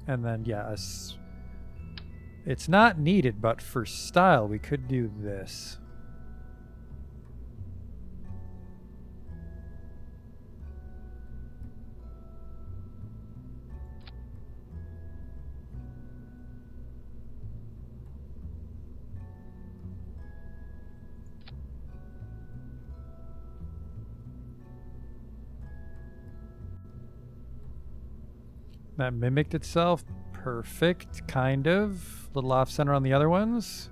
And then, yeah, it's not needed, but for style, we could do this. That mimicked itself. Perfect, kind of. Little off center on the other ones.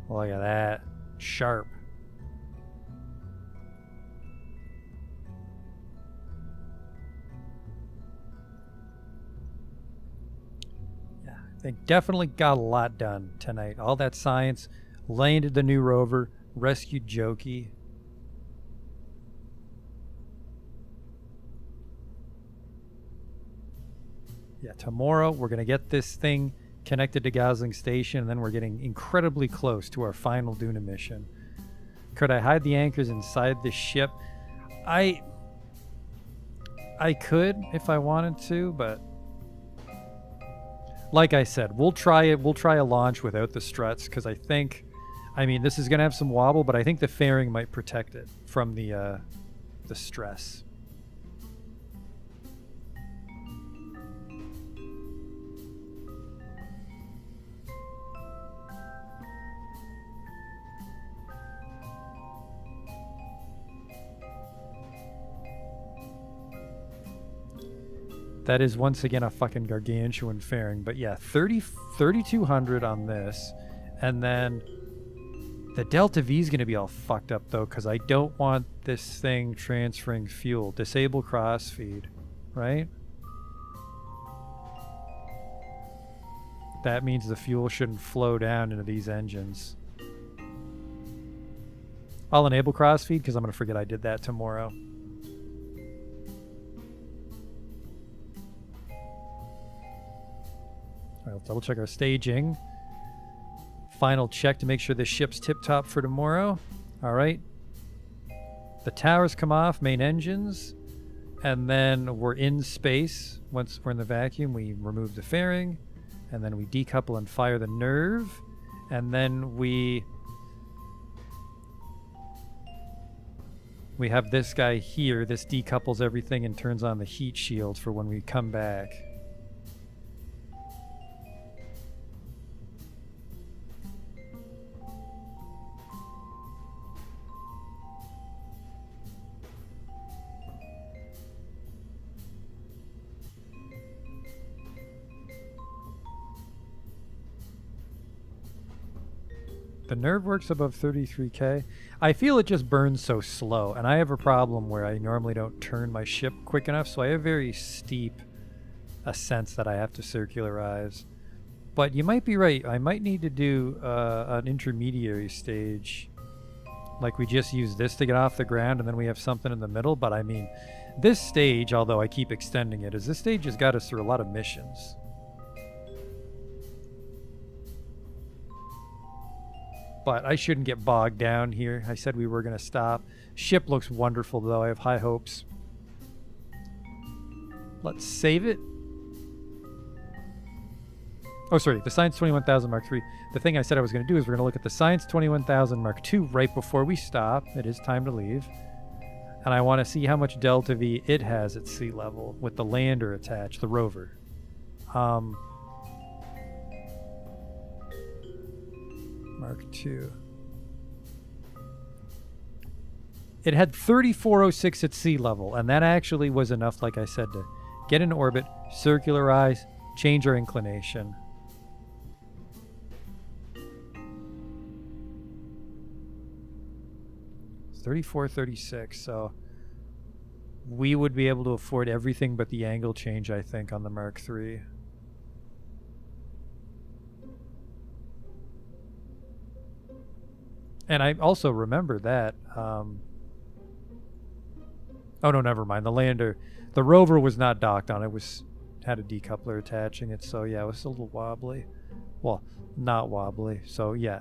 Look at that. Sharp. Yeah, I think definitely got a lot done tonight. All that science, landed the new rover, rescued Jokey. Yeah, tomorrow we're going to get this thing connected to Gosling Station, and then we're getting incredibly close to our final Duna mission. Could I hide the anchors inside the ship? I could if I wanted to, but like I said, we'll try it. We'll try a launch without the struts because I mean, this is going to have some wobble, but I think the fairing might protect it from the stress. That is once again a fucking gargantuan fairing, but yeah, 3,200 on this, and then the Delta V is going to be all fucked up though, because I don't want this thing transferring fuel. Disable crossfeed, right? That means the fuel shouldn't flow down into these engines. I'll enable crossfeed because I'm going to forget I did that tomorrow. All right, let's double check our staging. Final check to make sure the ship's tip-top for tomorrow. All right. The towers come off, main engines, and then we're in space. Once we're in the vacuum, we remove the fairing, and then we decouple and fire the nerve, and then we have this guy here. This decouples everything and turns on the heat shield for when we come back. The nerve works above 33k. I feel it just burns so slow, and I have a problem where I normally don't turn my ship quick enough, so I have very steep ascents that I have to circularize. But you might be right. I might need to do an intermediary stage. Like we just use this to get off the ground, and then we have something in the middle. But I mean, this stage, although I keep extending it, is this stage has got us through a lot of missions. But I shouldn't get bogged down here. I said we were going to stop. Ship looks wonderful, though. I have high hopes. Let's save it. Oh, sorry. The Science 21,000 Mark III. The thing I said I was going to do is we're going to look at the Science 21,000 Mark II right before we stop. It is time to leave. And I want to see how much Delta V it has at sea level with the lander attached, the rover. Mark II. It had 3406 at sea level, and that actually was enough, like I said, to get in orbit, circularize, change our inclination. It's 3436, so we would be able to afford everything but the angle change, I think, on the Mark III. And I also remember that. Oh, no, never mind. The lander, the rover was not docked on. It was had a decoupler attaching it. So, yeah, it was a little wobbly. Well, not wobbly. So, yeah.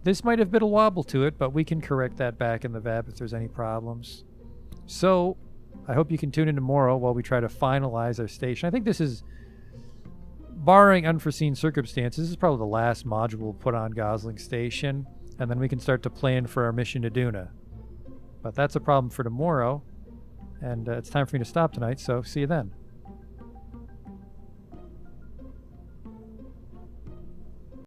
This might have been a wobble to it, but we can correct that back in the VAB if there's any problems. So, I hope you can tune in tomorrow while we try to finalize our station. I think this is, barring unforeseen circumstances, this is probably the last module we'll put on Gosling Station. And then we can start to plan for our mission to Duna. But that's a problem for tomorrow. And it's time for me to stop tonight, so see you then.